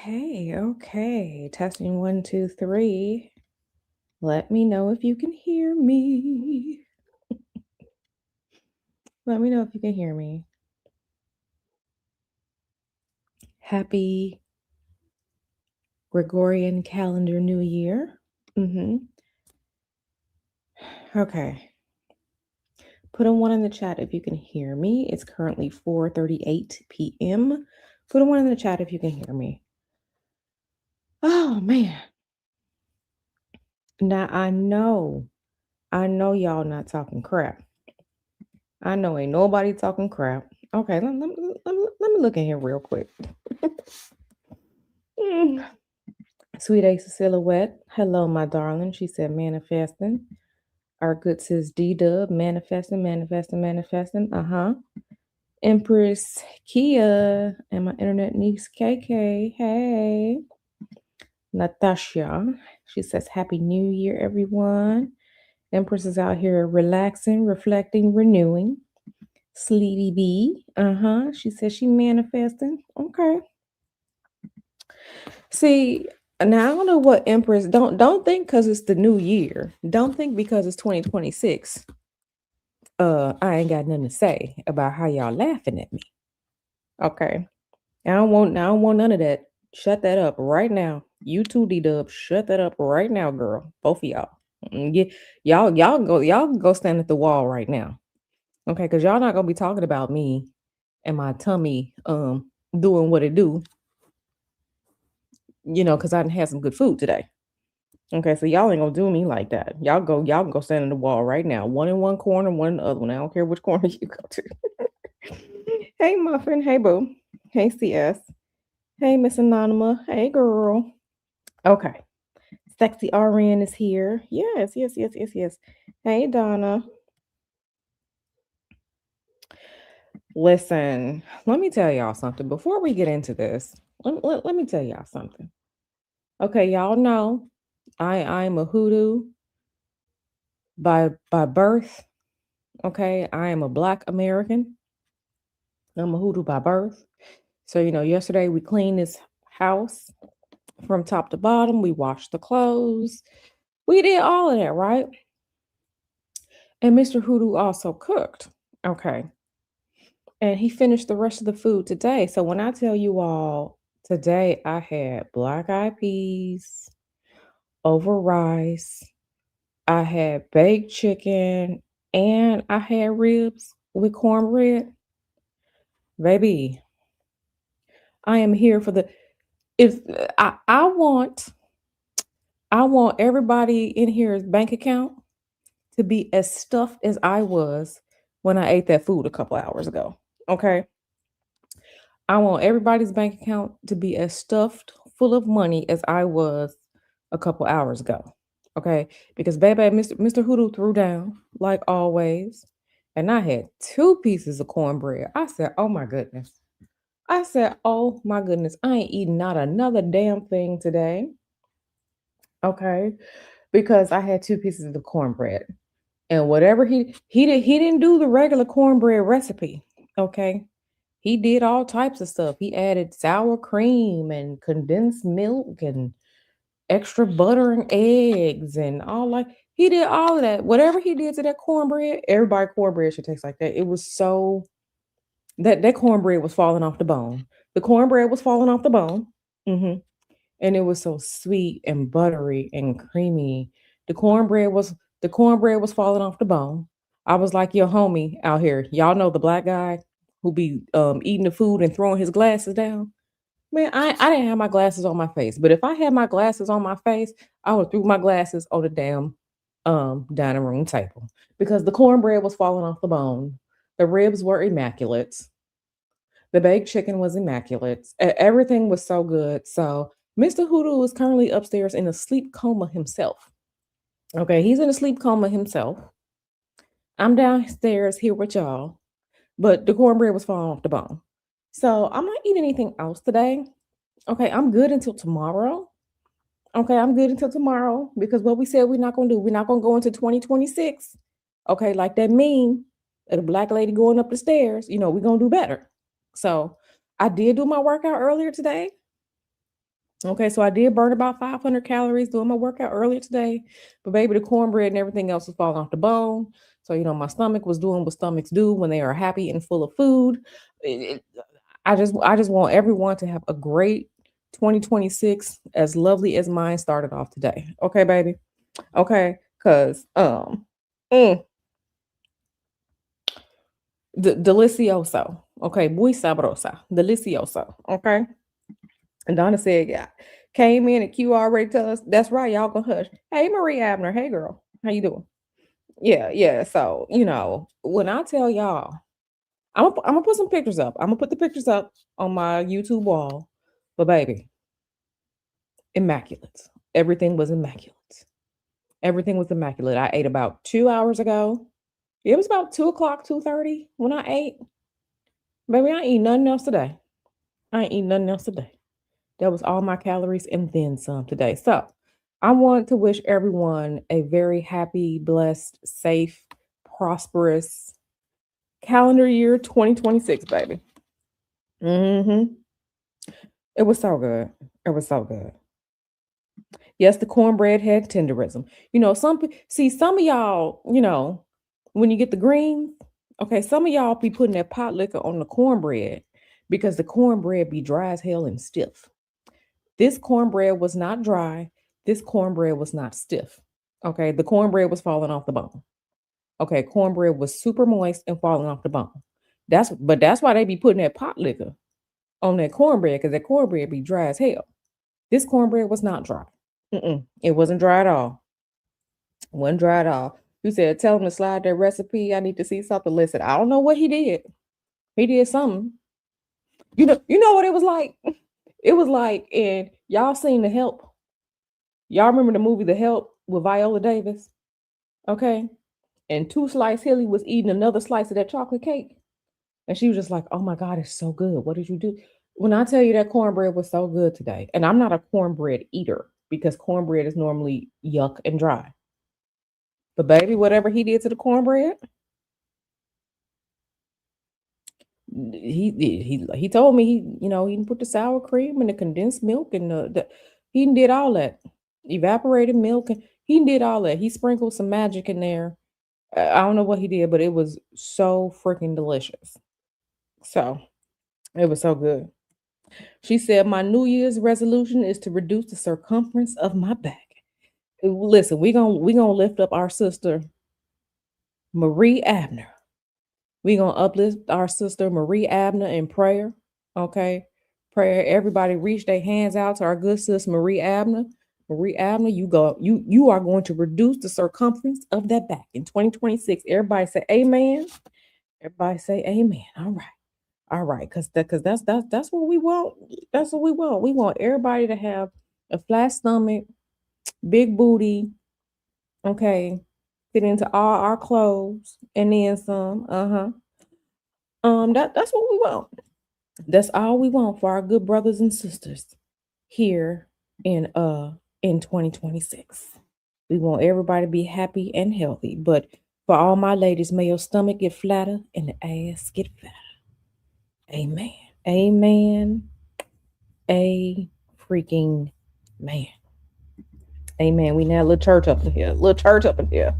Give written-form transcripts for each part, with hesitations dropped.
Okay. Testing one, two, three. Let me know if you can hear me. Let me know if you can hear me. Happy Gregorian calendar New Year. Okay. Put a one in the chat if you can hear me. It's currently 4:38 p.m. Put a one in the chat if you can hear me. Oh man. Now I know y'all not talking crap. I know ain't nobody talking crap. Okay, let me look in here real quick. Mm. Sweet Ace of Silhouette. Hello, my darling. She said manifesting. Our good sis D Dub, manifesting, manifesting, manifesting. Uh-huh. Empress Kia and my internet niece KK. Hey. Natasha. She says Happy New Year, everyone. Empress is out here relaxing, reflecting, renewing. Sleepy B. Uh-huh. She says she manifesting. Okay. See, now I don't know what Empress don't think because it's the new year. Don't think because it's 2026. I ain't got nothing to say about how y'all laughing at me. Okay. I don't want none of that. Shut that up right now. You too, D Dub. Shut that up right now, girl. Both of y'all. Y'all go stand at the wall right now. Okay, because y'all not gonna be talking about me and my tummy doing what it do, because I didn't have some good food today. Okay, so y'all ain't gonna do me like that. Y'all can go stand in the wall right now. One in one corner, one in the other one. I don't care which corner you go to. Hey Muffin, hey Boo. Hey CS. Hey Miss Anonymous. Hey girl. Okay. Sexy RN is here. Yes. Hey Donna. Listen, let me tell y'all something. Before we get into this, let me tell y'all something. Okay, y'all know I'm a hoodoo by birth. Okay, I am a Black American. I'm a hoodoo by birth. So, yesterday we cleaned this house from top to bottom. We washed the clothes. We did all of that, right? And Mr. Hoodoo also cooked. Okay. And he finished the rest of the food today. So when I tell you all, today I had black eyed peas over rice. I had baked chicken and I had ribs with cornbread. Baby, I am here for the if I want everybody in here's bank account to be as stuffed as I was when I ate that food a couple hours ago. Okay. I want everybody's bank account to be as stuffed full of money as I was a couple hours ago. Okay. Because baby, Mr. Hoodoo threw down like always. And I had two pieces of cornbread. I said, oh my goodness. I said, oh my goodness. I ain't eating not another damn thing today. Okay. Because I had two pieces of the cornbread. And whatever he didn't do the regular cornbread recipe. Okay. He did all types of stuff. He added sour cream and condensed milk and extra butter and eggs and all like he did all of that. Whatever he did to that cornbread, everybody cornbread should taste like that. It was so that cornbread was falling off the bone. The cornbread was falling off the bone. hmm And it was so sweet and buttery and creamy. The cornbread was falling off the bone. I was like your homie out here. Y'all know the black guy who be eating the food and throwing his glasses down. Man, I didn't have my glasses on my face, but if I had my glasses on my face, I would threw my glasses on the damn dining room table because the cornbread was falling off the bone. The ribs were immaculate. The baked chicken was immaculate. Everything was so good. So Mr. Hoodoo is currently upstairs in a sleep coma himself. Okay, he's in a sleep coma himself. I'm downstairs here with y'all, but the cornbread was falling off the bone. So I'm not eating anything else today. Okay, I'm good until tomorrow. Okay, I'm good until tomorrow because what we said we're not gonna do, we're not gonna go into 2026. Okay, like that meme of the black lady going up the stairs, we're gonna do better. So I did do my workout earlier today. Okay, so I did burn about 500 calories doing my workout earlier today, but baby, the cornbread and everything else was falling off the bone. So my stomach was doing what stomachs do when they are happy and full of food. I just want everyone to have a great 2026, as lovely as mine started off today. Okay, baby. Okay, cause mm, delicioso. Okay, muy sabrosa, delicioso. Okay. And Donna said, yeah, came in and Q already tell us, that's right, y'all gonna hush. Hey, Marie Abner. Hey, girl. How you doing? Yeah, yeah. So, when I tell y'all, I'm gonna put some pictures up. I'm gonna put the pictures up on my YouTube wall. But baby, immaculate. Everything was immaculate. Everything was immaculate. I ate about 2 hours ago. It was about 2 o'clock, 2:30 when I ate. Baby, I ain't eat nothing else today. I ain't eat nothing else today. That was all my calories and then some today. So I want to wish everyone a very happy, blessed, safe, prosperous calendar year 2026, baby. hmm It was so good. It was so good. Yes, the cornbread had tenderism. Some of y'all, when you get the greens, okay, some of y'all be putting that pot liquor on the cornbread because the cornbread be dry as hell and stiff. This cornbread was not dry. This cornbread was not stiff. Okay, the cornbread was falling off the bone. Okay, cornbread was super moist and falling off the bone. That's why they be putting that pot liquor on that cornbread because that cornbread be dry as hell. This cornbread was not dry. It wasn't dry at all. Wasn't dry at all. You said tell him to slide that recipe. I need to see something. Listen, I don't know what he did. He did something. You know what it was like? It was like, and y'all seen The Help. Y'all remember the movie The Help with Viola Davis? Okay. And Two Slice Hilly was eating another slice of that chocolate cake. And she was just like, oh my God, it's so good. What did you do? When I tell you that cornbread was so good today, and I'm not a cornbread eater because cornbread is normally yuck and dry. But baby, whatever he did to the cornbread, he told me he didn't put the sour cream and the condensed milk and he did all that. Evaporated milk and he did all that. He sprinkled some magic in there. I don't know what he did, but it was so freaking delicious. So it was so good. She said, my New Year's resolution is to reduce the circumference of my back. Listen, we gonna lift up our sister Marie Abner. We gonna uplift our sister Marie Abner in prayer. Okay. Prayer. Everybody reach their hands out to our good sis Marie Abner. Marie Abner, you are going to reduce the circumference of that back in 2026. Everybody say amen. Everybody say amen. All right. All right, because that's what we want. That's what we want. We want everybody to have a flat stomach, big booty, okay, fit into all our clothes, and then some. That's what we want. That's all we want for our good brothers and sisters here in 2026. We want everybody to be happy and healthy. But for all my ladies, may your stomach get flatter and the ass get fatter. Amen. Amen. A freaking man. Amen. We now little church up in here. Little church up in here.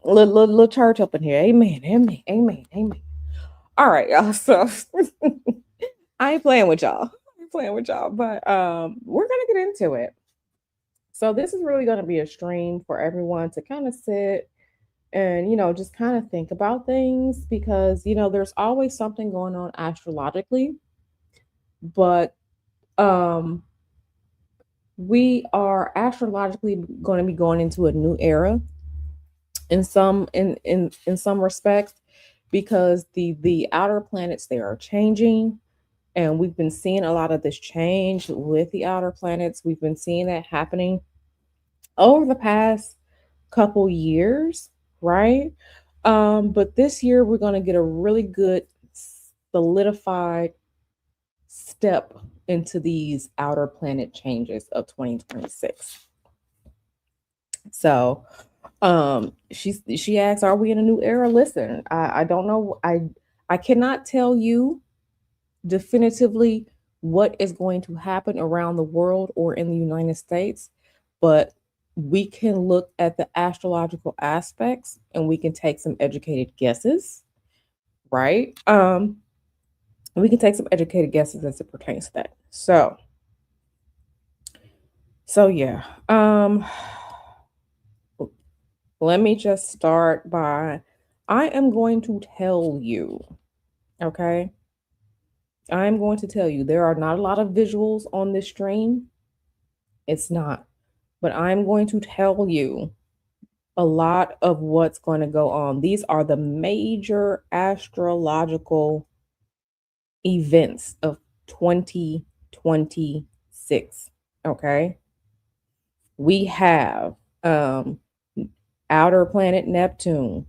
Little church up in here. Amen. Amen. Amen. Amen. All right, y'all. So I ain't playing with y'all. I ain't playing with y'all, but we're gonna get into it. So this is really gonna be a stream for everyone to kind of sit and just kind of think about things because there's always something going on astrologically, but um we are astrologically going to be going into a new era in some respects because the outer planets they are changing, and we've been seeing a lot of this change with the outer planets. We've been seeing that happening over the past couple years, right? But this year we're going to get a really good solidified step into these outer planet changes of 2026. So she asks, are we in a new era? Listen, I don't know. I cannot tell you definitively what is going to happen around the world or in the United States, but we can look at the astrological aspects and we can take some educated guesses, right? We can take some educated guesses as it pertains to that. So yeah. Let me just start by I am going to tell you, okay? I'm going to tell you there are not a lot of visuals on this stream. It's not. But I'm going to tell you a lot of what's going to go on. These are the major astrological events of 2026. Okay. We have outer planet Neptune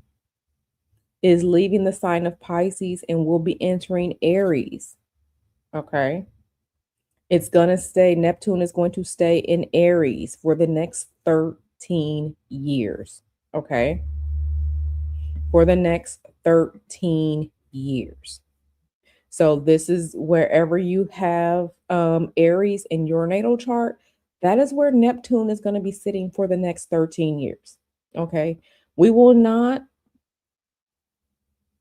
is leaving the sign of Pisces and will be entering Aries. Okay. It's going to stay, Neptune is going to stay in Aries for the next 13 years. Okay. For the next 13 years. So this is wherever you have Aries in your natal chart, that is where Neptune is going to be sitting for the next 13 years. Okay. We will not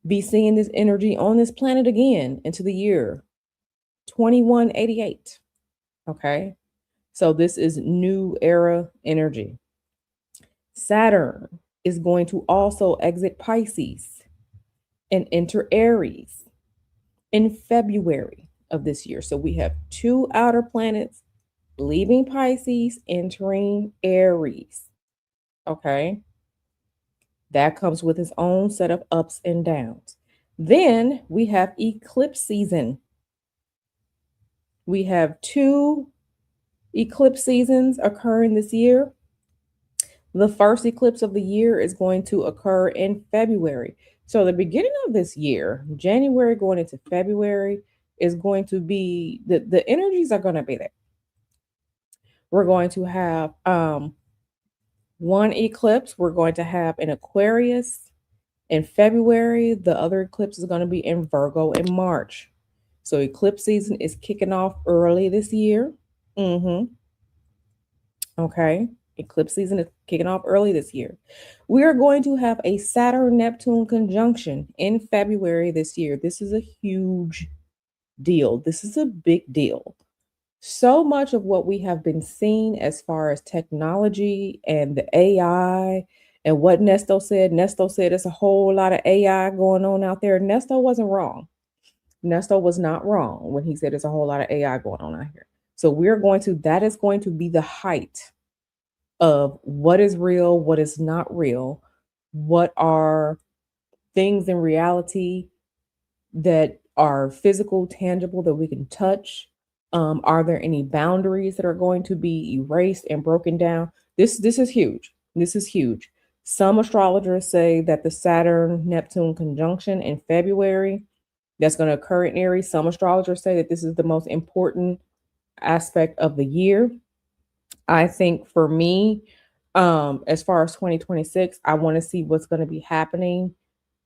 be seeing this energy on this planet again into the year 2188. Okay. So this is new era energy. Saturn is going to also exit Pisces and enter Aries in February of this year. So we have two outer planets leaving Pisces, entering Aries. Okay. That comes with its own set of ups and downs. Then we have eclipse season. We have two eclipse seasons occurring this year. The first eclipse of the year is going to occur in February. So the beginning of this year, January going into February, is going to be the energies are going to be there. We're going to have one eclipse. We're going to have an Aquarius in February. The other eclipse is going to be in Virgo in March. So eclipse season is kicking off early this year. Okay. Eclipse season is kicking off early this year. We are going to have a Saturn-Neptune conjunction in February this year. This is a huge deal. This is a big deal. So much of what we have been seeing as far as technology and the AI and what Nesto said there's a whole lot of AI going on out there. Nesto wasn't wrong. Nesto was not wrong when he said there's a whole lot of AI going on out here. So that is going to be the height of what is real, what is not real, what are things in reality that are physical, tangible, that we can touch. Are there any boundaries that are going to be erased and broken down? This is huge. This is huge. Some astrologers say that the Saturn-Neptune conjunction in February that's going to occur in Aries. Some astrologers say that this is the most important aspect of the year. I think for me, as far as 2026, I want to see what's going to be happening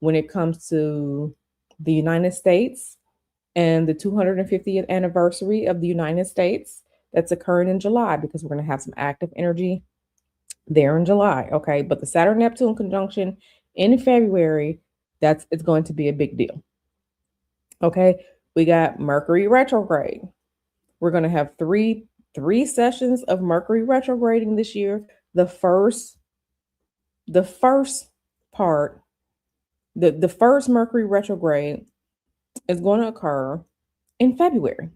when it comes to the United States and the 250th anniversary of the United States that's occurring in July, because we're going to have some active energy there in July. Okay. But the Saturn Neptune conjunction in February, it's going to be a big deal. Okay. We got Mercury retrograde. We're going to have three sessions of Mercury retrograding this year. The first part, the first Mercury retrograde is going to occur in February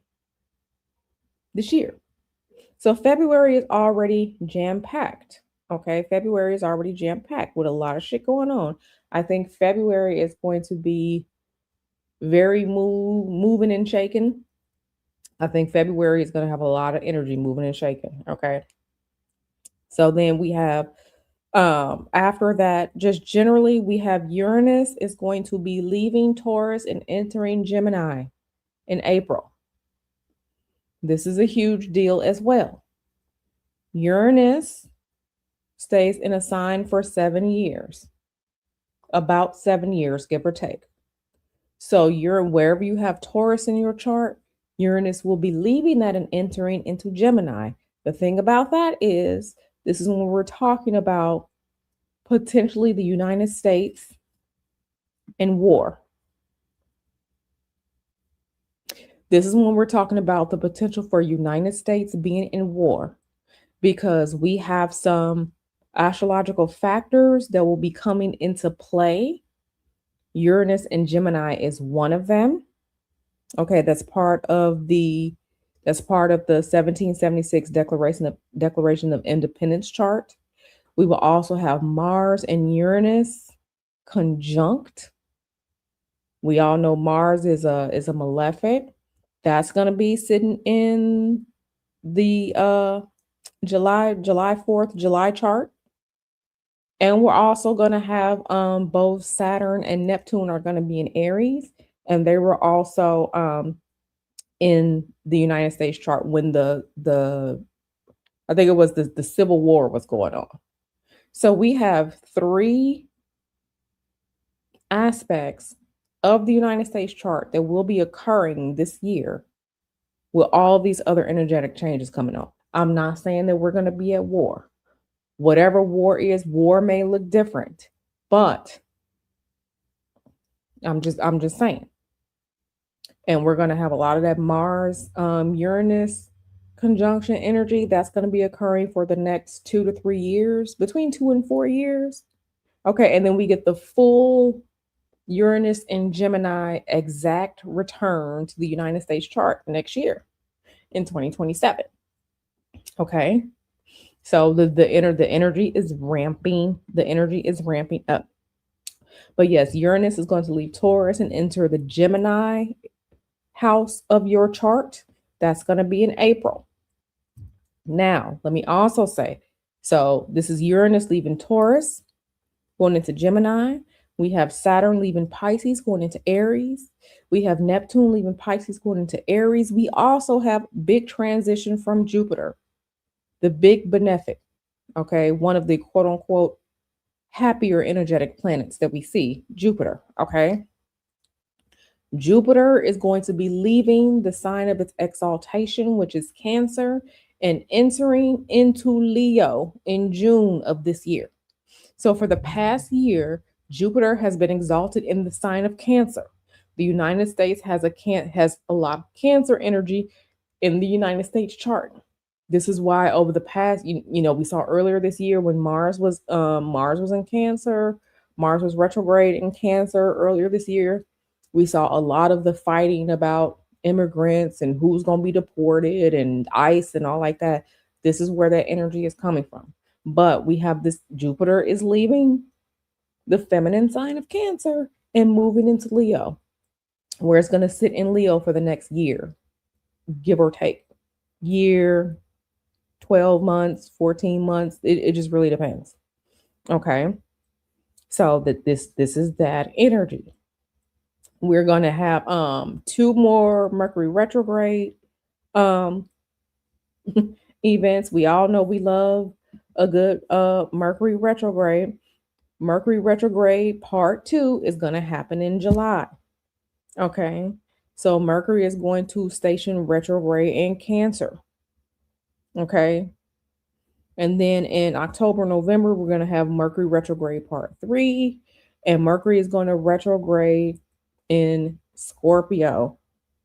this year. So February is already jam-packed. Okay, February is already jam-packed with a lot of shit going on. I think February is going to be very moving and shaking. I think February is going to have a lot of energy moving and shaking. Okay. So then we have, after that, just generally, we have Uranus is going to be leaving Taurus and entering Gemini in April. This is a huge deal as well. Uranus stays in a sign for 7 years, about 7 years, give or take. So wherever you have Taurus in your chart, Uranus will be leaving that and entering into Gemini. The thing about that is, this is when we're talking about potentially the United States in war. This is when we're talking about the potential for United States being in war, because we have some astrological factors that will be coming into play. Uranus and Gemini is one of them. Okay, that's part of the 1776 Declaration of Independence chart. We will also have Mars and Uranus conjunct. We all know Mars is a malefic. That's going to be sitting in the July 4th July chart. And we're also going to have both Saturn and Neptune are going to be in Aries, and they were also in the United States chart when the I think it was the Civil War was going on. So we have three aspects of the United States chart that will be occurring this year with all these other energetic changes coming up. I'm not saying that we're going to be at war. Whatever war is, war may look different, but I'm just saying. And we're going to have a lot of that Mars Uranus conjunction energy that's going to be occurring for the next 2 to 3 years, between 2 and 4 years. Okay, and then we get the full Uranus and Gemini exact return to the United States chart next year in 2027. Okay. So the energy is ramping. The energy is ramping up. But yes, Uranus is going to leave Taurus and enter the Gemini house of your chart. That's going to be in April. Now, let me also say, so this is Uranus leaving Taurus, going into Gemini. We have Saturn leaving Pisces, going into Aries. We have Neptune leaving Pisces, going into Aries. We also have big transition from Jupiter, the big benefic, okay, one of the quote unquote happier energetic planets that we see, Jupiter, okay? Jupiter is going to be leaving the sign of its exaltation, which is Cancer, and entering into Leo in June of this year. So for the past year, Jupiter has been exalted in the sign of Cancer. The United States has a lot of Cancer energy in the United States chart. This is why over the past, we saw earlier this year when Mars was in Cancer, Mars was retrograde in Cancer earlier this year. We saw a lot of the fighting about immigrants and who's going to be deported and ICE and all like that. This is where that energy is coming from. But we have this Jupiter is leaving the feminine sign of Cancer and moving into Leo, where it's going to sit in Leo for the next year, give or take. Year, 12 months, 14 months. It just really depends. Okay. So this is that energy. We're going to have 2 more Mercury retrograde events. We all know we love a good Mercury retrograde. Mercury retrograde part 2 is going to happen in July. Okay. So Mercury is going to station retrograde in Cancer. Okay. And then in October, November, we're going to have Mercury retrograde part 3. And Mercury is going to retrograde in Scorpio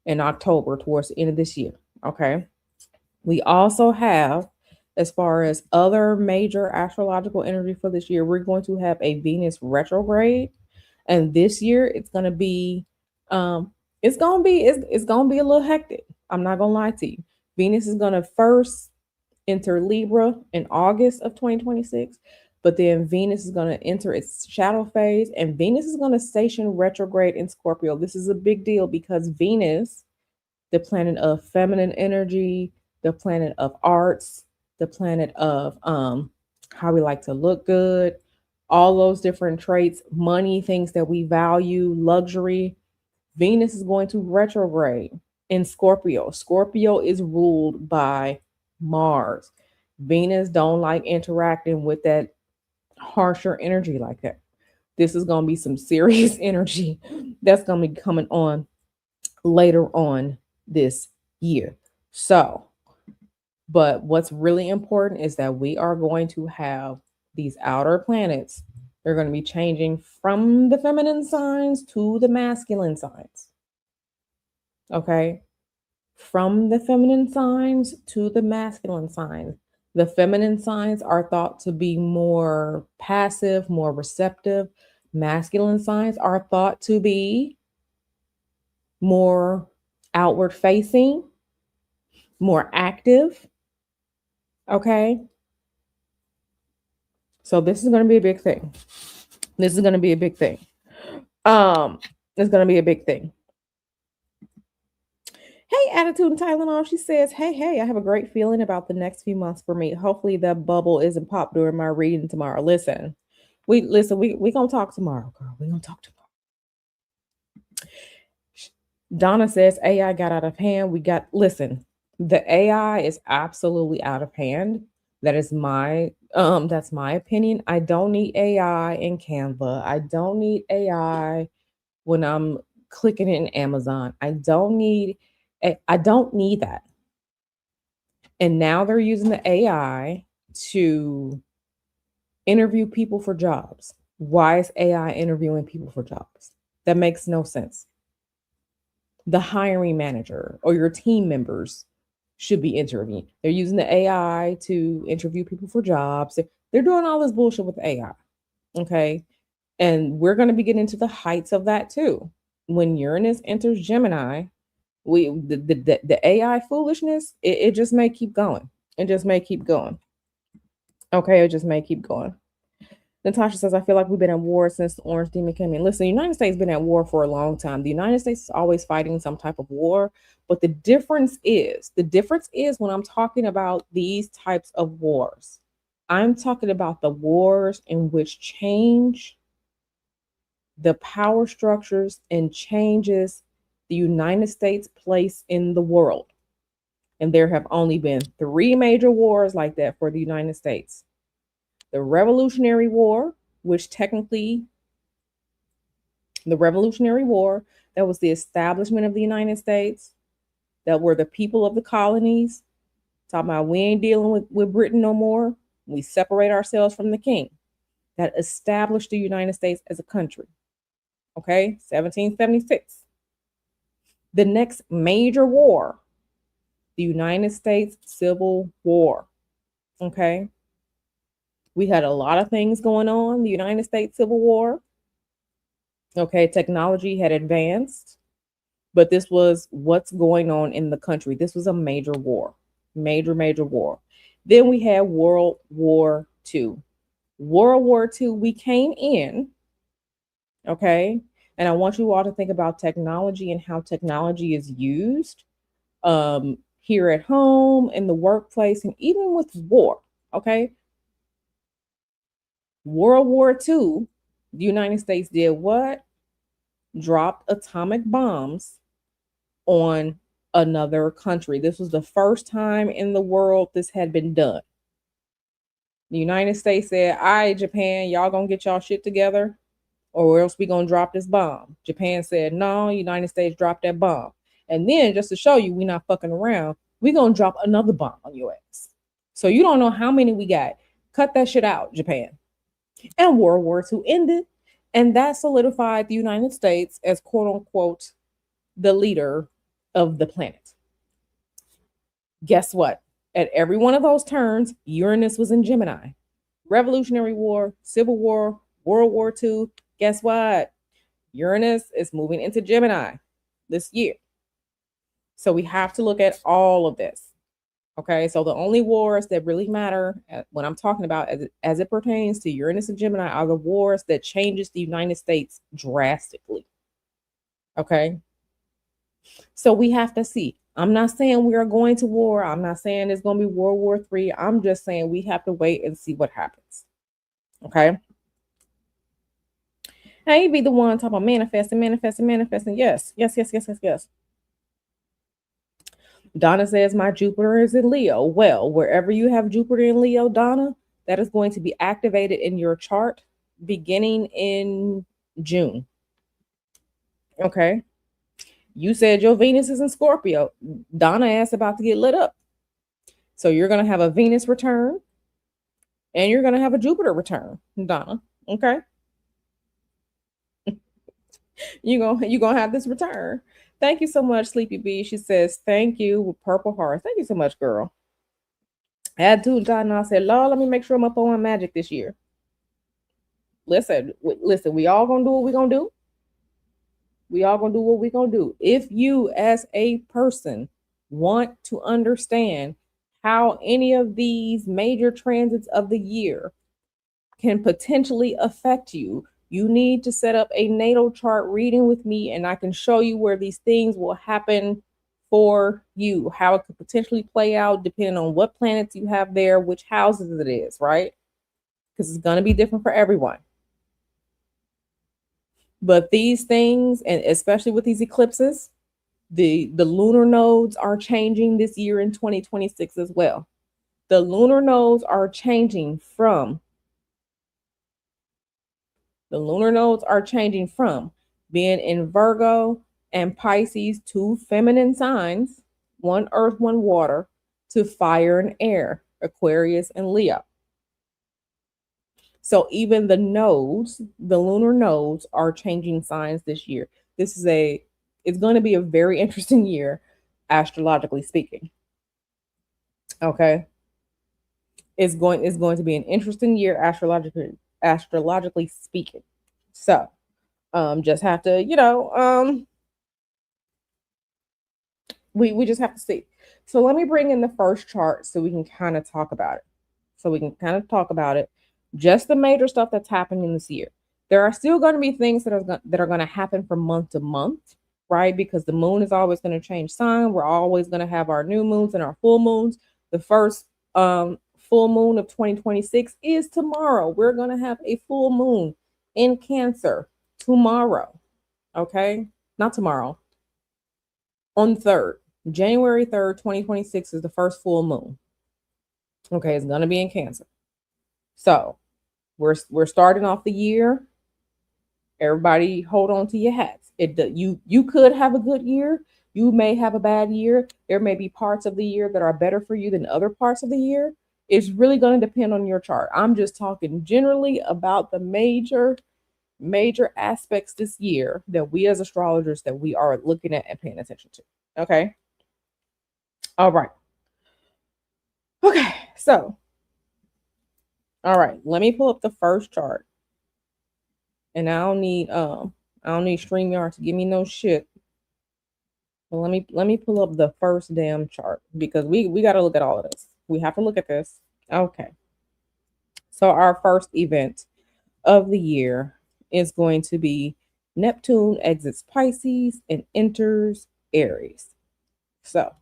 in October towards the end of this year. Okay. We also have, as far as other major astrological energy for this year, we're going to have a Venus retrograde. And this year it's going to be it's going to be a little hectic. I'm not going to lie to you. Venus is going to first enter Libra in August of 2026, but then Venus is going to enter its shadow phase, and Venus is going to station retrograde in Scorpio. This is a big deal because Venus, the planet of feminine energy, the planet of arts, the planet of how we like to look good, all those different traits, money, things that we value, luxury. Venus is going to retrograde in Scorpio. Scorpio is ruled by Mars. Venus don't like interacting with that harsher energy like that. This is going to be some serious energy that's going to be coming on later on this year. So, but what's really important is that we are going to have these outer planets. They're going to be changing from the feminine signs to the masculine signs. Okay. From the feminine signs to the masculine signs. The feminine signs are thought to be more passive, more receptive. Masculine signs are thought to be more outward facing, more active. Okay. So this is going to be a big thing. This is going to be a big thing. It's going to be a big thing. Hey, Attitude and Tylenol. She says, hey, I have a great feeling about the next few months for me. Hopefully that bubble isn't popped during my reading tomorrow. We gonna talk tomorrow, girl. We gonna talk tomorrow. Donna says AI got out of hand. The AI is absolutely out of hand. That's my opinion. I don't need AI in Canva. I don't need AI when I'm clicking in Amazon. I don't need that. And now they're using the AI to interview people for jobs. Why is AI interviewing people for jobs? That makes no sense. The hiring manager or your team members should be interviewing. They're using the AI to interview people for jobs. They're doing all this bullshit with AI. Okay. And we're going to be getting into the heights of that too. When Uranus enters Gemini, the AI foolishness, it just may keep going. It just may keep going. Okay, it just may keep going. Natasha says, I feel like we've been at war since the Orange Demon came in. Listen, the United States has been at war for a long time. The United States is always fighting some type of war. But the difference is when I'm talking about these types of wars, I'm talking about the wars in which change the power structures and changes the United States' place in the world. And there have only been 3 major wars like that for the United States. The Revolutionary War, which technically, the Revolutionary War, that was the establishment of the United States, that were the people of the colonies, talking about we ain't dealing with Britain no more. We separate ourselves from the king. That established the United States as a country. Okay, 1776. The next major war, the United States Civil War. Okay. We had a lot of things going on, the United States Civil War. Okay, technology had advanced, but this was what's going on in the country. This was a major war, major war. Then we had World War II. World War II, we came in, okay, and I want you all to think about technology and how technology is used here at home, in the workplace, and even with war, okay? World War II, the United States did what? Dropped atomic bombs on another country. This was the first time in the world this had been done. The United States said, all right, Japan, y'all gonna get y'all shit together or else we gonna drop this bomb. Japan said, no, United States dropped that bomb. And then just to show you we not fucking around, we gonna drop another bomb on your ass. So you don't know how many we got. Cut that shit out, Japan. And World War II ended. And that solidified the United States as quote unquote the leader of the planet. Guess what? At every one of those turns, Uranus was in Gemini. Revolutionary War, Civil War, World War II. Guess what? Uranus is moving into Gemini this year. So we have to look at all of this. Okay, so the only wars that really matter when I'm talking about as it pertains to Uranus and Gemini are the wars that changes the United States drastically. Okay, so we have to see. I'm not saying we are going to war. I'm not saying it's going to be World War III. I'm just saying we have to wait and see what happens. Okay. Now you be the one talking about manifesting. Yes. Donna says, my Jupiter is in Leo. Well, wherever you have Jupiter in Leo, Donna, that is going to be activated in your chart beginning in June. Okay. You said your Venus is in Scorpio. Donna ass about to get lit up. So you're going to have a Venus return and you're going to have a Jupiter return, Donna. Okay. You're gonna have this return. Thank you so much, Sleepy Bee. She says, thank you with purple hearts. Thank you so much, girl. Add to Donna. I said, Lord, let me make sure I'm up on my magic this year. Listen, we all gonna do what we gonna do. We all gonna do what we gonna do. If you as a person want to understand how any of these major transits of the year can potentially affect you, you need to set up a natal chart reading with me, and I can show you where these things will happen for you, how it could potentially play out depending on what planets you have there, which houses it is, right? Because it's going to be different for everyone. But these things, and especially with these eclipses, the lunar nodes are changing this year in 2026 as well. The lunar nodes are changing from being in Virgo and Pisces, two feminine signs, one earth, one water, to fire and air, Aquarius and Leo. So even the nodes, the lunar nodes, are changing signs this year. It's going to be a very interesting year, astrologically speaking. Okay. It's going to be an interesting year astrologically speaking. So just have to, we just have to see. So let me bring in the first chart so we can kind of talk about it. Just the major stuff that's happening this year. There are still going to be things that are going to happen from month to month, right? Because the moon is always going to change sign. We're always going to have our new moons and our full moons. The first full moon of 2026 is tomorrow. We're going to have a full moon in Cancer tomorrow. Okay? Not tomorrow. On the 3rd. January 3rd, 2026 is the first full moon. Okay, it's going to be in Cancer. So we're starting off the year. Everybody hold on to your hats. You could have a good year. You may have a bad year. There may be parts of the year that are better for you than other parts of the year. It's really going to depend on your chart. I'm just talking generally about the major aspects this year that we as astrologers that we are looking at and paying attention to. Okay. All right. Okay. So, all right, let me pull up the first chart. And I don't need StreamYard to give me no shit. But let me pull up the first damn chart because we got to look at all of this. We have to look at this. Okay. So our first event of the year is going to be Neptune exits Pisces and enters Aries. So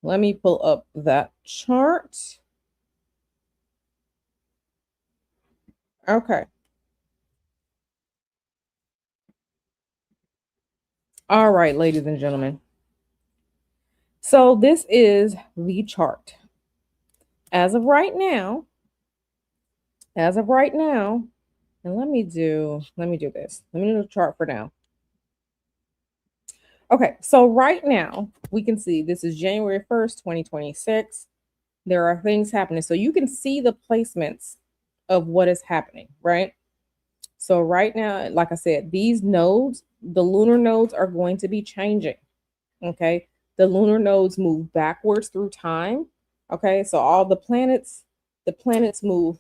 let me pull up that chart. Okay. All right, ladies and gentlemen. So this is the chart. As of right now, and let me do this. Let me do the chart for now. Okay, so right now we can see this is January 1st, 2026. There are things happening. So you can see the placements of what is happening, right? So right now, like I said, these nodes, the lunar nodes are going to be changing. Okay. The lunar nodes move backwards through time. Okay. So all the planets move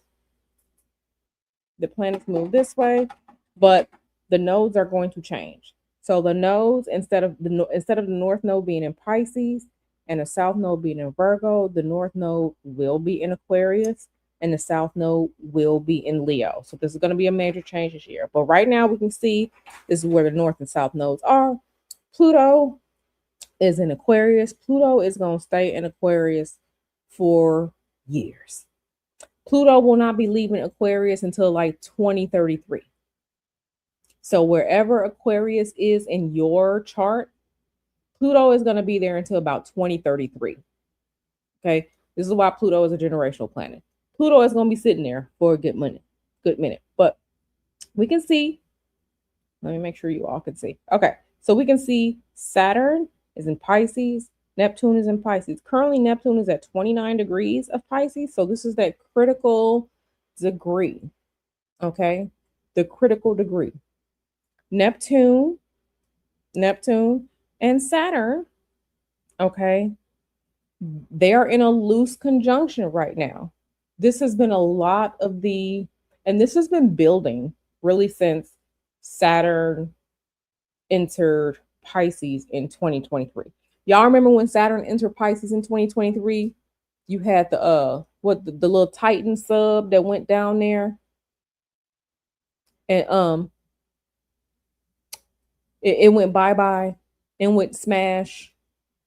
this way, but the nodes are going to change. So the nodes, instead of the north node being in Pisces and the south node being in Virgo, the north node will be in Aquarius and the south node will be in Leo. So this is going to be a major change this year. But right now we can see this is where the north and south nodes are. Pluto is in Aquarius. Pluto is going to stay in Aquarius for years. Pluto will not be leaving Aquarius until like 2033. So wherever Aquarius is in your chart, Pluto is going to be there until about 2033. Okay. This is why Pluto is a generational planet. Pluto is going to be sitting there for a good minute. But we can see. Let me make sure you all can see. Okay. So we can see Saturn is in Pisces, Neptune is in Pisces. Currently, Neptune is at 29 degrees of Pisces. So this is that critical degree. Okay. The critical degree. Neptune, Neptune, and Saturn, okay, they are in a loose conjunction right now. This has been a lot of and this has been building really since Saturn entered Pisces in 2023. Y'all remember when Saturn entered Pisces in 2023? You had the little Titan sub that went down there, and it went bye-bye and went smash.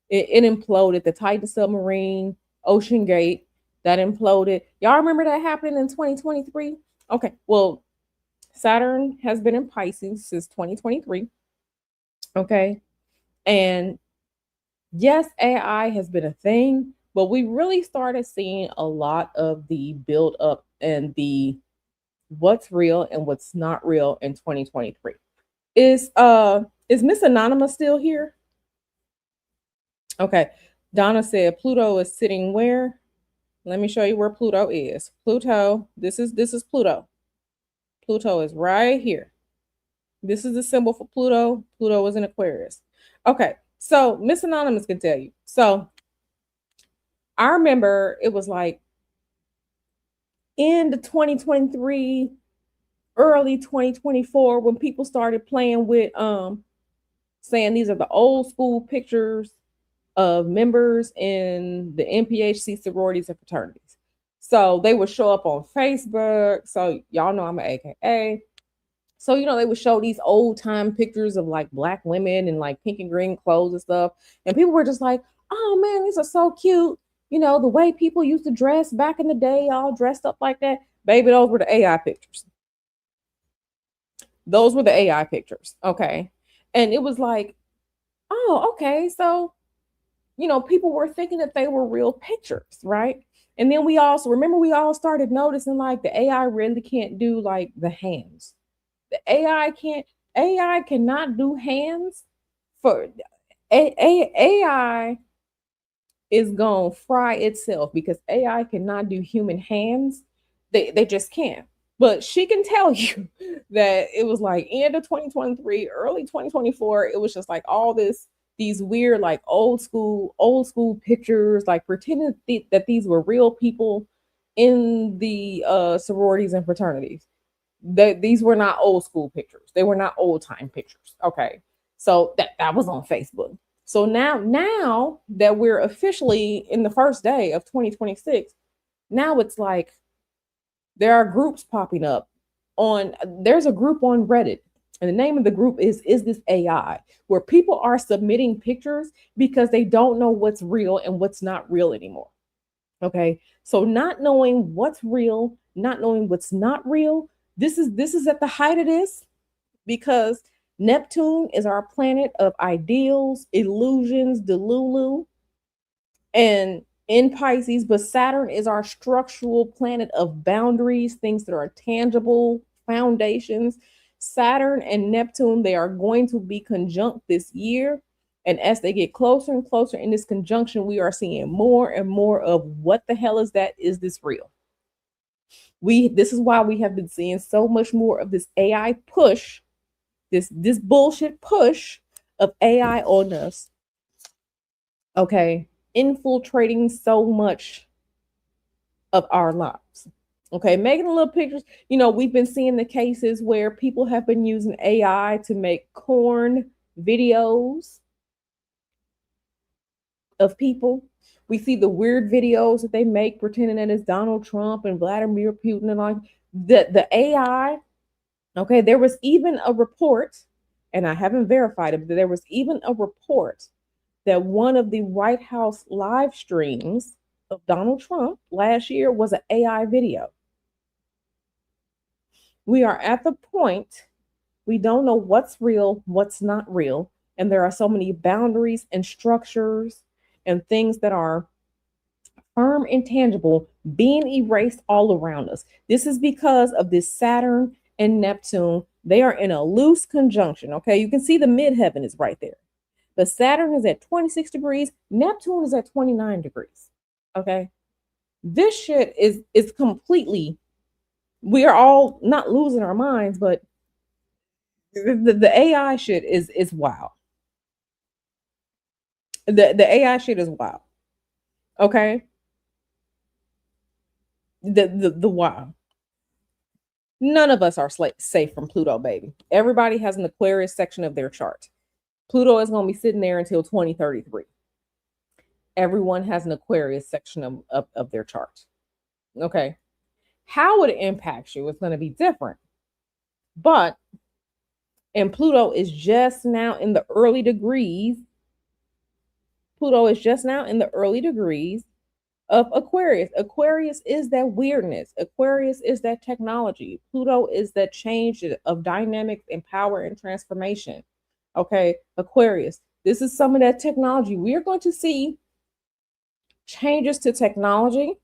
It imploded. The Titan submarine, Ocean Gate, that imploded. Y'all remember that happening in 2023? Okay, well, Saturn has been in Pisces since 2023. Okay, and yes, AI has been a thing, but we really started seeing a lot of the build up and the what's real and what's not real in 2023. Is Miss Anonymous still here? Okay. Donna said Pluto is sitting where? Let me show you where Pluto is. Pluto, this is Pluto. Pluto is right here. This is the symbol for Pluto. Pluto is in Aquarius. Okay. So Miss Anonymous can tell you. So I remember it was like end of 2023, early 2024 when people started playing with saying these are the old school pictures of members in the NPHC sororities and fraternities. So they would show up on Facebook. So y'all know I'm an AKA. So, they would show these old time pictures of like black women in like pink and green clothes and stuff. And people were just like, oh man, these are so cute. The way people used to dress back in the day, all dressed up like that. Baby, those were the AI pictures. Those were the AI pictures. Okay. And it was like, oh, okay. So, people were thinking that they were real pictures, right? And then we all started noticing like the AI really can't do like the hands. The AI cannot do hands for AI is gonna fry itself because AI cannot do human hands. They just can't. But she can tell you that it was like end of 2023, early 2024. It was just like all these weird, like old school pictures, like pretending that these were real people in the sororities and fraternities. These were not old school pictures. They were not old time pictures. Okay. So that was on Facebook. So now that we're officially in the first day of 2026, now it's like there are groups popping up there's a group on Reddit, and the name of the group is this AI, where people are submitting pictures because they don't know what's real and what's not real anymore. Okay. So not knowing what's real, not knowing what's not real, this is at the height of this because Neptune is our planet of ideals, illusions, delulu, and in Pisces, but Saturn is our structural planet of boundaries, things that are tangible, foundations. Saturn and Neptune, they are going to be conjunct this year. And as they get closer and closer in this conjunction, we are seeing more and more of what the hell is that? Is this real? This is why we have been seeing so much more of this AI push, this bullshit push of AI on us. Okay, infiltrating so much of our lives. Okay, making little pictures. We've been seeing the cases where people have been using AI to make corn videos of people. We see the weird videos that they make pretending that it's Donald Trump and Vladimir Putin and like the AI. Okay, there was even a report, and I haven't verified it, but there was even a report that one of the White House live streams of Donald Trump last year was an AI video. We are at the point we don't know what's real, what's not real, and there are so many boundaries and structures and things that are firm and tangible being erased all around us. This is because of this Saturn and Neptune, they are in a loose conjunction. Okay, you can see the midheaven is right there. The Saturn is at 26 degrees, Neptune is at 29 degrees. Okay, this shit is completely, we are all not losing our minds, but the AI shit is wild. The AI shit is wild. Okay, the wild. None of us are safe from Pluto, baby. Everybody has an Aquarius section of their chart. Pluto is going to be sitting there until 2033. Everyone has an Aquarius section of their chart. Okay. How it impacts you is going to be different. But, and Pluto is just now in the early degrees. Pluto is just now in the early degrees of Aquarius. Aquarius is that weirdness. Aquarius is that technology. Pluto is that change of dynamics and power and transformation. Okay, Aquarius, this is some of that technology. We are going to see changes to technology.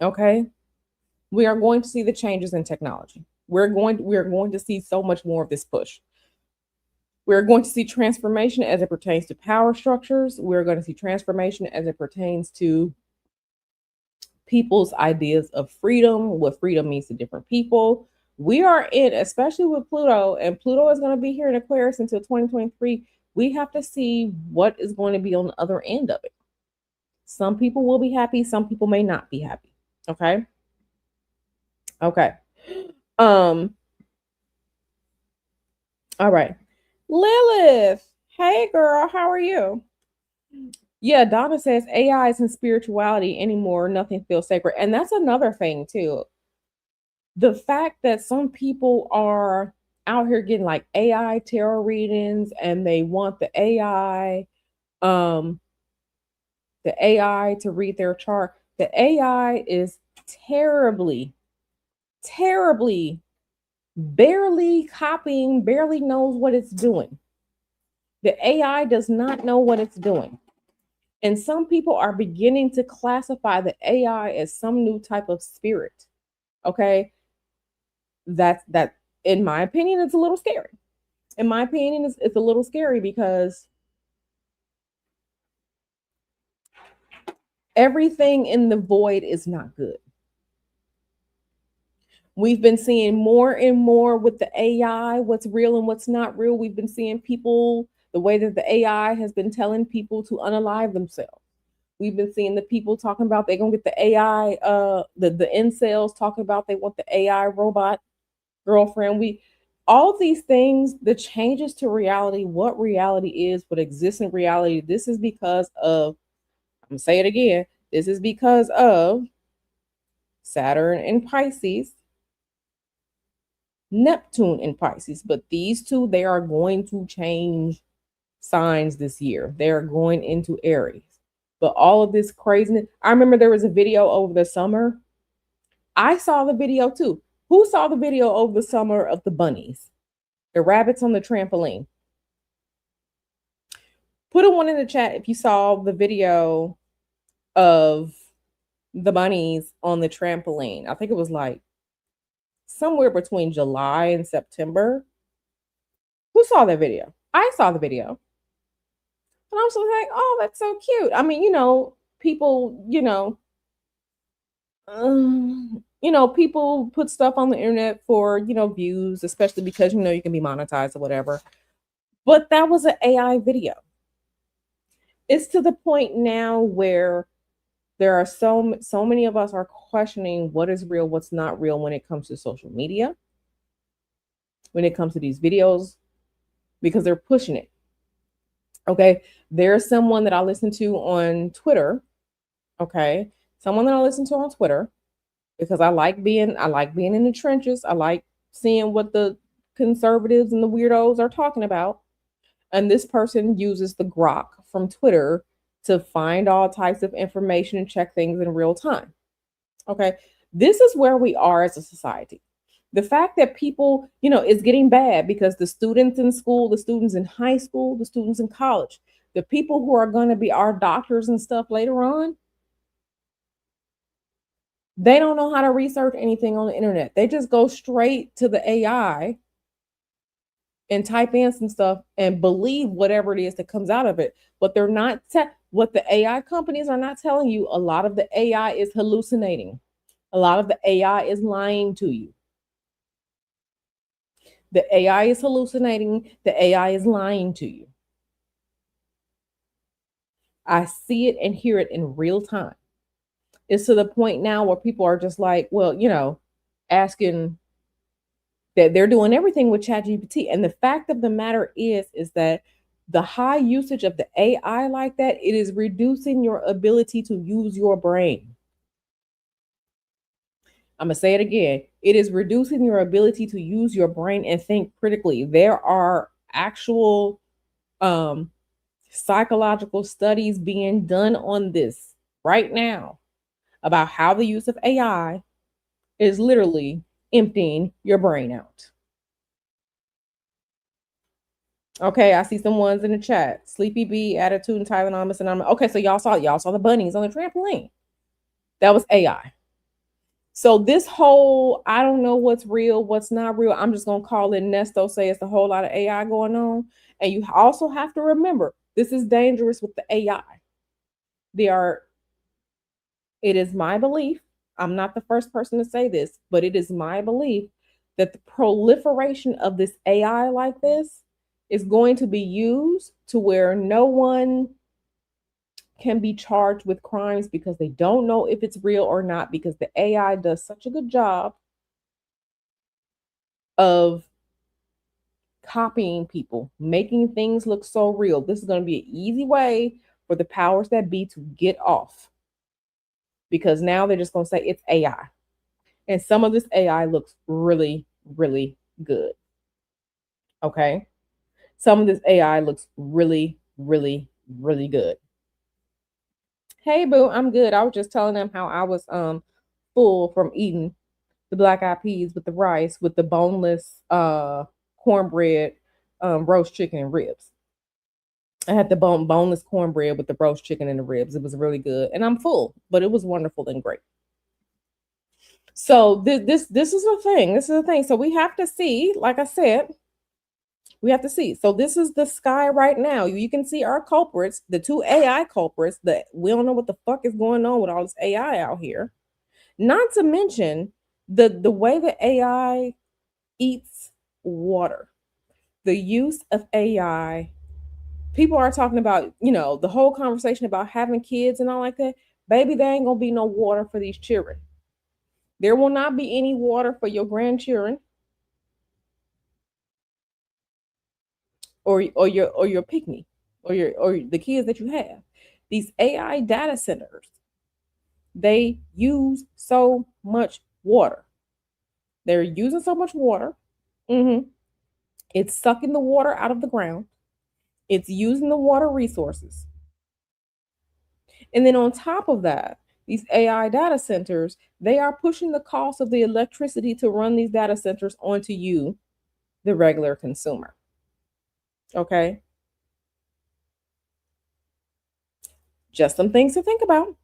Okay, we are going to see the changes in technology. We are going to see so much more of this push. We're going to see transformation as it pertains to power structures. We're going to see transformation as it pertains to people's ideas of freedom, what freedom means to different people. We are in, especially with Pluto, and Pluto is going to be here in Aquarius until 2023. We have to see what is going to be on the other end of it. Some people will be happy, some people may not be happy. Okay. Okay. All right. Lilith. Hey girl, how are you? Yeah, Donna says AI isn't spirituality anymore. Nothing feels sacred. And that's another thing too. The fact that some people are out here getting like AI tarot readings and they want um the AI to read their chart. The AI is terribly, terribly, barely copying, barely knows what it's doing. The AI does not know what it's doing. And some people are beginning to classify the AI as some new type of spirit. Okay. That in my opinion, it's a little scary. In my opinion, it's a little scary because everything in the void is not good. We've been seeing more and more with the AI, what's real and what's not real. We've been seeing people, the way that the AI has been telling people to unalive themselves. We've been seeing the people talking about they're gonna get the AI, the incels talking about they want the AI robot girlfriend. We all these things, the changes to reality, what reality is, what exists in reality. This is because of, I'm gonna say it again, this is because of Saturn in Pisces, Neptune in Pisces. But these two, they are going to change signs this year. They are going into Aries. But all of this craziness, I remember there was a video over the summer. I saw the video too. Who saw the video over the summer of the bunnies, the rabbits on the trampoline? Put a one in the chat if you saw the video of the bunnies on the trampoline. I think it was like somewhere between July and September. Who saw that video? I saw the video. And I was like, oh, that's so cute. I mean, people, people put stuff on the internet for, views, especially because, you can be monetized or whatever. But that was an AI video. It's to the point now where there are so many of us are questioning what is real, what's not real when it comes to social media, when it comes to these videos, because they're pushing it. Okay. There's someone that I listen to on Twitter. Okay. Someone that I listen to on Twitter because I like being in the trenches. I like seeing what the conservatives and the weirdos are talking about. And this person uses the grok from Twitter to find all types of information and check things in real time. Okay. This is where we are as a society. The fact that people, is getting bad because the students in school, the students in high school, the students in college, the people who are going to be our doctors and stuff later on, They don't know how to research anything on the internet. They just go straight to the AI and type in some stuff and believe whatever it is that comes out of it. But they're not what the AI companies are not telling you. A lot of the AI is hallucinating. A lot of the AI is lying to you. The AI is hallucinating. The AI is lying to you. I see it and hear it in real time. It's to the point now where people are just like, well, asking that they're doing everything with ChatGPT. And the fact of the matter is that the high usage of the AI like that, it is reducing your ability to use your brain. I'm going to say it again. It is reducing your ability to use your brain and think critically. There are actual psychological studies being done on this right now about how the use of AI is literally emptying your brain out. Okay, I see some ones in the chat. Sleepy Bee, Attitude, and Tylenol, and I'm okay. So y'all saw the bunnies on the trampoline. That was AI. So this whole I don't know what's real, what's not real. I'm just gonna call it Nesto say it's a whole lot of AI going on. And you also have to remember this is dangerous with the AI. They are, it is my belief. I'm not the first person to say this, but it is my belief that the proliferation of this AI like this is going to be used to where no one can be charged with crimes because they don't know if it's real or not, because the AI does such a good job of copying people, making things look so real. This is going to be an easy way for the powers that be to get off, because now they're just going to say it's AI. And some of this AI looks really, really good. Okay. Some of this AI looks really, really, really good. Hey boo, I'm good. I was just telling them how I was full from eating the black eyed peas with the rice with the boneless cornbread, roast chicken and ribs. I had the boneless cornbread with the roast chicken and the ribs. It was really good, and I'm full, but it was wonderful and great. So this is the thing. This is the thing. So we have to see, like I said, we have to see. So this is the sky right now. You can see our culprits, the two AI culprits. That we don't know what the fuck is going on with all this AI out here. Not to mention the way the AI eats water. The use of AI. People are talking about, the whole conversation about having kids and all like that. Baby, there ain't gonna be no water for these children. There will not be any water for your grandchildren or your picnic or the kids that you have. These AI data centers, they use so much water. They're using so much water. It's sucking the water out of the ground. It's using the water resources. And then on top of that, these AI data centers, they are pushing the cost of the electricity to run these data centers onto you, the regular consumer. Okay? Just some things to think about.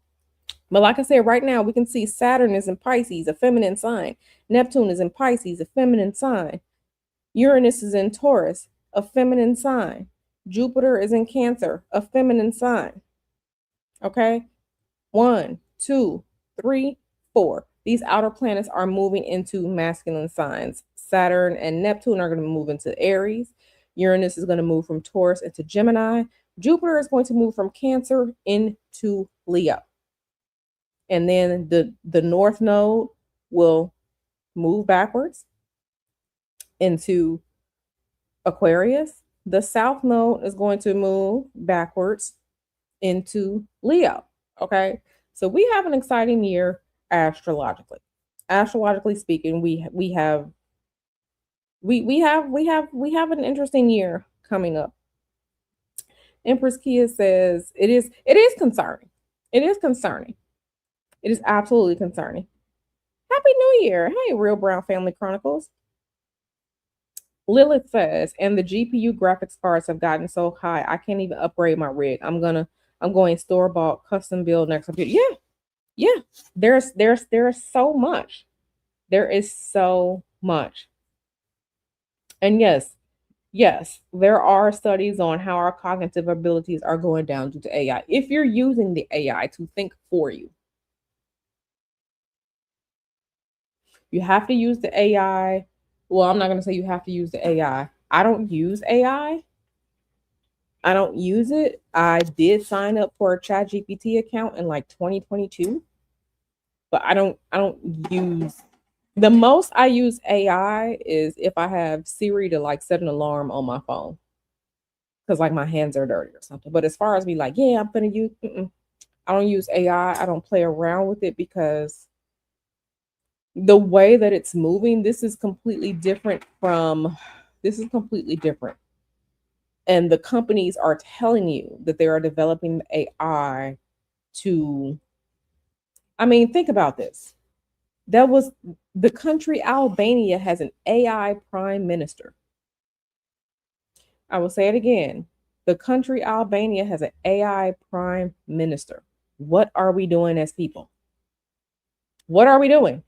But like I said, right now we can see Saturn is in Pisces, a feminine sign. Neptune is in Pisces, a feminine sign. Uranus is in Taurus, a feminine sign. Jupiter is in Cancer, a feminine sign. Okay? 1, 2, 3, 4. These outer planets are moving into masculine signs. Saturn and Neptune are going to move into Aries. Uranus is going to move from Taurus into Gemini. Jupiter is going to move from Cancer into Leo. And then the North Node will move backwards into Aquarius. The South Node is going to move backwards into Leo. Okay. So we have an exciting year astrologically. Astrologically speaking, we have an interesting year coming up. Empress Kia says it is concerning. It is concerning. It is absolutely concerning. Happy New Year. Hey, Real Brown Family Chronicles. Lilith says, and the GPU graphics cards have gotten so high, I can't even upgrade my rig. I'm going store-bought custom build next computer. Yeah. Yeah, there's so much. There is so much. And yes, yes, there are studies on how our cognitive abilities are going down due to AI. If you're using the AI to think for you, you have to use the AI. Well, I'm not going to say you have to use the AI. I don't use AI. I don't use it. I did sign up for a ChatGPT account in like 2022, but I don't use the most I use AI is if I have Siri to like set an alarm on my phone because like my hands are dirty or something. But as far as me like, yeah, I'm gonna use, I don't use AI. I don't play around with it because the way that it's moving, this is completely different from, this is completely different. And the companies are telling you that they are developing AI to, I mean, think about this. That was the country Albania has an AI prime minister. I will say it again. The country Albania has an AI prime minister. What are we doing as people? What are we doing?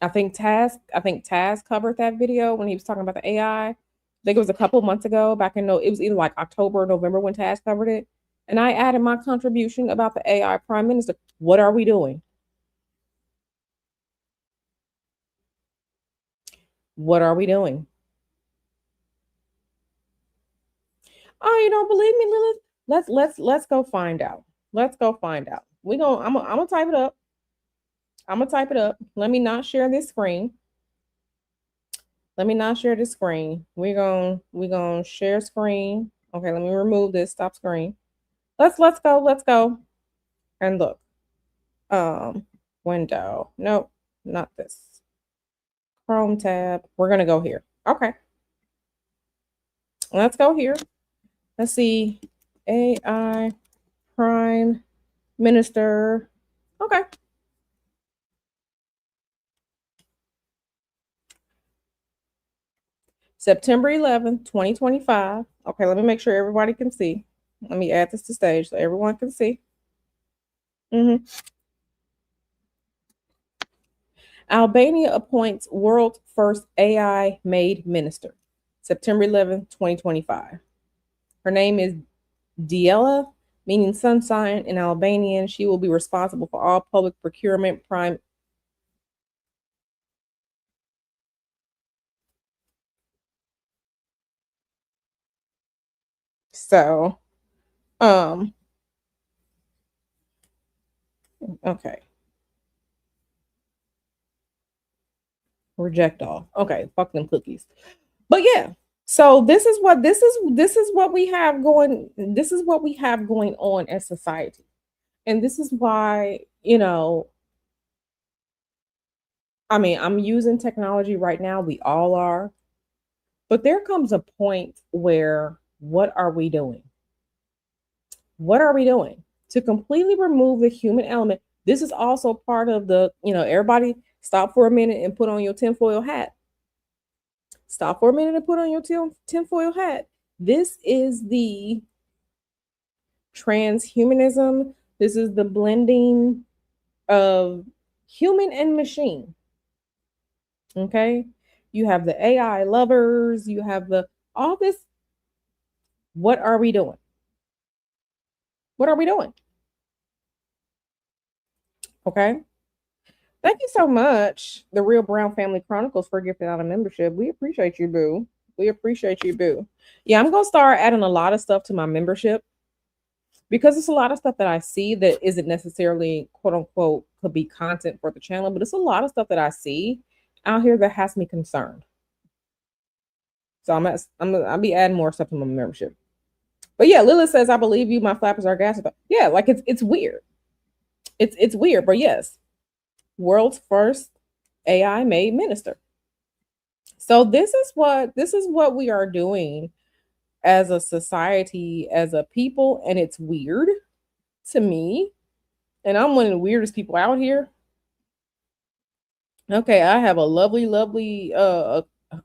I think Taz covered that video when he was talking about the AI. I think it was a couple months ago, back in no, it was either like October or November when Taz covered it. And I added my contribution about the AI prime minister. What are we doing? What are we doing? Oh, you don't believe me, Lilith? Let's go find out. Let's go find out. I'm gonna type it up. I'm gonna type it up. Let me not share this screen. Let me not share this screen. We're gonna share screen. Okay, let me remove this. Stop screen. Let's go and look. Um, window. Nope, not this. Chrome tab. We're gonna go here. Okay, let's go here. Let's see. AI Prime Minister. Okay. September 11th, 2025. Okay, let me make sure everybody can see. Let me add this to stage so everyone can see. Mhm. Albania appoints world's first AI made minister. September 11th, 2025. Her name is Diela, meaning sunshine in Albanian. She will be responsible for all public procurement, prime. So, um, okay. Reject all. Okay, fuck them cookies. But yeah, so this is what we have going. This is what we have going on as society, and this is why I mean, I'm using technology right now. We all are, but there comes a point where what are we doing? What are we doing to completely remove the human element? This is also part of the everybody stop for a minute and put on your tinfoil hat. Stop for a minute and put on your tinfoil hat. This is the transhumanism. This is the blending of human and machine. Okay. You have the AI lovers, you have the all this. What are we doing? What are we doing? Okay. Thank you so much, the Real Brown Family Chronicles, for gifting out a membership. We appreciate you, boo. We appreciate you, boo. Yeah, I'm gonna start adding a lot of stuff to my membership because it's a lot of stuff that I see that isn't necessarily quote unquote could be content for the channel, but it's a lot of stuff that I see out here that has me concerned. So I'll be adding more stuff to my membership. But yeah, Lilith says, I believe you, my flappers are gas. Yeah, like it's weird. It's weird, but yes, world's first AI made minister. So this is what we are doing as a society, as a people, and it's weird to me. And I'm one of the weirdest people out here. Okay, I have a lovely, lovely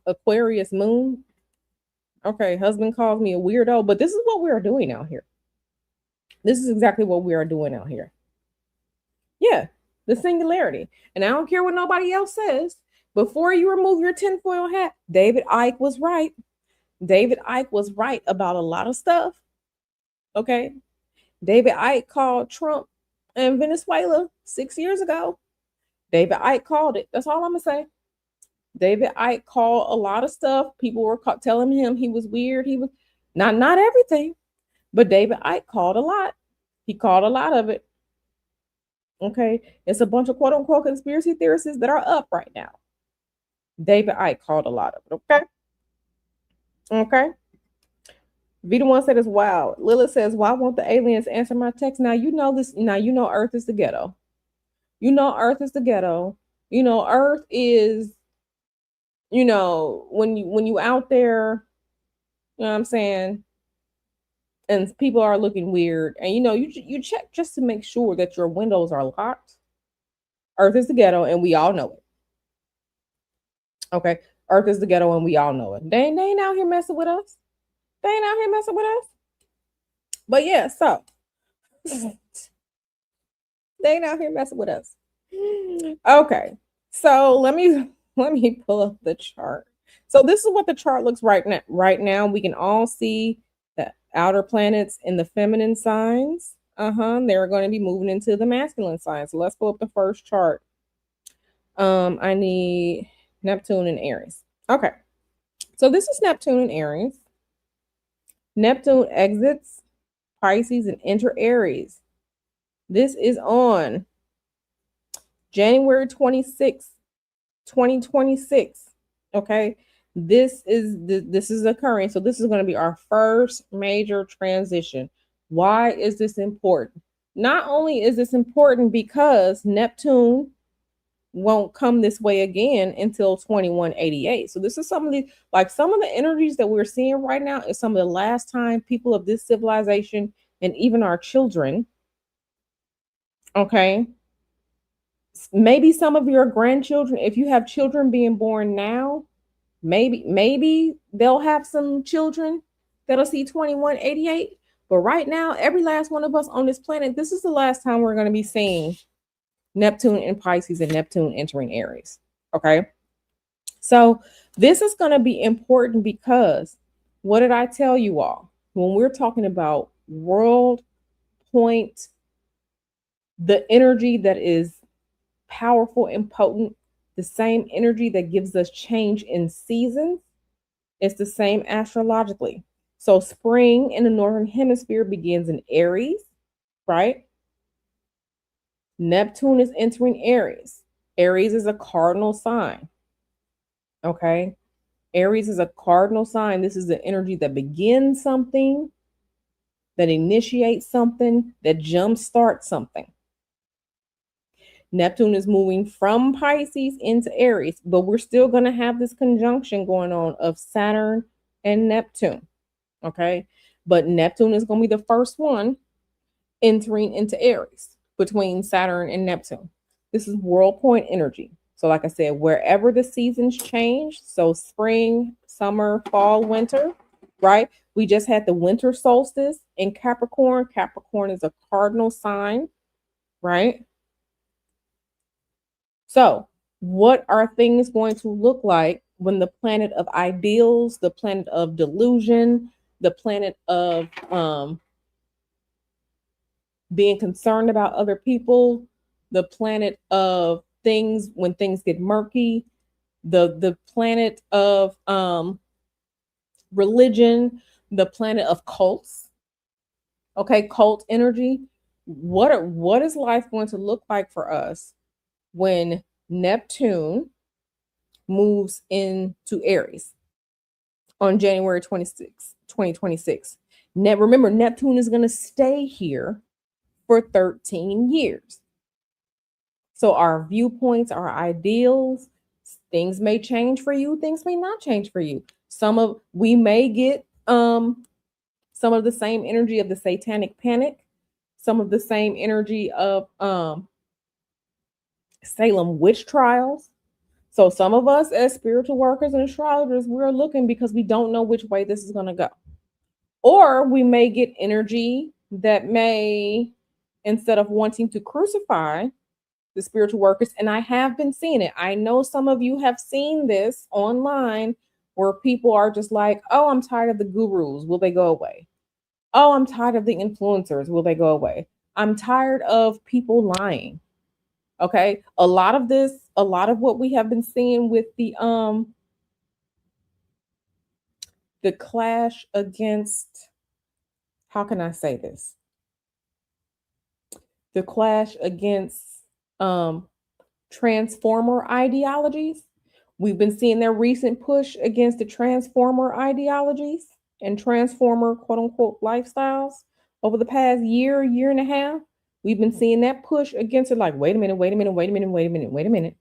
Aquarius moon. Okay, husband calls me a weirdo, but this is what we are doing out here. This is exactly what we are doing out here. Yeah, the singularity. And I don't care what nobody else says. Before you remove your tinfoil hat, David Icke was right. David Icke was right about a lot of stuff. Okay. David Icke called Trump and Venezuela 6 years ago. David Icke called it. That's all I'm going to say. David Icke called a lot of stuff. People were telling him he was weird. He was not everything, but David Icke called a lot. He called a lot of it. Okay. It's a bunch of quote unquote conspiracy theorists that are up right now. David Icke called a lot of it. Okay. Okay. Vita one said as wow. Lilith says, why won't the aliens answer my text? Now you know this. Now you know Earth is the ghetto. You know Earth is the ghetto. You know Earth is, when you out there, you know what I'm saying, and people are looking weird, and you check just to make sure that your windows are locked. Earth is the ghetto, and we all know it. Okay, Earth is the ghetto, and we all know it. They ain't out here messing with us. They ain't out here messing with us. But yeah, so they ain't out here messing with us. Okay, so let me pull up the chart. So this is what the chart looks right now. Right now, we can all see the outer planets in the feminine signs. They're going to be moving into the masculine signs. So let's pull up the first chart. I need Neptune and Aries. Okay, so this is Neptune and Aries. Neptune exits Pisces and enter Aries. This is on January 26th, 2026. Okay, this is occurring. So this is going to be our first major transition. Why is this important? Not only is this important because Neptune won't come this way again until 2188. So this is some of the energies that we're seeing right now is some of the last time people of this civilization and even our children, okay, maybe some of your grandchildren, if you have children being born now, maybe they'll have some children that'll see 2188. But right now, every last one of us on this planet, this is the last time we're going to be seeing Neptune in Pisces and Neptune entering Aries. Okay. So this is going to be important because what did I tell you all? When we're talking about world point, the energy that is powerful and potent, the same energy that gives us change in seasons, it's the same astrologically. So spring in the northern hemisphere begins in Aries, right? Neptune is entering Aries. Aries is a cardinal sign. Okay. Aries is a cardinal sign. This is the energy that begins something, that initiates something, that jumpstarts something. Neptune is moving from Pisces into Aries, but we're still going to have this conjunction going on of Saturn and Neptune. Okay. But Neptune is going to be the first one entering into Aries between Saturn and Neptune. This is world point energy. So like I said, wherever the seasons change, so spring, summer, fall, winter, right? We just had the winter solstice in Capricorn. Capricorn is a cardinal sign, right? So what are things going to look like when the planet of ideals, the planet of delusion, the planet of being concerned about other people, the planet of things when things get murky, the planet of religion, the planet of cults, okay, cult energy. What is life going to look like for us when Neptune moves into Aries on January 26th, 2026? Now, remember, Neptune is going to stay here for 13 years. So our viewpoints, our ideals, things may change for you, things may not change for you. We may get some of the same energy of the satanic panic, some of the same energy of Salem witch trials. So some of us as spiritual workers and astrologers, we're looking because we don't know which way this is going to go. Or we may get energy that may, instead of wanting to crucify the spiritual workers, and I have been seeing it. I know some of you have seen this online where people are just like, oh, I'm tired of the gurus. Will they go away? Oh, I'm tired of the influencers. Will they go away? I'm tired of people lying. Okay. A lot of this, a lot of what we have been seeing with the clash against, how can I say this? The clash against um transformer ideologies. We've been seeing their recent push against the transformer ideologies and transformer quote unquote lifestyles over the past year, year and a half. We've been seeing that push against it like, wait a minute, wait a minute, wait a minute, wait a minute, wait a minute.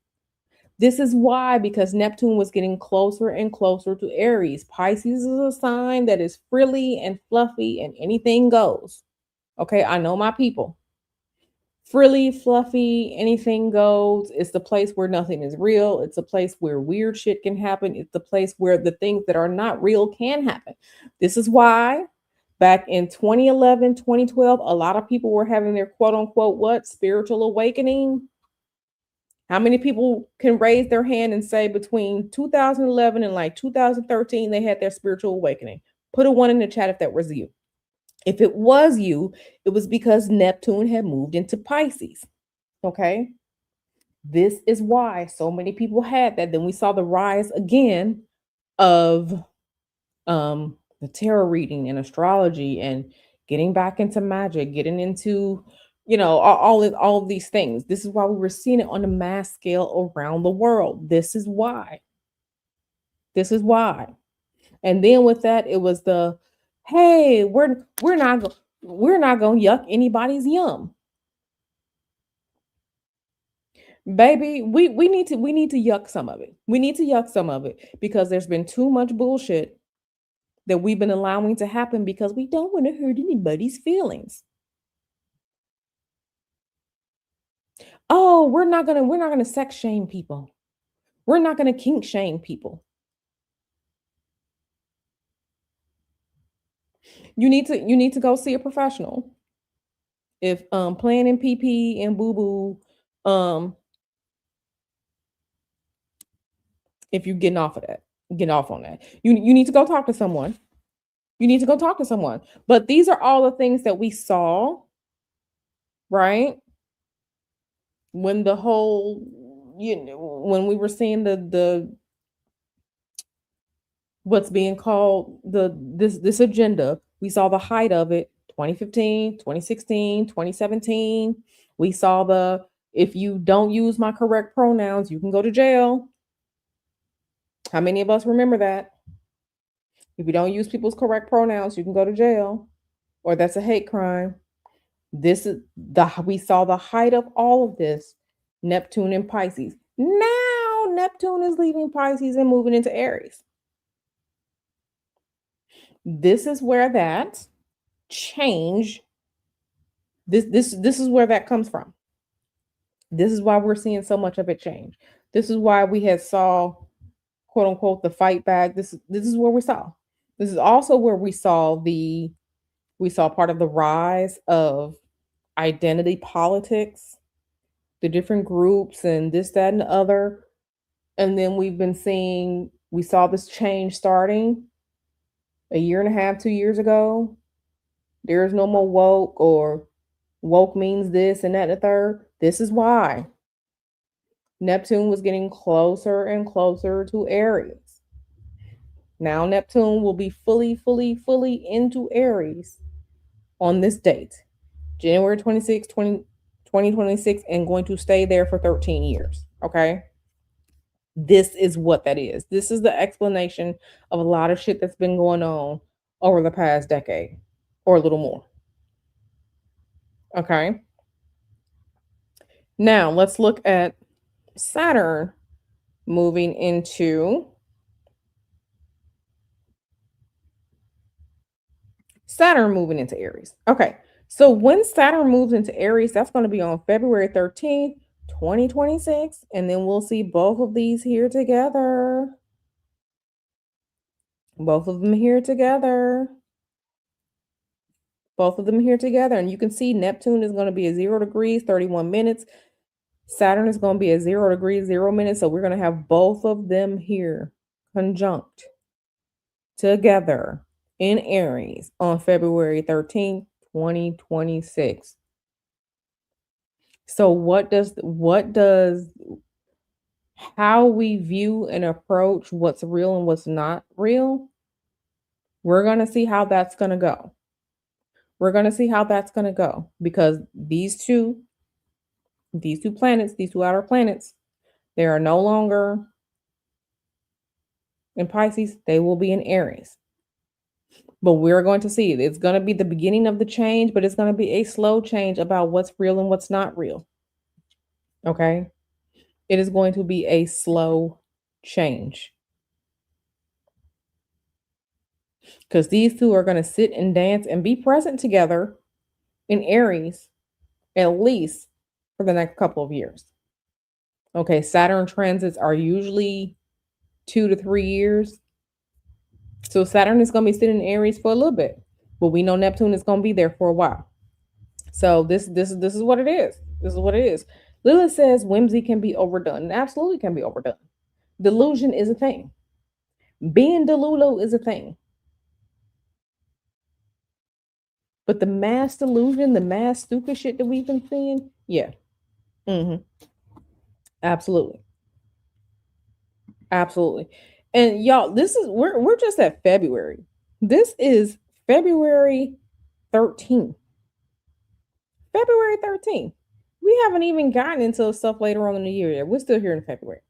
This is why, because Neptune was getting closer and closer to Aries. Pisces is a sign that is frilly and fluffy and anything goes. Okay, I know my people. Frilly, fluffy, anything goes. It's the place where nothing is real. It's a place where weird shit can happen. It's the place where the things that are not real can happen. This is why back in 2011, 2012, a lot of people were having their quote unquote what? Spiritual awakening. How many people can raise their hand and say between 2011 and like 2013 they had their spiritual awakening? Put a one in the chat if that was you. If it was you, it was because Neptune had moved into Pisces. Okay. This is why so many people had that. Then we saw the rise again of the tarot reading and astrology and getting back into magic, getting into, all of these things. This is why we were seeing it on a mass scale around the world. This is why. This is why. And then with that, it was the, hey, we're not gonna yuck anybody's yum. Baby, we need to yuck some of it. We need to yuck some of it because there's been too much bullshit that we've been allowing to happen because we don't want to hurt anybody's feelings. Oh, we're not gonna sex shame people. We're not gonna kink shame people. You need to go see a professional. If playing in PP and boo boo, if you're getting off of that, get off on that. You need to go talk to someone. You need to go talk to someone. But these are all the things that we saw, right? When the whole, when we were seeing the what's being called this agenda, we saw the height of it 2015, 2016, 2017. We saw the, if you don't use my correct pronouns, you can go to jail. How many of us remember that? If you don't use people's correct pronouns, you can go to jail, or that's a hate crime. This is the, we saw the height of all of this, Neptune and Pisces. Now Neptune is leaving Pisces and moving into Aries. This is where that change, this is where that comes from. This is why we're seeing so much of it change. This is why we had saw, quote unquote, the fight back. This is where we saw. This is also where we saw part of the rise of identity politics, the different groups and this, that, and the other. And then we saw this change starting a year and a half, 2 years ago. There's no more woke, or woke means this and that and the third. This is why Neptune was getting closer and closer to Aries. Now Neptune will be fully, fully, fully into Aries on this date, January 26, 2026, and going to stay there for 13 years. Okay. This is what that is. This is the explanation of a lot of shit that's been going on over the past decade or a little more. Okay. Now let's look at Saturn moving into Aries. Okay. So when Saturn moves into Aries, that's going to be on February 13th, 2026. And then we'll see both of these here together. Both of them here together. both of them here together. And you can see Neptune is going to be at 0 degrees, 31 minutes. Saturn is going to be at 0 degrees, 0 minutes. So we're going to have both of them here conjunct together in Aries on February 13th, 2026. So what does how we view and approach what's real and what's not real, we're going to see how that's going to go. We're going to see how that's going to go because these two planets, these two outer planets, they are no longer in Pisces, they will be in Aries. But we're going to see it's going to be the beginning of the change, but it's going to be a slow change about what's real and what's not real. Okay? It is going to be a slow change. Because these two are going to sit and dance and be present together in Aries at least for the next couple of years. Okay, Saturn transits are usually 2 to 3 years. So Saturn is going to be sitting in Aries for a little bit, but we know Neptune is going to be there for a while. So this is what it is. This is what it is. Lilith says whimsy can be overdone. It absolutely can be overdone. Delusion is a thing. Being delulu is a thing. But the mass delusion, the mass stupid shit that we've been seeing, yeah. Mm-hmm. Absolutely. Absolutely. And y'all, we're just at February. This is February 13th. February 13th. We haven't even gotten into stuff later on in the year yet. We're still here in February.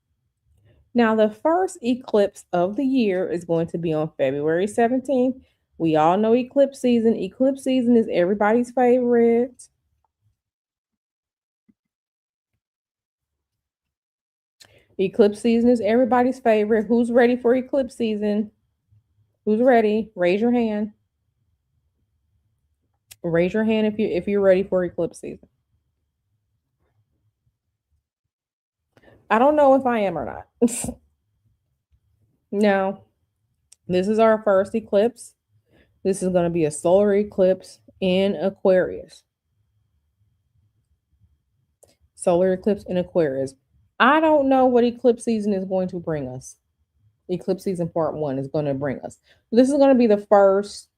Now, the first eclipse of the year is going to be on February 17th. We all know eclipse season. Eclipse season is everybody's favorite. Eclipse season is everybody's favorite. Who's ready for eclipse season? Who's ready? Raise your hand. Raise your hand if you're ready for eclipse season. I don't know if I am or not. Now, this is our first eclipse. This is going to be a solar eclipse in Aquarius. Solar eclipse in Aquarius. I don't know what eclipse season is going to bring us. Eclipse season part 1 is going to bring us. This is going to be the first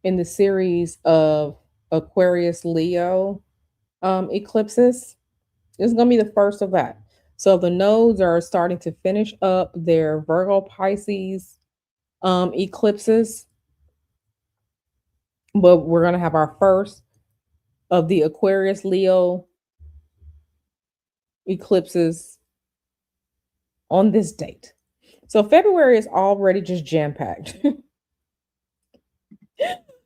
in the series of Aquarius Leo eclipses. This is going to be the first of that. So the nodes are starting to finish up their Virgo Pisces eclipses. But we're going to have our first of the Aquarius Leo eclipses on this date. So February is already just jam-packed.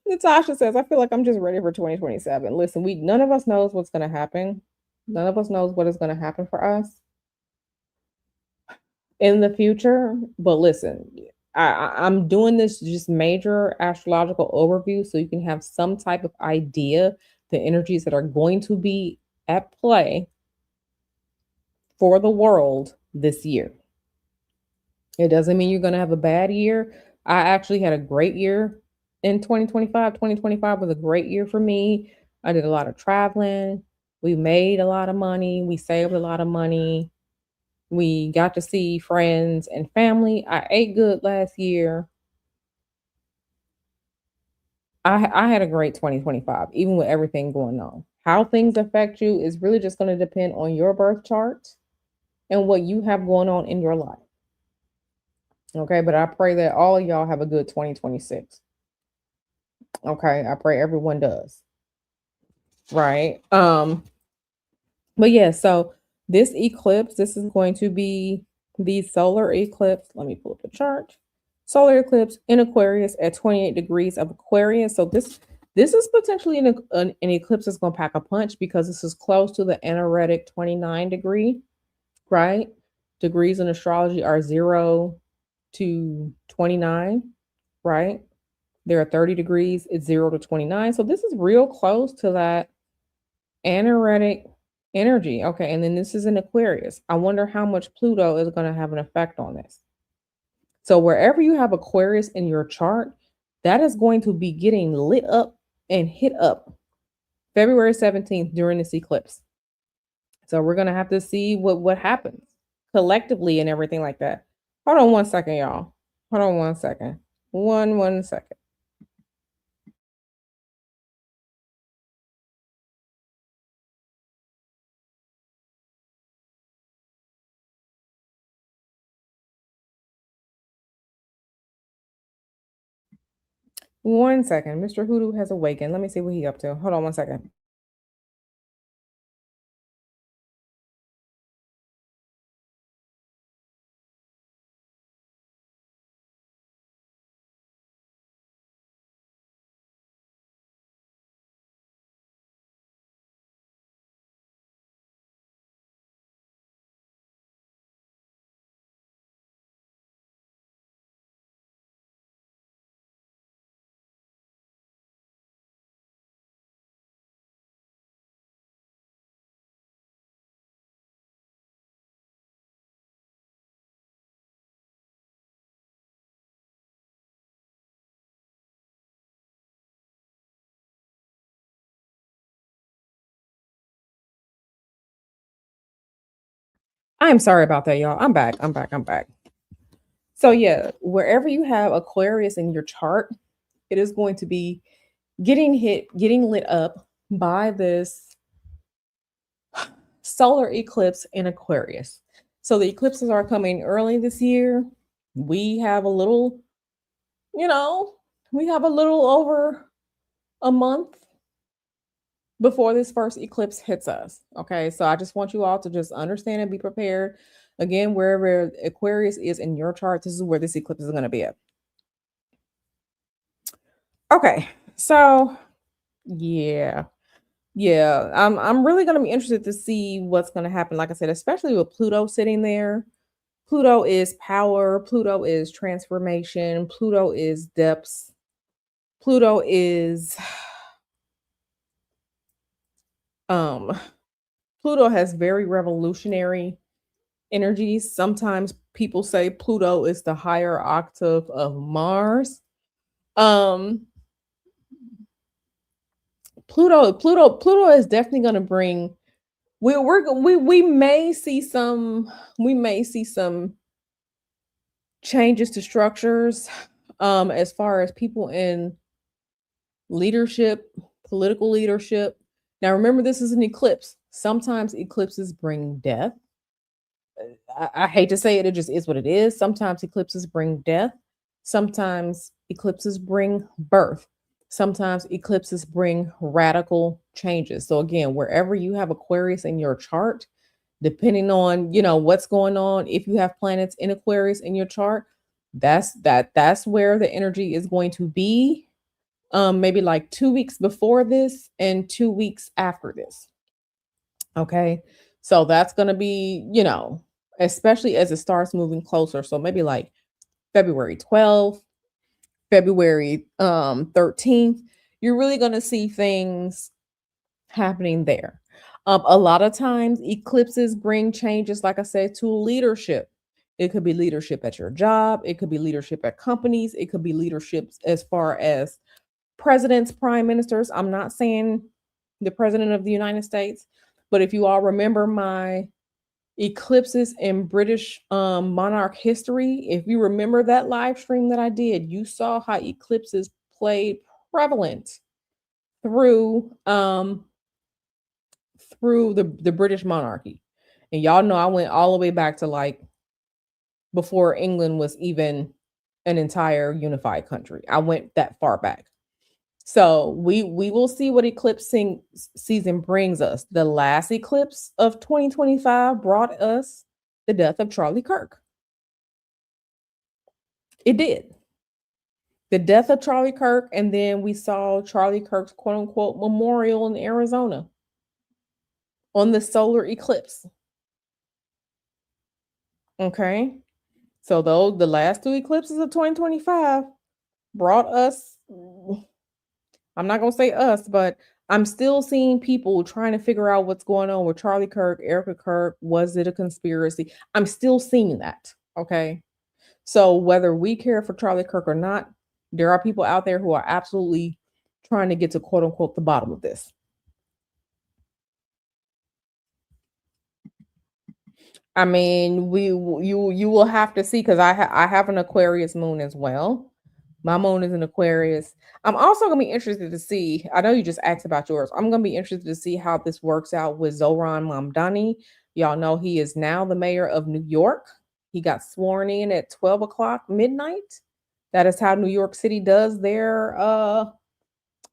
Natasha says, I feel like I'm just ready for 2027. Listen, none of us knows what's going to happen. None of us knows what is going to happen for us in the future. But listen, I'm doing this just major astrological overview so you can have some type of idea the energies that are going to be at play for the world this year. It doesn't mean you're going to have a bad year. I actually had a great year in 2025. 2025 was a great year for me. I did a lot of traveling. We made a lot of money. We saved a lot of money. We got to see friends and family. I ate good last year. I had a great 2025, even with everything going on. How things affect you is really just going to depend on your birth chart and what you have going on in your life. Okay, but I pray that all of y'all have a good 2026. Okay, I pray everyone does. Right. But yeah, so this eclipse, this is going to be the solar eclipse. Let me pull up the chart. Solar eclipse in Aquarius at 28 degrees of Aquarius. So this is potentially an eclipse that's going to pack a punch because this is close to the anaretic 29 degree, right? Degrees in astrology are 0 to 29, right? There are 30 degrees, it's 0 to 29. So this is real close to that anaretic energy. Okay, and then this is in Aquarius. I wonder how much Pluto is going to have an effect on this. So wherever you have Aquarius in your chart, that is going to be getting lit up and hit up February 17th during this eclipse. So we're gonna have to see what happens collectively and everything like that. Hold on one second, y'all. Hold on one second. One second. One second. Mr. Hoodoo has awakened. Let me see what he up to. Hold on one second. I am sorry about that, y'all. I'm back. I'm back. I'm back. So yeah, wherever you have Aquarius in your chart, it is going to be getting lit up by this solar eclipse in Aquarius. So the eclipses are coming early this year. We have a little, you know, we have a little over a month before this first eclipse hits us. Okay. So I just want you all to just understand and be prepared. Again, wherever Aquarius is in your chart, this is where this eclipse is going to be at. Okay. So yeah. Yeah, I'm really gonna be interested to see what's gonna happen. Like I said, especially with Pluto sitting there. Pluto is power, Pluto is transformation, Pluto is depths, Pluto is um Pluto has very revolutionary energies. Sometimes people say Pluto is the higher octave of Mars. Um Pluto is definitely gonna bring we may see some changes to structures as far as people in leadership, political leadership. Now remember, this is an eclipse. Sometimes eclipses bring death. I hate to say it, it just is what it is. Sometimes eclipses bring death. Sometimes eclipses bring birth. Sometimes eclipses bring radical changes. So again, wherever you have Aquarius in your chart, depending on, what's going on, if you have planets in Aquarius in your chart, that's where the energy is going to be. Maybe like 2 weeks before this and 2 weeks after this. Okay. So that's going to be, especially as it starts moving closer. So maybe like February 12th, February 13th, you're really going to see things happening there. A lot of times eclipses bring changes, like I said, to leadership. It could be leadership at your job, it could be leadership at companies, it could be leadership as far as presidents, prime ministers. I'm not saying the president of the United States, but if you all remember my eclipses in British monarch history, if you remember that live stream that I did, you saw how eclipses played prevalent through the British monarchy. And y'all know I went all the way back to like before England was even an entire unified country. I went that far back. So we will see what eclipsing season brings us. The last eclipse of 2025 brought us the death of Charlie Kirk. It did. The death of Charlie Kirk, and then we saw Charlie Kirk's quote unquote memorial in Arizona on the solar eclipse. Okay. So the last two eclipses of 2025 brought us, I'm not going to say us, but I'm still seeing people trying to figure out what's going on with Charlie Kirk, Erica Kirk. Was it a conspiracy? I'm still seeing that. Okay. So whether we care for Charlie Kirk or not, there are people out there who are absolutely trying to get to quote unquote the bottom of this. I mean, you will have to see because I have an Aquarius moon as well. My moon is in Aquarius. I'm also gonna be interested to see. I know you just asked about yours. I'm gonna be interested to see how this works out with Zohran Mamdani. Y'all know he is now the mayor of New York. He got sworn in at 12 o'clock midnight. That is how New York City does their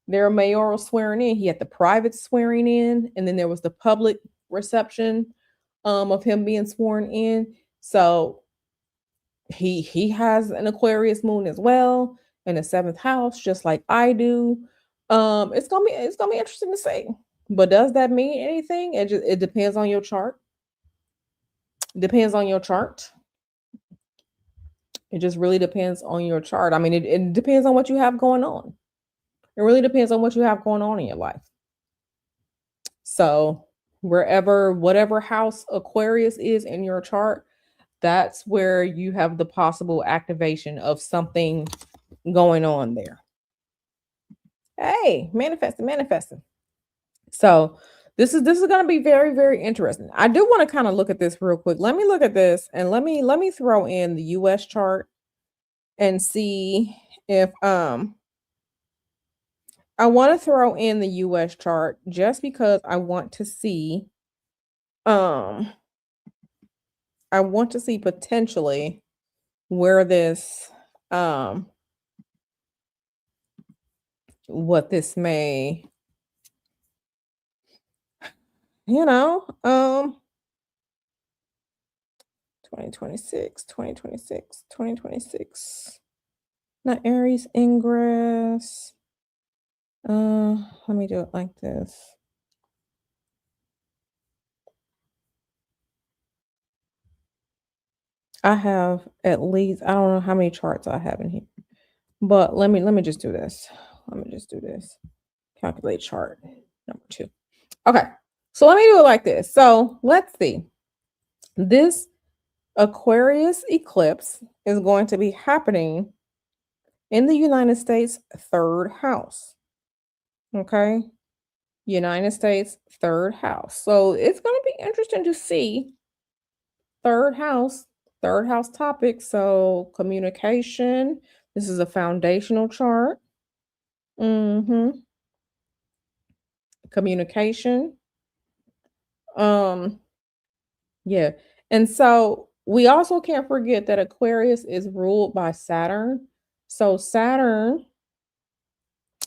mayoral swearing in. He had the private swearing in, and then there was the public reception of him being sworn in. So he has an Aquarius moon as well in the seventh house, just like I do. It's gonna be interesting to see. But does that mean anything? It depends on your chart. Depends on your chart. It just really depends on your chart. I mean, it depends on what you have going on. It really depends on what you have going on in your life. So whatever house Aquarius is in your chart, that's where you have the possible activation of something going on there. Hey, manifesting, manifesting. So this is going to be very, very interesting. I do want to kind of look at this real quick. Let me look at this and let me throw in the US chart and see if I want to throw in the US chart just because um I want to see potentially where this what this may, you know, 2026, 2026, 2026. Not Aries ingress. Let me do it like this. I have at least, I don't know how many charts I have in here, but let me just do this. Let me just do this. Calculate chart number 2. Okay. So let me do it like this. So let's see. This Aquarius eclipse is going to be happening in the United States third house. Okay. United States third house. So it's going to be interesting to see third house, third house topic. So communication. This is a foundational chart. Communication. Um, yeah. And so we also can't forget that Aquarius is ruled by Saturn. So Saturn,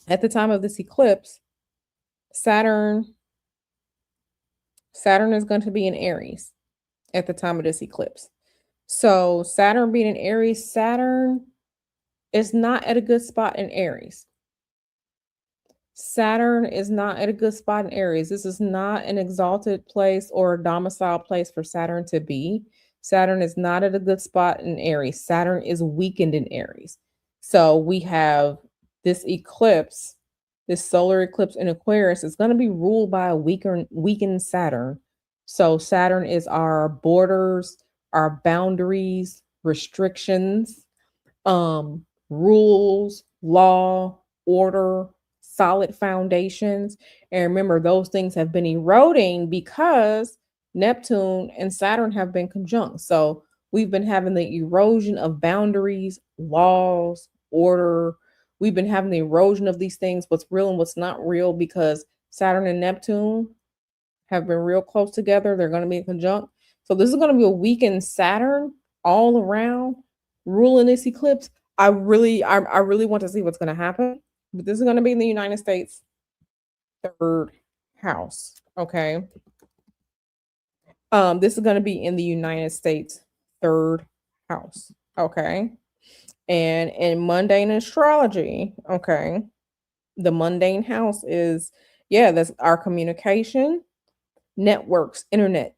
at the time of this eclipse, Saturn Saturn is going to be in Aries at the time of this eclipse. So Saturn being in Aries, Saturn is not at a good spot in Aries. Saturn is not at a good spot in Aries. This is not an exalted place or a domicile place for Saturn to be. Saturn is not at a good spot in Aries. Saturn is weakened in Aries. So we have this eclipse, this solar eclipse in Aquarius is going to be ruled by a weakened Saturn. So Saturn is our borders, our boundaries, restrictions, rules, law, order, solid foundations. And remember, those things have been eroding because Neptune and Saturn have been conjunct. So we've been having the erosion of boundaries, laws, order. We've been having the erosion of these things, what's real and what's not real, because Saturn and Neptune have been real close together. They're going to be conjunct. So this is going to be a weakened Saturn all around ruling this eclipse. I really want to see what's going to happen. But this is going to be in the United States third house. Okay. This is going to be in the United States third house. Okay. And in mundane astrology, okay, the mundane house is, yeah, that's our communication, networks, internet,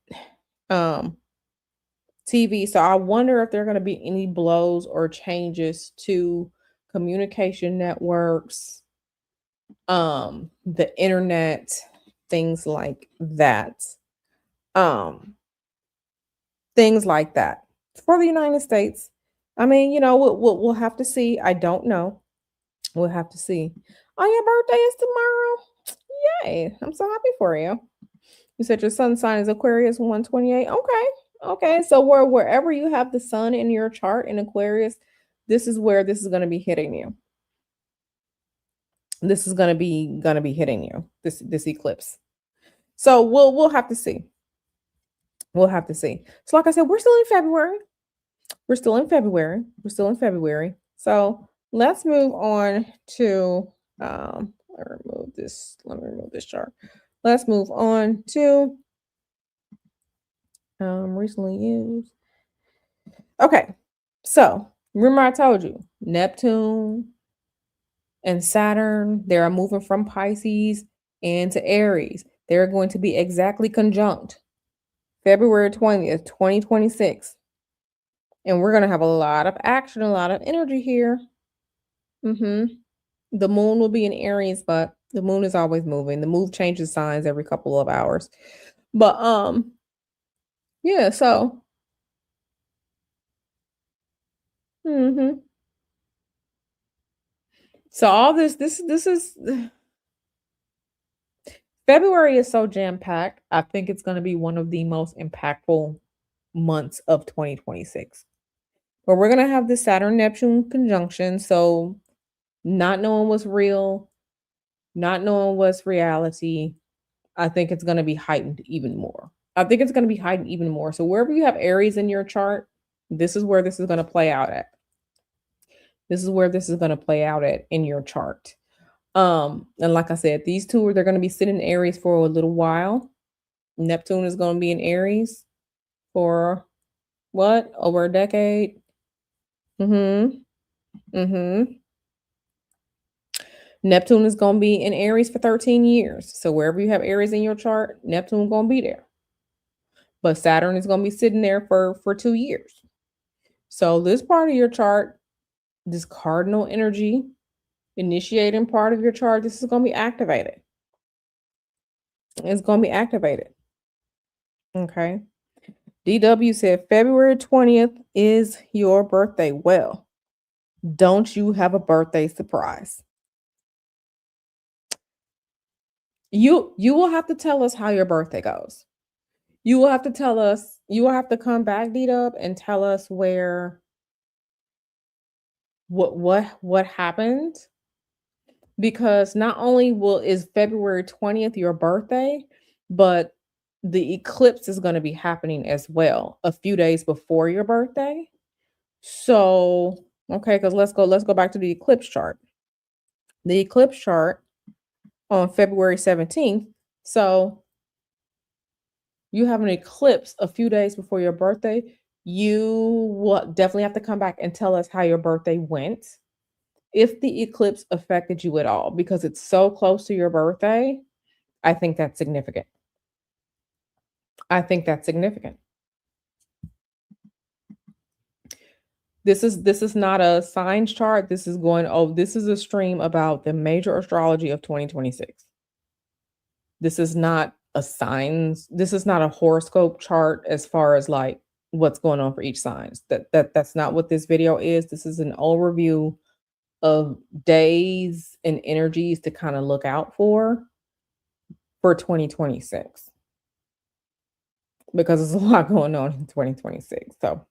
TV. So I wonder if there are going to be any blows or changes to communication networks, the internet, things like that. Um, things like that for the United States. I mean, we'll have to see. I don't know. We'll have to see. Oh, your birthday is tomorrow. Yay. I'm so happy for you. You said your sun sign is Aquarius 128. Okay. Okay. So wherever you have the sun in your chart in Aquarius, this is where this is going to be hitting you. This is going to be hitting you. This eclipse. So we'll have to see. We'll have to see. So like I said, we're still in February. We're still in February. We're still in February. So let's move on to let me remove this chart. Let's move on to recently used. Okay. So remember I told you Neptune and Saturn, they are moving from Pisces into Aries. They're going to be exactly conjunct February 20th, 2026. And we're going to have a lot of action, a lot of energy here. The moon will be in Aries, but the moon is always moving. The moon changes signs every couple of hours. But yeah, so mhm. So all this is February is so jam-packed. I think it's going to be one of the most impactful months of 2026. But we're going to have the Saturn Neptune conjunction, so not knowing what's real, not knowing what's reality, I think it's going to be heightened even more. I think it's going to be heightened even more. So wherever you have Aries in your chart, this is where this is going to play out at. This is where this is going to play out at in your chart. And like I said, these two they're going to be sitting in Aries for a little while. Neptune is going to be in Aries for what? Over a decade. Mhm. Mhm. Neptune is going to be in Aries for 13 years. So wherever you have Aries in your chart, Neptune going to be there. But Saturn is going to be sitting there for 2 years. So this part of your chart, this cardinal energy initiating part of your chart, this is going to be activated. It's going to be activated. Okay. DW said February 20th is your birthday. Well, don't you have a birthday surprise? You will have to tell us how your birthday goes. You will have to tell us, you will have to come back, D-Dub, and tell us what happened. Because not only will is February 20th your birthday, but the eclipse is going to be happening as well a few days before your birthday. So, okay, because let's go back to the eclipse chart. The eclipse chart on February 17th. So you have an eclipse a few days before your birthday. You will definitely have to come back and tell us how your birthday went. If the eclipse affected you at all, because it's so close to your birthday, I think that's significant. I think that's significant. This is not a signs chart. This is a stream about the major astrology of 2026. This is not a signs, this is not a horoscope chart as far as like what's going on for each signs. That's not what this video is. This is an overview of days and energies to kind of look out for 2026 because there's a lot going on in 2026. So,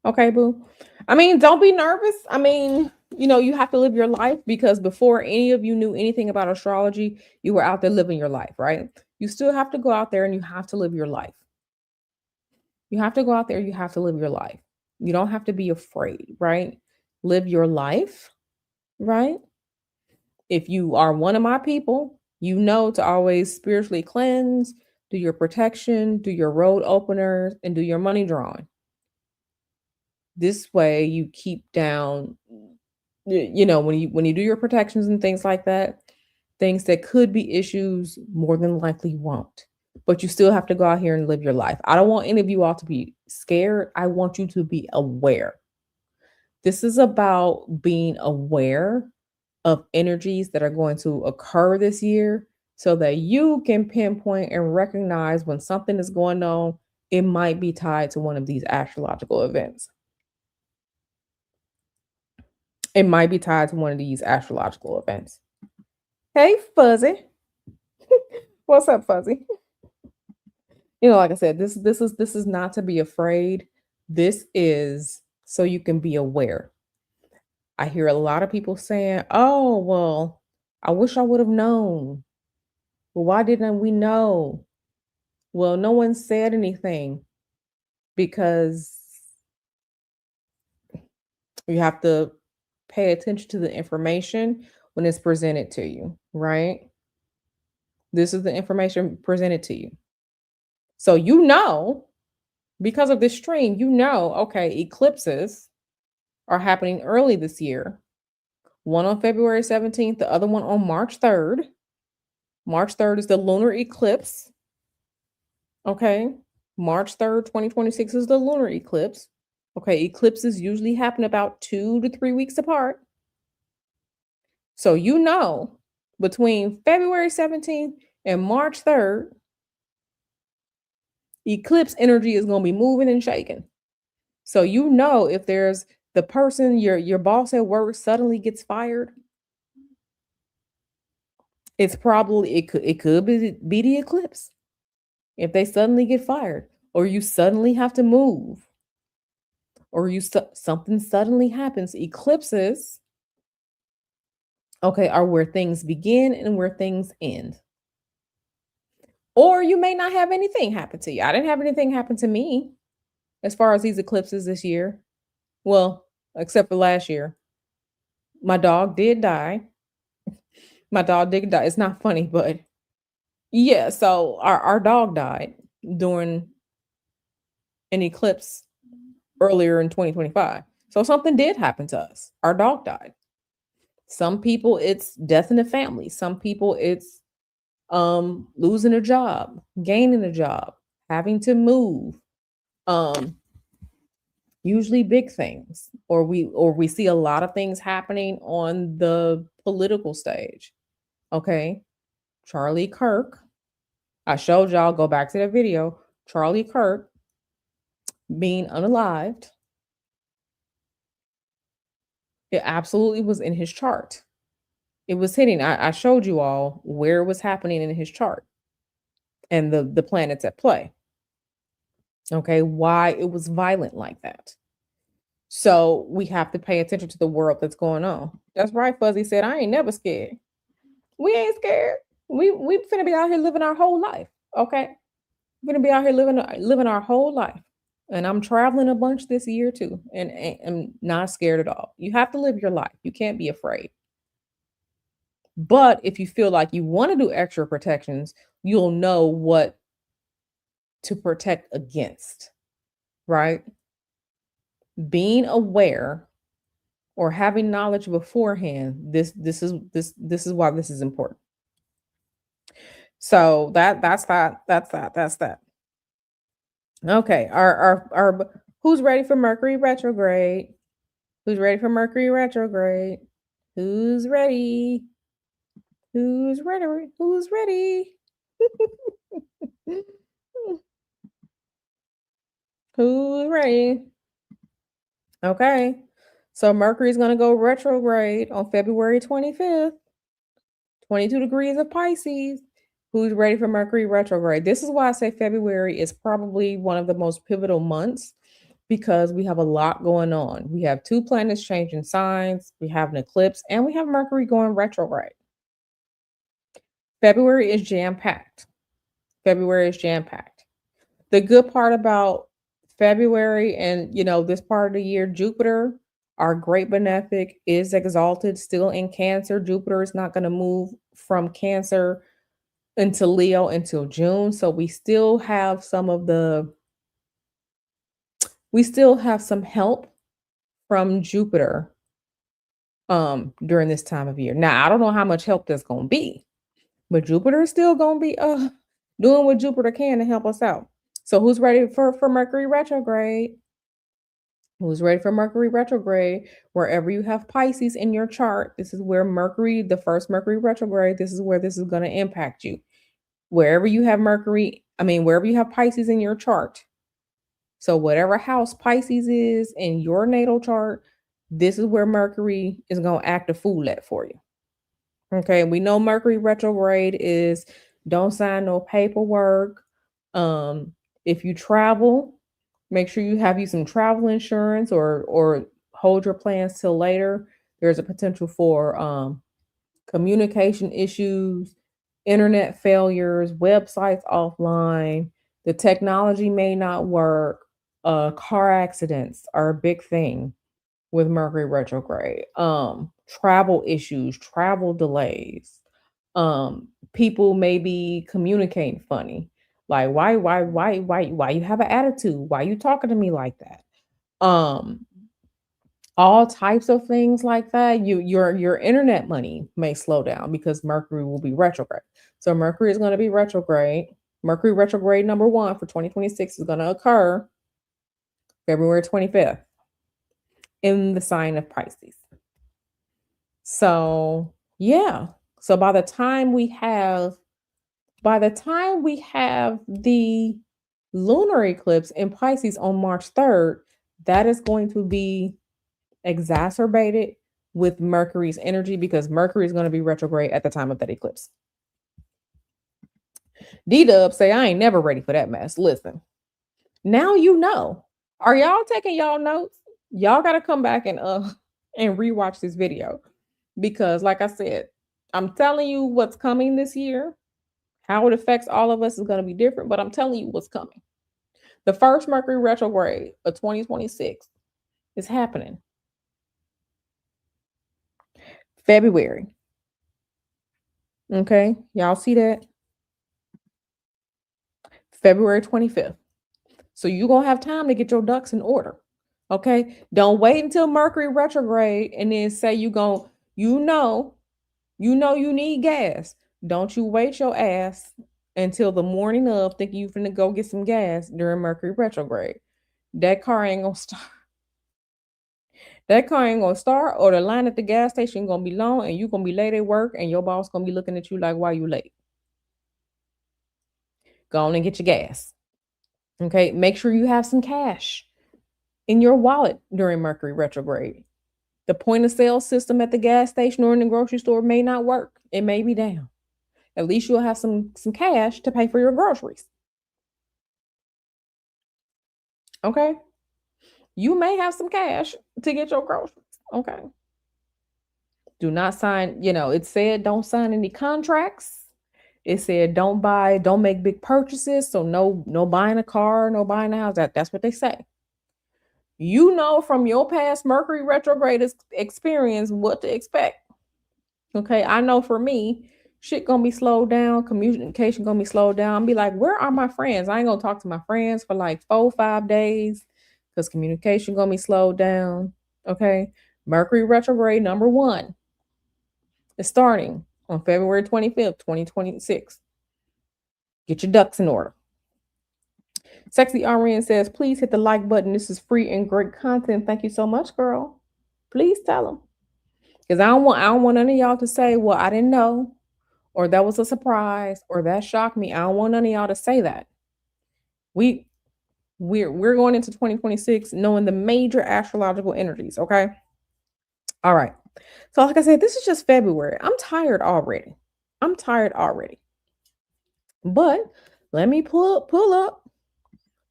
okay, boo. I mean, don't be nervous. I mean, you have to live your life because before any of you knew anything about astrology, you were out there living your life, right? You still have to go out there and you have to live your life. You have to go out there, you have to live your life. You don't have to be afraid, right? Live your life, right? If you are one of my people, you know to always spiritually cleanse, do your protection, do your road openers, and do your money drawing. This way you keep down, when you do your protections and things like that, things that could be issues more than likely won't. But you still have to go out here and live your life. I don't want any of you all to be scared. I want you to be aware. This is about being aware of energies that are going to occur this year so that you can pinpoint and recognize when something is going on, it might be tied to one of these astrological events. It might be tied to one of these astrological events. Hey, Fuzzy. What's up, Fuzzy? Like I said, this is not to be afraid. This is so you can be aware. I hear a lot of people saying, "Oh, well, I wish I would have known. Well, why didn't we know?" Well, no one said anything because you have to pay attention to the information when it's presented to you, right? This is the information presented to you. So because of this stream, okay, eclipses are happening early this year. One on February 17th, the other one on March 3rd. March 3rd is the lunar eclipse. Okay. March 3rd, 2026 is the lunar eclipse. Okay. Eclipses usually happen about 2 to 3 weeks apart. So, between February 17th and March 3rd, eclipse energy is going to be moving and shaking. So, if there's the person, your boss at work suddenly gets fired, it could be the eclipse. If they suddenly get fired, or you suddenly have to move, or something suddenly happens, eclipses, okay, are where things begin and where things end. Or you may not have anything happen to you. I didn't have anything happen to me as far as these eclipses this year. Well, except for last year. My dog did die. My dog did die. It's not funny, but yeah, so our dog died during an eclipse earlier in 2025. So something did happen to us. Our dog died. Some people it's death in the family. Some people it's losing a job, gaining a job, having to move. Um Usually big things, or we see a lot of things happening on the political stage. Okay? Charlie Kirk, I showed y'all, go back to that video. Charlie Kirk being unalived, it absolutely was in his chart. It was hitting. I showed you all where it was happening in his chart and the planets at play. Okay, why it was violent like that. So we have to pay attention to the world that's going on. That's right, Fuzzy said, I ain't never scared. We ain't scared. We finna be out here living our whole life. Okay. We're gonna be out here living our whole life. And I'm traveling a bunch this year too. And I'm not scared at all. You have to live your life. You can't be afraid. But if you feel like you want to do extra protections, you'll know what to protect against, right? Being aware or having knowledge beforehand, this is why this is important. So that's that. Okay, our who's ready for Mercury retrograde? Who's ready for Mercury retrograde? Who's ready? Who's ready? Who's ready? Who's ready? Okay. So Mercury's going to go retrograde on February 25th. 22 degrees of Pisces. Who's ready for Mercury retrograde? This is why I say February is probably one of the most pivotal months because we have a lot going on. We have two planets changing signs, we have an eclipse, and we have Mercury going retrograde. February is jam-packed. February is jam-packed. The good part about February and this part of the year, Jupiter, our great benefic, is exalted still in Cancer. Jupiter is not going to move from Cancer into Leo until June. So we still have some help from Jupiter during this time of year. Now, I don't know how much help there's going to be, but Jupiter is still going to be doing what Jupiter can to help us out. So who's ready for Mercury retrograde? Who's ready for Mercury retrograde? Wherever you have Pisces in your chart, this is where the first Mercury retrograde, this is where this is going to impact you. Wherever you have wherever you have Pisces in your chart. So whatever house Pisces is in your natal chart, This is where Mercury is going to act a fool at for you. Okay, we know Mercury retrograde is don't sign no paperwork. Um, if you travel, make sure you have you some travel insurance or hold your plans till later. There's a potential for communication issues, internet failures, websites offline, the technology may not work, car accidents are a big thing with Mercury retrograde. Travel issues, travel delays. People may be communicating funny. Like why you have an attitude? Why you talking to me like that? Um, all types of things like that. Your internet money may slow down because Mercury will be retrograde. So Mercury is going to be retrograde. Mercury retrograde number 1 for 2026 is going to occur February 25th in the sign of Pisces. So, yeah. So by the time we have the lunar eclipse in Pisces on March 3rd, that is going to be exacerbated with Mercury's energy because Mercury is going to be retrograde at the time of that eclipse. D-Dub say I ain't never ready for that mess. Listen. Now you know. Are y'all taking y'all notes? Y'all got to come back and rewatch this video because like I said, I'm telling you what's coming this year. How it affects all of us is going to be different, but I'm telling you what's coming. The first Mercury retrograde of 2026 is happening February. Okay, y'all see that? February 25th. So you're going to have time to get your ducks in order. Okay? Don't wait until Mercury retrograde and then say you need gas. Don't you wait your ass until the morning of thinking you finna go get some gas during Mercury retrograde. That car ain't gonna start. That car ain't gonna start, or the line at the gas station gonna be long, and you gonna be late at work, and your boss gonna be looking at you like, "Why you late?" Go on and get your gas. Okay, make sure you have some cash in your wallet during Mercury retrograde. The point of sale system at the gas station or in the grocery store may not work. It may be down. At least you'll have some cash to pay for your groceries. Okay, you may have some cash to get your groceries. Okay. Do not sign, it said don't sign any contracts. It said don't make big purchases. So no buying a car, no buying a house. That's what they say. You know from your past Mercury retrograde experience what to expect. Okay. I know for me, shit gonna be slowed down, communication gonna be slowed down. Be like, where are my friends? I ain't gonna talk to my friends for like 4-5 days because communication gonna be slowed down. Okay. Mercury retrograde number 1 is starting on February 25th, 2026. Get your ducks in order. Sexy RN says, please hit the like button. This is free and great content. Thank you so much, girl. Please tell them. Because I don't want none of y'all to say, well, I didn't know, or that was a surprise, or that shocked me. I don't want none of y'all to say that. We're going into 2026 knowing the major astrological energies, okay? All right. So like I said, this is just February. I'm tired already. But let me pull up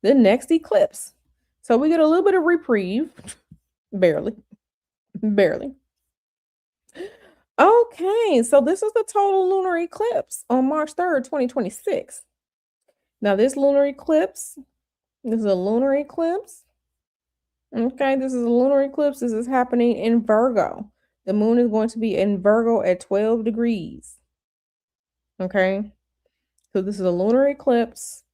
the next eclipse. So we get a little bit of reprieve. Barely. Okay, so this is the total lunar eclipse on March 3rd, 2026. Now, this is a lunar eclipse. Okay, this is a lunar eclipse. This is happening in Virgo. The moon is going to be in Virgo at 12 degrees. Okay, so this is a lunar eclipse,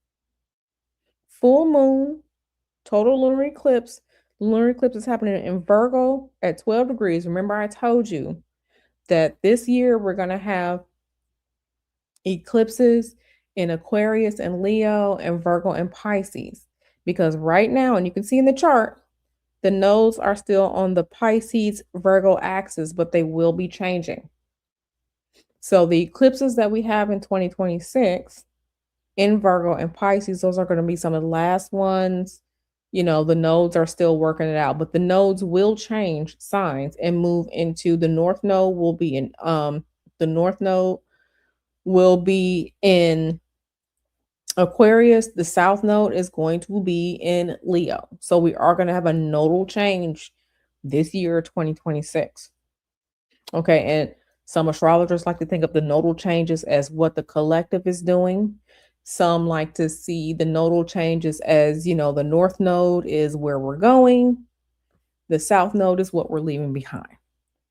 full moon, total lunar eclipse. The lunar eclipse is happening in Virgo at 12 degrees. Remember, I told you that this year we're going to have eclipses in Aquarius and Leo and Virgo and Pisces. Because right now, and you can see in the chart, the nodes are still on the Pisces Virgo axis, but they will be changing. So the eclipses that we have in 2026 in Virgo and Pisces, those are going to be some of the last ones The nodes are still working it out, but the nodes will change signs and move into the north node will be in the north node will be in Aquarius, the south node is going to be in Leo. So we are going to have a nodal change this year, 2026. Okay. And some astrologers like to think of the nodal changes as what the collective is doing. Some like to see the nodal changes as, the north node is where we're going, the south node is what we're leaving behind.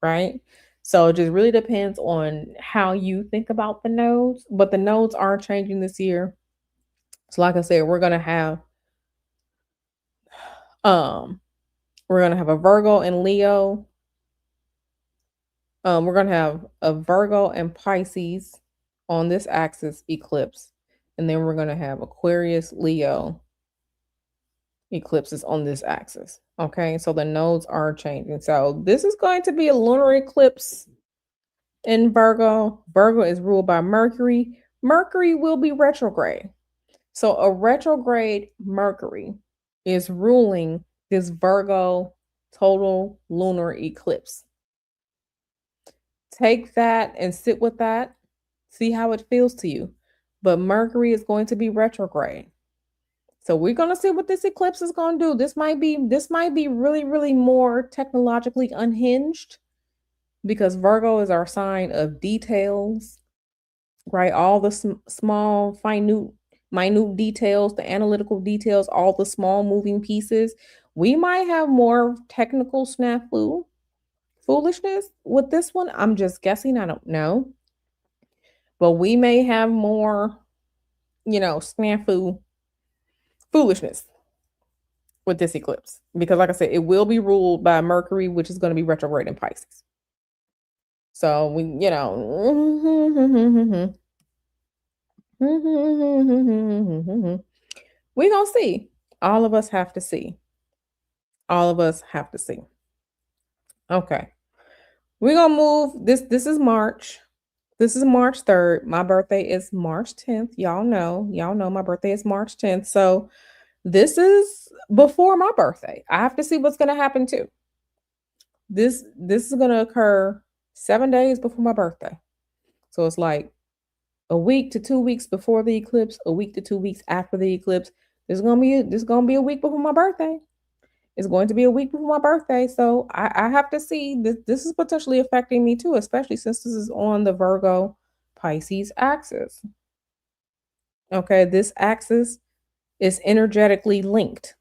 Right. So it just really depends on how you think about the nodes, but the nodes are changing this year. So like I said, um we're gonna have a Virgo and Leo. We're gonna have a Virgo and Pisces on this axis eclipse, and then we're gonna have Aquarius, Leo eclipses on this axis. Okay, so the nodes are changing. So this is going to be a lunar eclipse in Virgo. Virgo is ruled by Mercury. Mercury will be retrograde. So a retrograde Mercury is ruling this Virgo total lunar eclipse. Take that and sit with that. See how it feels to you. But Mercury is going to be retrograde. So we're going to see what this eclipse is going to do. This might be really, really more technologically unhinged because Virgo is our sign of details, right? All the small, minute details, the analytical details, all the small moving pieces. We might have more technical snafu foolishness with this one. I'm just guessing. I don't know. But we may have more, snafu foolishness with this eclipse. Because like I said, it will be ruled by Mercury, which is going to be retrograde in Pisces. So we, we're going to see. All of us have to see. All of us have to see. Okay. We're going to move. This is March. This is March 3rd. My birthday is March 10th. Y'all know my birthday is March 10th. So this is before my birthday. I have to see what's going to happen too. This is going to occur 7 days before my birthday. So it's like a week to 2 weeks before the eclipse, a week to 2 weeks after the eclipse. This is going to be a week before my birthday. It's going to be a week before my birthday. So I have to see this is potentially affecting me too, especially since this is on the Virgo Pisces axis. Okay, this axis is energetically linked.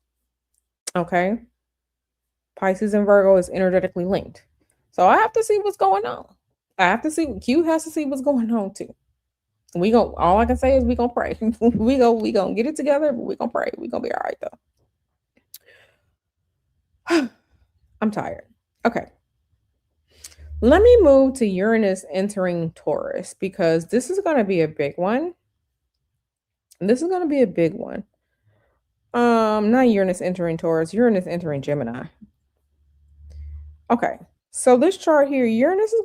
Okay. Pisces and Virgo is energetically linked. So I have to see what's going on. I have to see Q has to see what's going on too. All I can say is we gonna pray. we gonna get it together, but we gonna pray. We gonna be all right though. I'm tired. Okay. Let me move to Uranus entering Taurus because this is gonna be a big one. This is gonna be a big one. Not Uranus entering Taurus, Uranus entering Gemini. Okay. So this chart here, Uranus is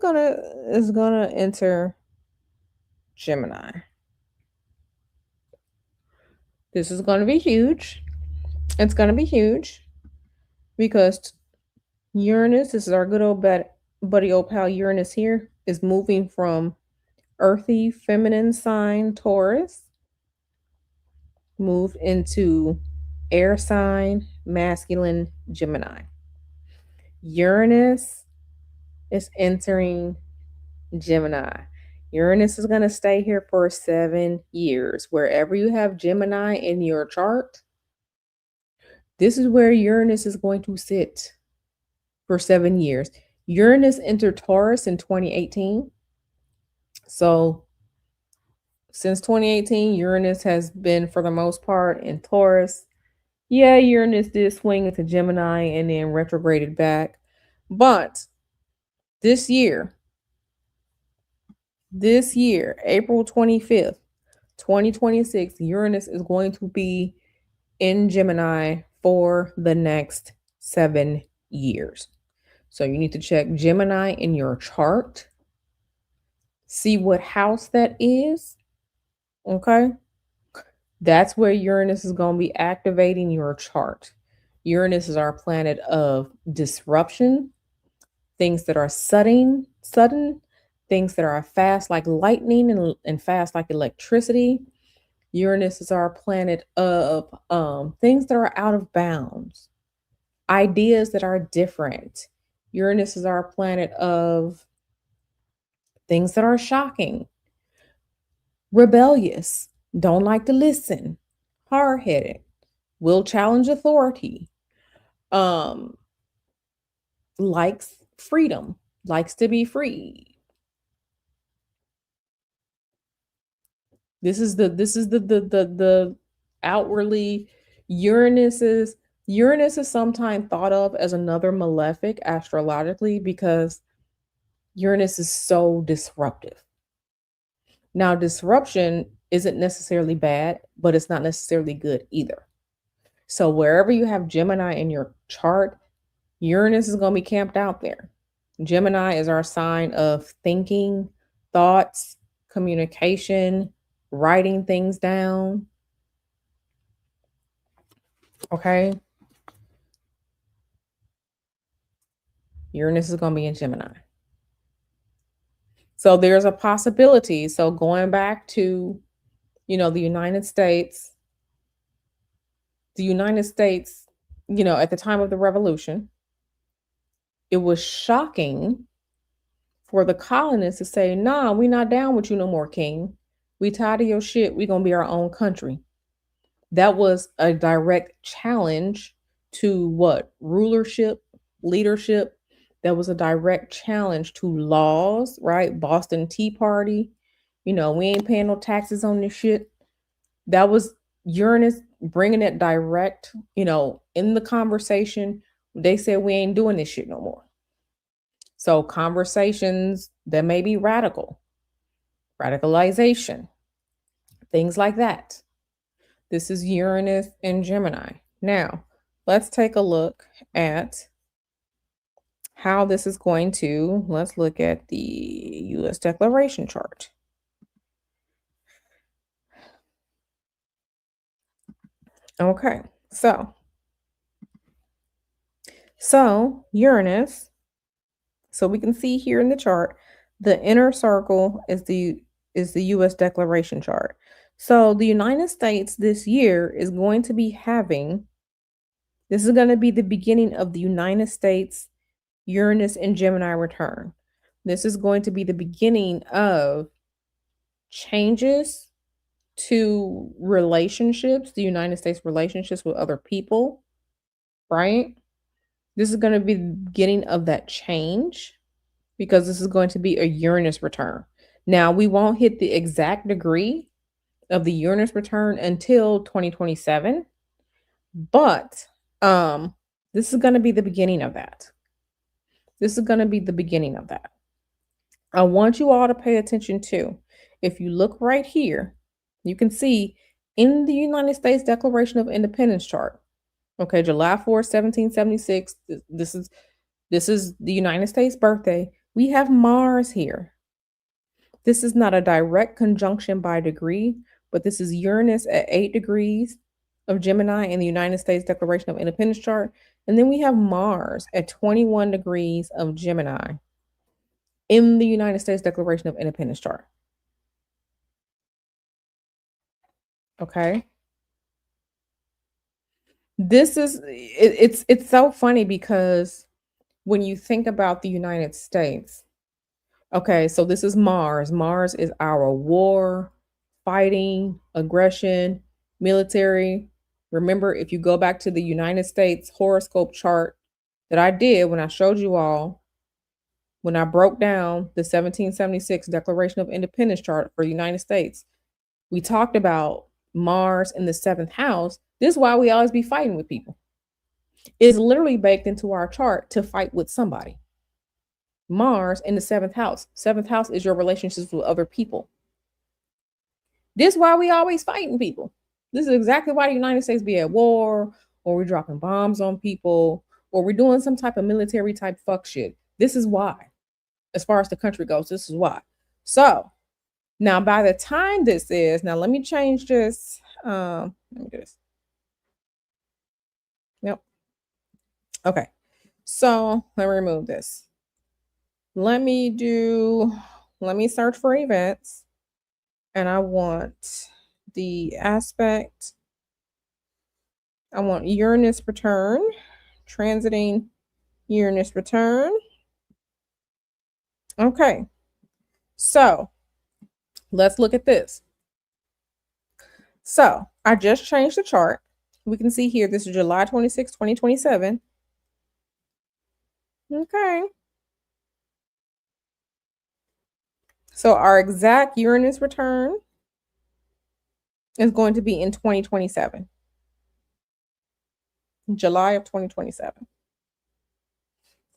gonna enter Gemini. This is gonna be huge. It's gonna be huge because Uranus, this is our good old buddy old pal Uranus here, is moving from earthy feminine sign Taurus, move into air sign masculine Gemini. Uranus is entering Gemini. Uranus is going to stay here for 7 years. Wherever you have Gemini in your chart, this is where Uranus is going to sit for 7 years. Uranus entered Taurus in 2018. So since 2018, Uranus has been, for the most part, in Taurus. Yeah, Uranus did swing into Gemini and then retrograded back. But this year, April 25th, 2026, Uranus is going to be in Gemini for the next 7 years. So you need to check Gemini in your chart. See what house that is. Okay. That's where Uranus is going to be activating your chart. Uranus is our planet of disruption, things that are sudden, things that are fast like lightning and fast like electricity. Uranus is our planet of things that are out of bounds, ideas that are different. Uranus is our planet of things that are shocking, rebellious, don't like to listen, hard headed, will challenge authority, um, likes freedom, likes to be free. This is the outwardly Uranus is sometimes thought of as another malefic astrologically because Uranus is so disruptive. Now, disruption isn't necessarily bad, but it's not necessarily good either. So wherever you have Gemini in your chart, Uranus is going to be camped out there. Gemini is our sign of thinking, thoughts, communication, writing things down. Okay. Uranus is going to be in Gemini. So there's a possibility. So going back to, the United States, at the time of the revolution, it was shocking for the colonists to say, nah, we not down with you no more, king. We tired of your shit. We going to be our own country. That was a direct challenge to what? Rulership, leadership. That was a direct challenge to laws, right? Boston Tea Party. We ain't paying no taxes on this shit. That was Uranus bringing it direct, in the conversation. They said we ain't doing this shit no more. So conversations that may be radicalization, things like that. This is Uranus and Gemini. Now, let's take a look at how this is going to, let's look at the US declaration chart. Okay, so Uranus, so we can see here in the chart, the inner circle is the US declaration chart. So the United States this year is going to be having, this is going to be the beginning of the United States Uranus and Gemini return. This is going to be the beginning of changes to relationships, the United States relationships with other people, right? This is going to be the beginning of that change because this is going to be a Uranus return. Now, we won't hit the exact degree of the Uranus return until 2027, but this is going to be the beginning of that. This is going to be the beginning of that. I want you all to pay attention to, if you look right here, you can see in the United States Declaration of Independence chart, okay, July 4th, 1776, this is the United States birthday. We have Mars here. This is not a direct conjunction by degree, but this is Uranus at 8 degrees of Gemini in the United States Declaration of Independence chart. And then we have Mars at 21 degrees of Gemini in the United States Declaration of Independence chart. Okay. It's so funny because when you think about the United States, okay, so this is Mars. Mars is our war, fighting, aggression, military. Remember, if you go back to the United States horoscope chart that I did when I showed you all, when I broke down the 1776 Declaration of Independence chart for the United States, we talked about Mars in the 7th house. This is why we always be fighting with people. It's literally baked into our chart to fight with somebody. Mars in the 7th house. 7th house is your relationships with other people. This is why we always fighting people. This is exactly why the United States be at war, or we're dropping bombs on people, or we're doing some type of military type fuck shit. This is why. As far as the country goes, this is why. So now by the time this is, now let me change this. Let me do this. Yep. Okay. So let me remove this. Let me do, let me search for events. And I want the aspect, I want Uranus return, transiting Uranus return. Okay. So let's look at this. So I just changed the chart. We can see here, this is July 26, 2027. Okay. So our exact Uranus return is going to be in 2027, July of 2027.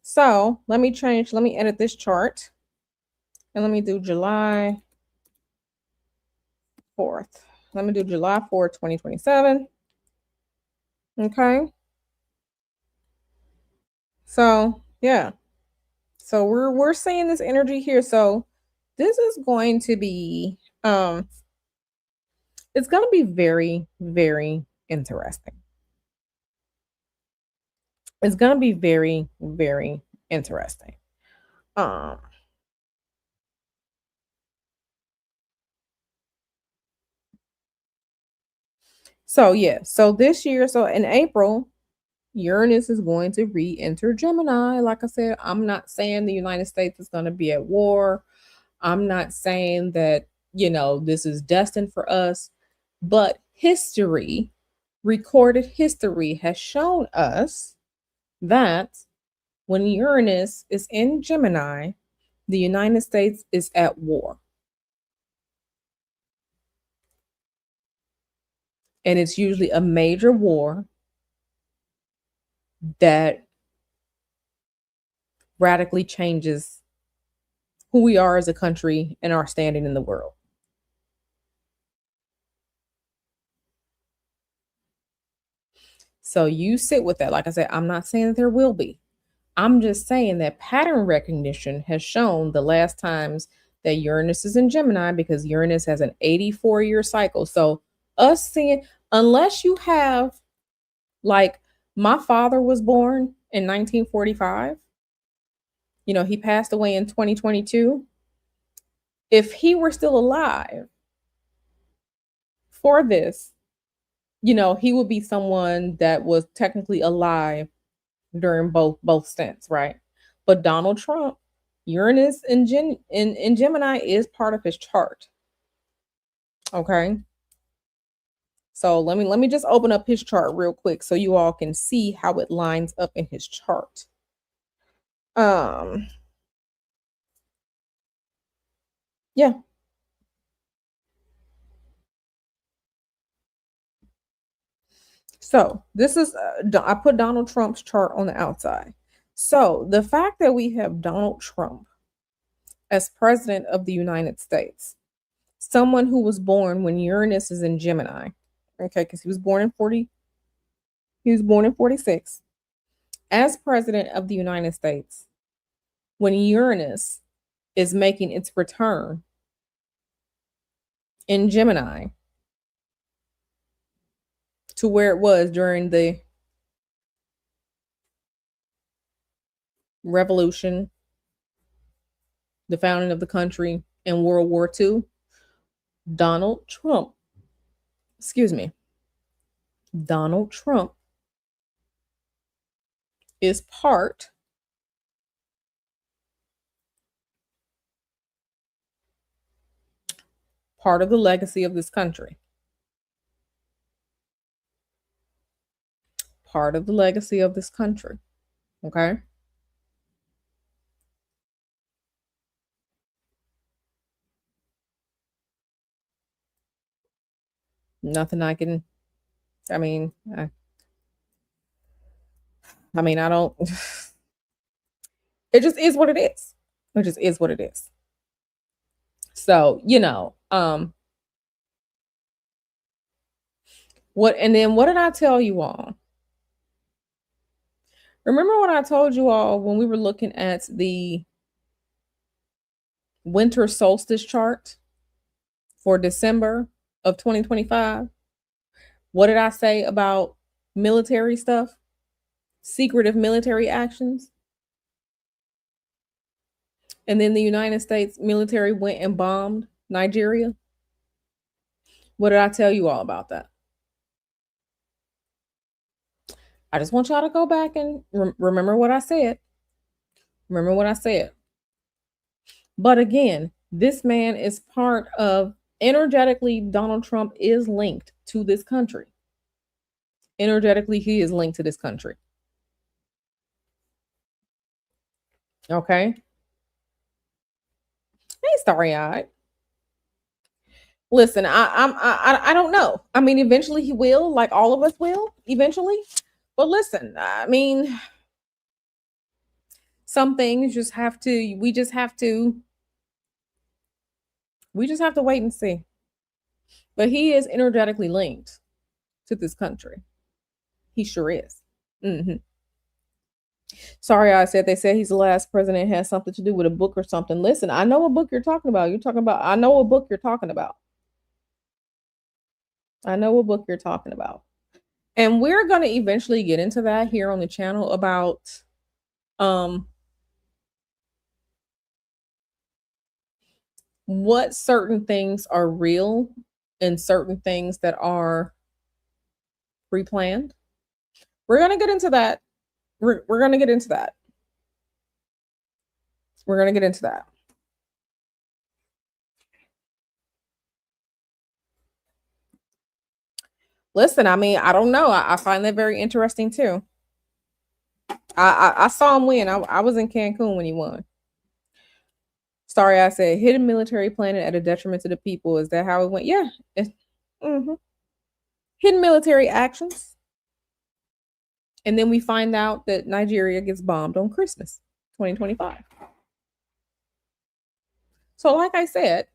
So let me edit this chart and let me do July 4th. Let me do July 4th, 2027. Okay. So yeah. So we're seeing this energy here. So this is going to be it's going to be very, very interesting. It's going to be very, very interesting. Um, so yeah, so this year, so in April, Uranus is going to re-enter Gemini. Like I said, I'm not saying the United States is going to be at war. I'm not saying that, this is destined for us, but history, recorded history has shown us that when Uranus is in Gemini, the United States is at war. And it's usually a major war that radically changes who we are as a country and our standing in the world. So you sit with that. Like I said, I'm not saying that there will be. I'm just saying that pattern recognition has shown the last times that Uranus is in Gemini, because Uranus has an 84-year cycle. So us seeing, unless you have, like, my father was born in 1945, he passed away in 2022. If he were still alive for this, he would be someone that was technically alive during both stints, right? But Donald Trump, Uranus in Gemini is part of his chart. Okay. So let me just open up his chart real quick so you all can see how it lines up in his chart. Yeah. So this is I put Donald Trump's chart on the outside. So the fact that we have Donald Trump as president of the United States, someone who was born when Uranus is in Gemini, okay, because he was born in 46, as president of the United States, when Uranus is making its return in Gemini to where it was during the revolution, the founding of the country, and World War II, Donald Trump, excuse me, Donald Trump is part of the legacy of this country. Part of the legacy of this country. Okay. Nothing I can, I mean, I mean, I don't, it just is what it is. It just is what it is. So, what did I tell you all? Remember what I told you all when we were looking at the winter solstice chart for December of 2025? What did I say about military stuff? secretive military actions. And then the United States military went and bombed Nigeria. What did I tell you all about that? I just want y'all to go back and remember what I said. Remember what I said. But again, this man is part of, energetically, Donald Trump is linked to this country. Energetically, he is linked to this country. Okay. Hey, starry-eyed. Listen, I don't know. I mean, eventually he will, like all of us will, eventually. But listen, I mean, some things just have to. We just have to wait and see. But he is energetically linked to this country. He sure is. Mm-hmm. Sorry, I said they said he's the last president has something to do with a book or something. Listen, I know what book you're talking about. I know what book you're talking about. I know what book you're talking about. And we're going to eventually get into that here on the channel about what certain things are real and certain things that are pre-planned. We're going to get into that. We're going to get into that. We're going to get into that. Listen, I mean, I don't know. I find that very interesting too. I saw him win. I was in Cancun when he won. Sorry, I said hidden military planet at a detriment to the people. Is that how it went? Yeah. Mm-hmm. Hidden military actions. And then we find out that Nigeria gets bombed on Christmas 2025. So, like I said,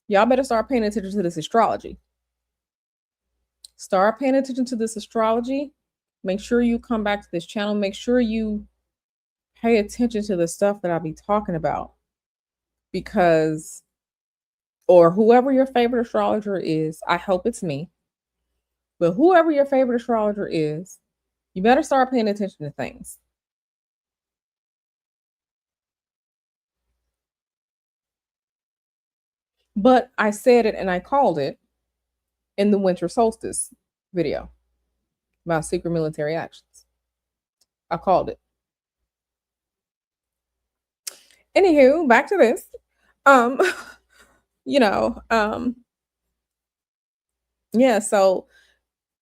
y'all better start paying attention to this astrology. Start paying attention to this astrology. Make sure you come back to this channel. Make sure you pay attention to the stuff that I'll be talking about. Because, or whoever your favorite astrologer is, I hope it's me. But whoever your favorite astrologer is, you better start paying attention to things. But I said it and I called it in the winter solstice video about secret military actions. I called it. Anywho, back to this. Yeah, so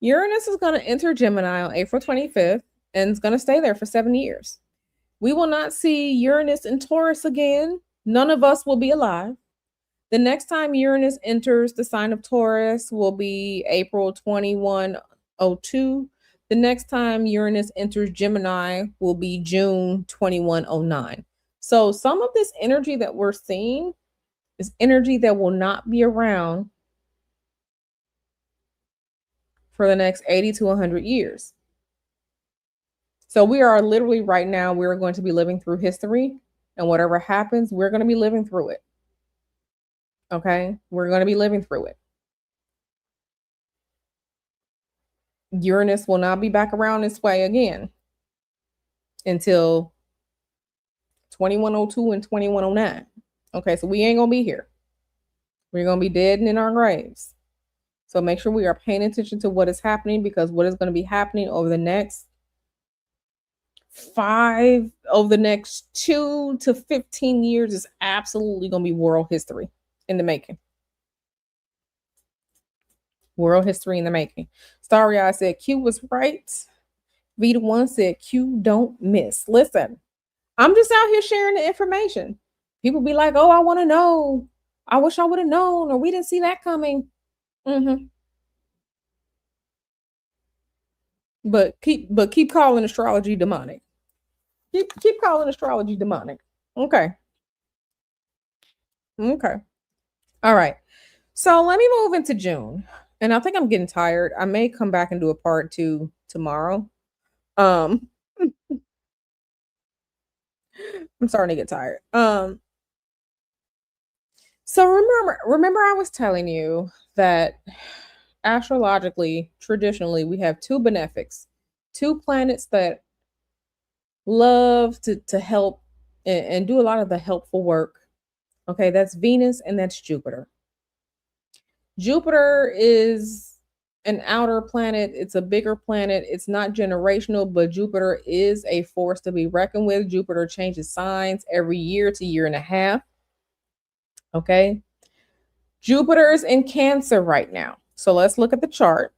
Uranus is going to enter Gemini on April 25th and it's going to stay there for 7 years. We will not see Uranus in Taurus again. None of us will be alive. The next time Uranus enters the sign of Taurus will be April 2102. The next time Uranus enters Gemini will be June 2109. So some of this energy that we're seeing is energy that will not be around for the next 80 to 100 years. So we are literally right now, we're going to be living through history, and whatever happens, we're going to be living through it. Okay? We're going to be living through it. Uranus will not be back around this way again until 2102 and 2109. Okay, so we ain't going to be here. We're going to be dead and in our graves. So make sure we are paying attention to what is happening, because what is going to be happening over the next 2 to 15 years is absolutely going to be world history in the making. World history in the making. Starry Eye said Q was right. Vita One said Q don't miss. Listen, I'm just out here sharing the information. People be like, oh, I want to know. I wish I would have known, or we didn't see that coming. But keep calling astrology demonic. Keep calling astrology demonic. Okay. All right. So let me move into June. And I think I'm getting tired. I may come back and do a part 2 tomorrow. I'm starting to get tired. So remember I was telling you that astrologically, traditionally, we have 2 benefics, two planets that love to help and do a lot of the helpful work. Okay, that's Venus and that's Jupiter. Jupiter is an outer planet. It's a bigger planet. It's not generational, but Jupiter is a force to be reckoned with. Jupiter changes signs every year to year and a half. Okay. Jupiter is in Cancer right now. So let's look at the chart.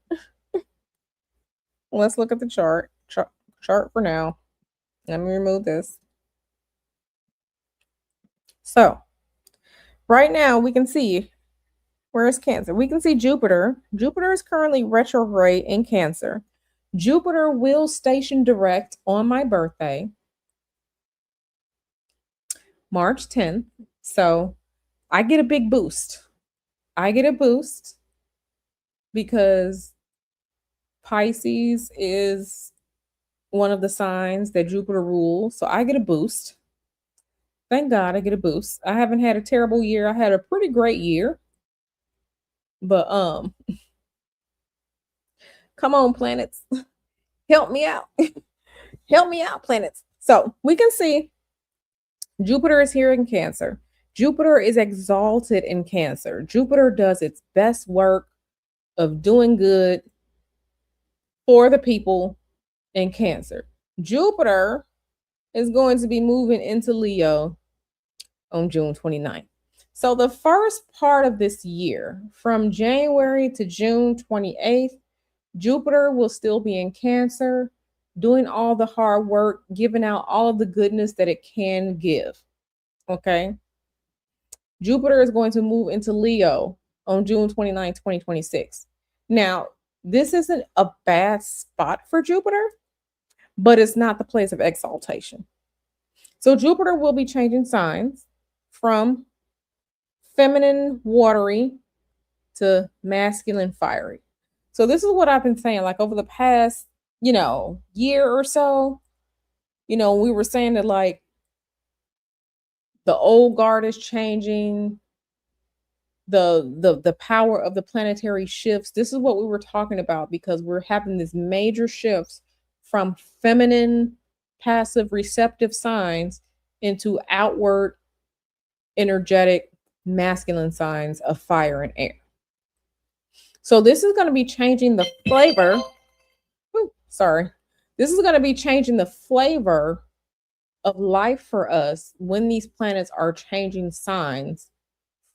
Let's look at the chart for now. Let me remove this. So right now we can see, where is Cancer? We can see Jupiter. Jupiter is currently retrograde in Cancer. Jupiter will station direct on my birthday, March 10th. So I get a big boost. I get a boost because Pisces is one of the signs that Jupiter rules. So I get a boost. Thank God I get a boost. I haven't had a terrible year. I had a pretty great year. But come on, planets. Help me out. Help me out, planets. So we can see Jupiter is here in Cancer. Jupiter is exalted in Cancer. Jupiter does its best work of doing good for the people in Cancer. Jupiter is going to be moving into Leo on June 29th. So the first part of this year, from January to June 28th, Jupiter will still be in Cancer, doing all the hard work, giving out all of the goodness that it can give. Okay. Jupiter is going to move into Leo on June 29, 2026. Now, this isn't a bad spot for Jupiter, but it's not the place of exaltation. So Jupiter will be changing signs from feminine, watery, to masculine, fiery. So this is what I've been saying, like over the past, year or so, we were saying that like the old guard is changing, the power of the planetary shifts. This is what we were talking about, because we're having this major shifts from feminine, passive, receptive signs into outward, energetic, masculine signs of fire and air. So this is going to be changing the flavor. This is going to be changing the flavor of life for us when these planets are changing signs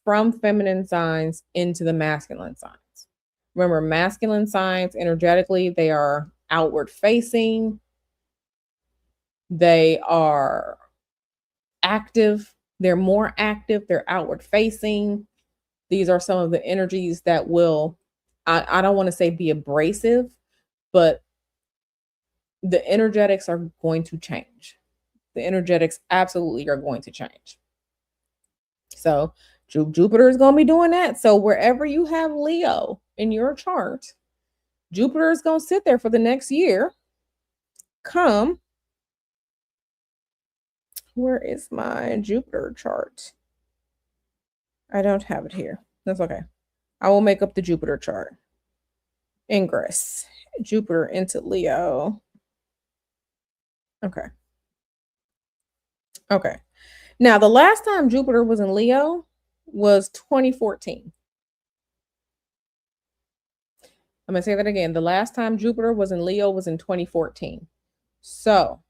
from feminine signs into the masculine signs. Remember, masculine signs energetically, they are outward facing. They are active. They're more active. They're outward facing. These are some of the energies that will, I don't want to say be abrasive, but the energetics are going to change. The energetics absolutely are going to change. So Jupiter is going to be doing that. So wherever you have Leo in your chart, Jupiter is going to sit there for the next year. Where is my Jupiter chart? I don't have it here. That's okay. I will make up the Jupiter chart. Ingress. Jupiter into Leo. Okay. Now, the last time Jupiter was in Leo was 2014. I'm going to say that again. The last time Jupiter was in Leo was in 2014. So,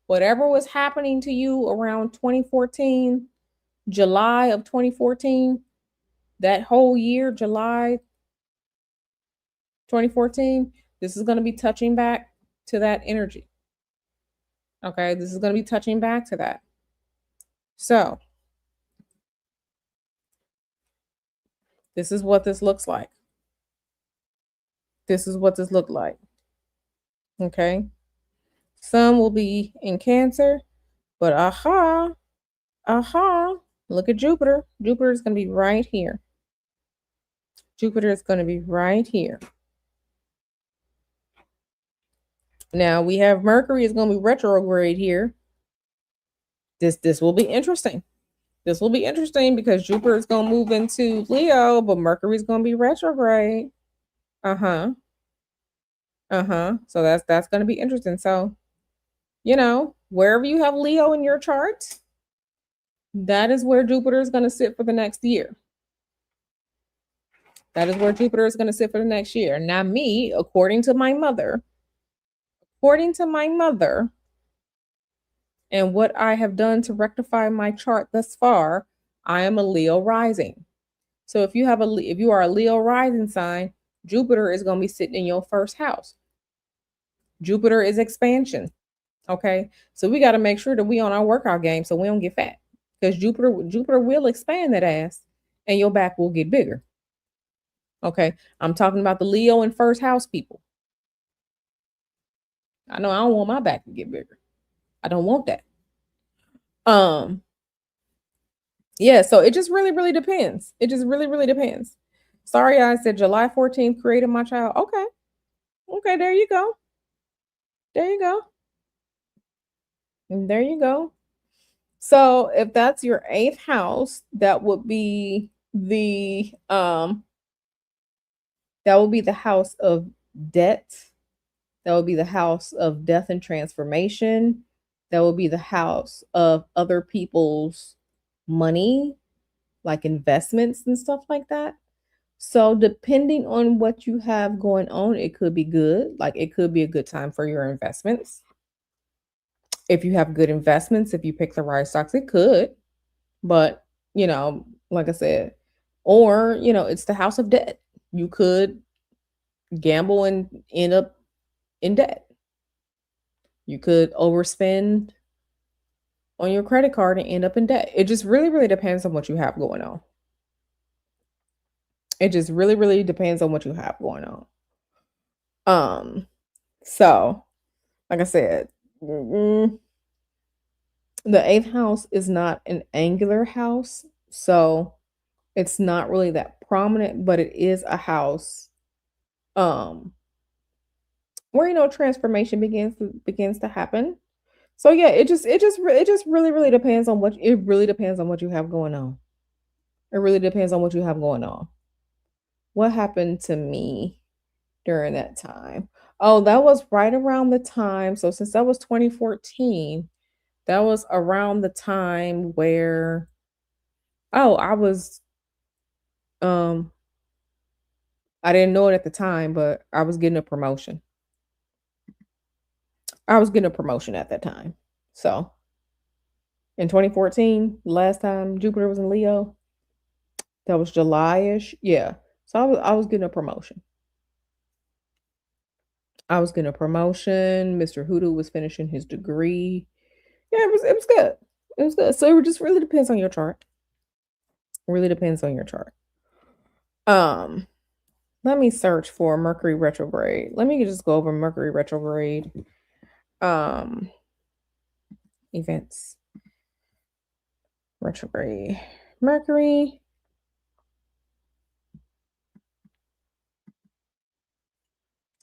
whatever was happening to you around 2014, July of 2014, that whole year, July 2014, this is going to be touching back to that energy. Okay, this is going to be touching back to that. So, this is what this looks like. This is what this looked like. Okay. Sun will be in Cancer, but look at Jupiter. Jupiter is going to be right here. Jupiter is going to be right here. Now we have Mercury is going to be retrograde here. This will be interesting. This will be interesting because Jupiter is going to move into Leo, but Mercury is going to be retrograde. So that's going to be interesting. So, wherever you have Leo in your chart, that is where Jupiter is going to sit for the next year. That is where Jupiter is going to sit for the next year. Now, me, according to my mother, and what I have done to rectify my chart thus far, I am a Leo rising. So if you are a Leo rising sign, Jupiter is going to be sitting in your first house. Jupiter is expansion. Okay. So we got to make sure that we on our workout game so we don't get fat. Because Jupiter will expand that ass and your back will get bigger. Okay. I'm talking about the Leo and first house people. I know I don't want my back to get bigger. I don't want that. Yeah, so it just really, really depends. It just really, really depends. Sorry, I said July 14th created my child. Okay. Okay, there you go. There you go. And there you go. So if that's your eighth house, that would be the house of debt. That would be the house of death and transformation. That would be the house of other people's money, like investments and stuff like that. So depending on what you have going on, it could be good. Like it could be a good time for your investments. If you have good investments, if you pick the right stocks, it could. But, like I said, or, it's the house of debt. You could gamble and end up in debt. You could overspend on your credit card and end up in debt. It just really, really depends on what you have going on. It just really, really depends on what you have going on. So, like I said, the eighth house is not an angular house, so it's not really that prominent, but it is a house where transformation begins to happen. So yeah, it just really, really depends on what you have going on. It really depends on what you have going on. What happened to me during that time? Oh, that was right around the time. So since that was 2014, that was around the time where I was I didn't know it at the time, but I was getting a promotion. I was getting a promotion at that time. So in 2014, last time Jupiter was in Leo, that was July-ish. Yeah. So I was getting a promotion. I was getting a promotion. Mr. Hoodoo was finishing his degree. Yeah, it was good. It was good. So it just really depends on your chart. Really depends on your chart. Let me search for Mercury retrograde. Let me just go over Mercury retrograde events. Retrograde. Mercury.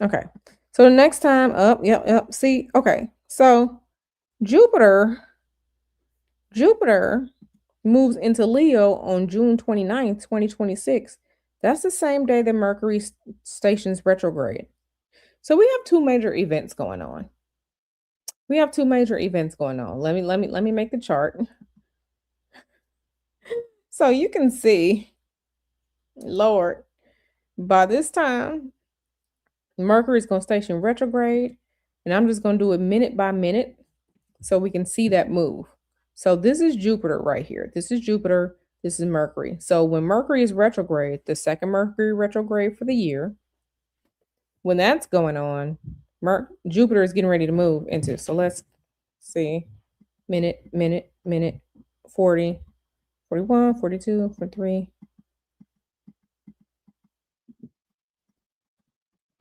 Okay. So the next time up, yep. See, okay. So Jupiter moves into Leo on June 29th, 2026. That's the same day that Mercury stations retrograde. So we have two major events going on. Let me make the chart. So you can see, Lord, by this time, Mercury is going to station retrograde, and I'm just going to do it minute by minute so we can see that move. So this is Jupiter right here. This is Jupiter. This is Mercury. So when Mercury is retrograde, the second Mercury retrograde for the year, when that's going on, Jupiter is getting ready to move into. So let's see. Minute, 40, 41, 42, 43.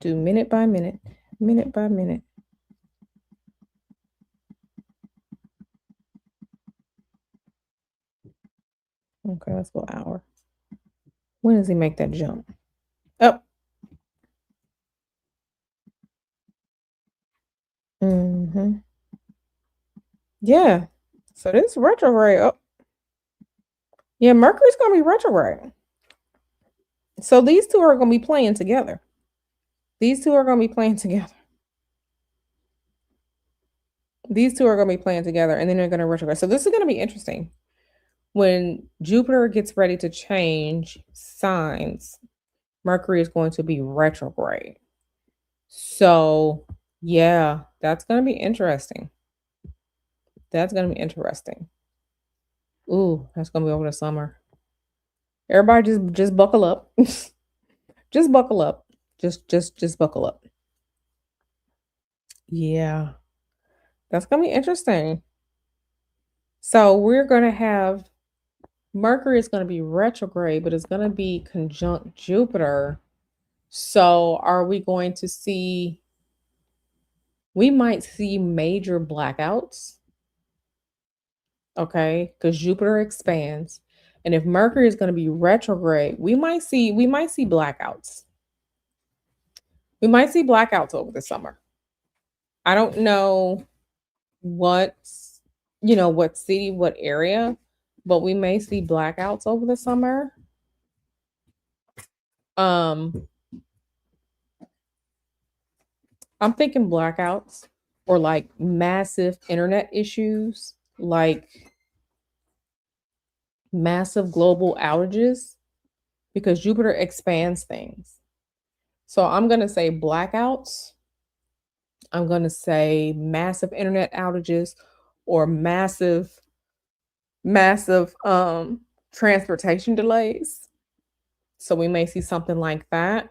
Do minute by minute. Okay, let's go hour. When does he make that jump? Up. Yeah. So this retrograde. Oh. Yeah, Mercury's gonna be retrograde. So these two are gonna be playing together. These two are going to be playing together and then they're going to retrograde. So this is going to be interesting. When Jupiter gets ready to change signs, Mercury is going to be retrograde. So, yeah, that's going to be interesting. That's going to be interesting. Ooh, that's going to be over the summer. Everybody just buckle up. Just buckle up. Just buckle up. Yeah. That's going to be interesting. So, we're going to have Mercury is going to be retrograde, but it's going to be conjunct Jupiter. So, are we going to see we might see major blackouts, okay? Cuz Jupiter expands. And if Mercury is going to be retrograde, we might see blackouts. We might see blackouts over the summer. I don't know what what city, what area, but we may see blackouts over the summer. Um I'm thinking blackouts or like massive internet issues, like massive global outages because Jupiter expands things. So I'm going to say blackouts. I'm going to say massive internet outages or massive transportation delays. So we may see something like that.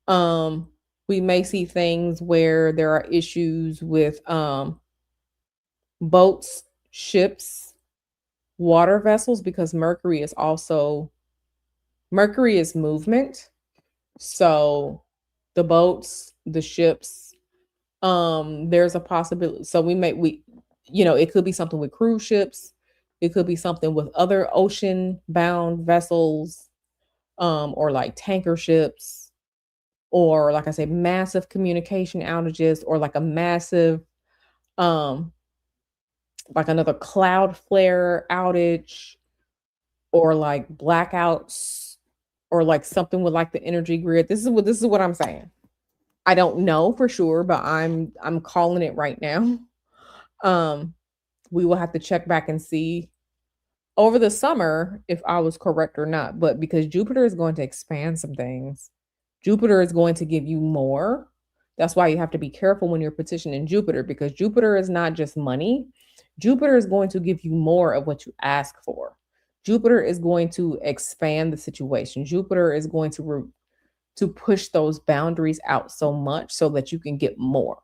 Um we may see things where there are issues with boats, ships, water vessels because Mercury is movement. So the boats, the ships, there's a possibility. So it could be something with cruise ships, it could be something with other ocean bound vessels, or like tanker ships, or like I said, massive communication outages, or like a massive um like another cloud flare outage, or like blackouts, or like something with like the energy grid. This is what I'm saying. I don't know for sure, but I'm calling it right now. Um, we will have to check back and see over the summer if I was correct or not. But because Jupiter is going to expand some things, Jupiter is going to give you more. That's why you have to be careful when you're petitioning Jupiter, because Jupiter is not just money. Jupiter is going to give you more of what you ask for. Jupiter is going to expand the situation. Jupiter is going to push those boundaries out so much so that you can get more.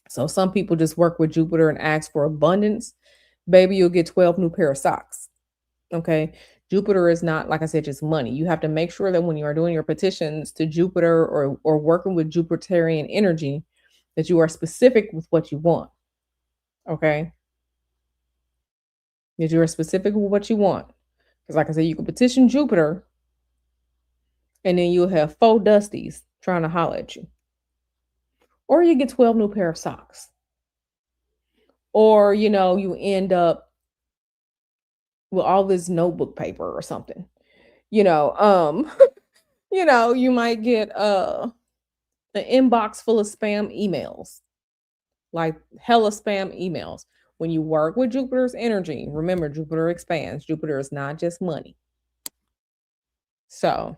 So some people just work with Jupiter and ask for abundance. Baby, you'll get 12 new pair of socks. Okay. Jupiter is not, like I said, just money. You have to make sure that when you are doing your petitions to Jupiter, or working with Jupiterian energy, that you are specific with what you want. Okay. That you are specific with what you want. Because like I said, you can petition Jupiter and then you'll have four dusties trying to holler at you. Or you get 12 new pair of socks. Or, you end up with all this notebook paper or something. You know, um, you might get an inbox full of spam emails, like hella spam emails. When you work with Jupiter's energy, remember Jupiter expands. Jupiter is not just money. So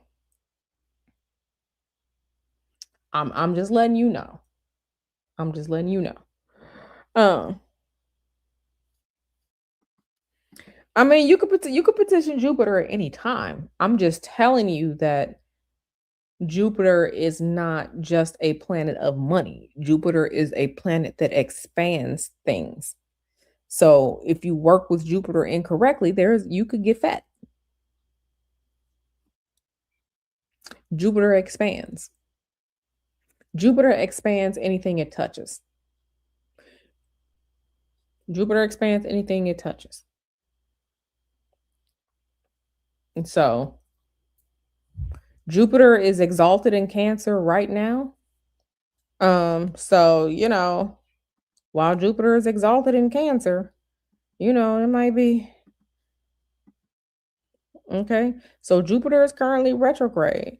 I'm just letting you know. I'm just letting you know. Um, I mean, you could petition Jupiter at any time. I'm just telling you that Jupiter is not just a planet of money. Jupiter is a planet that expands things. So if you work with Jupiter incorrectly, you could get fat. Jupiter expands. Jupiter expands anything it touches. Jupiter expands anything it touches. And so Jupiter is exalted in Cancer right now. So, while Jupiter is exalted in Cancer, it might be okay. So Jupiter is currently retrograde.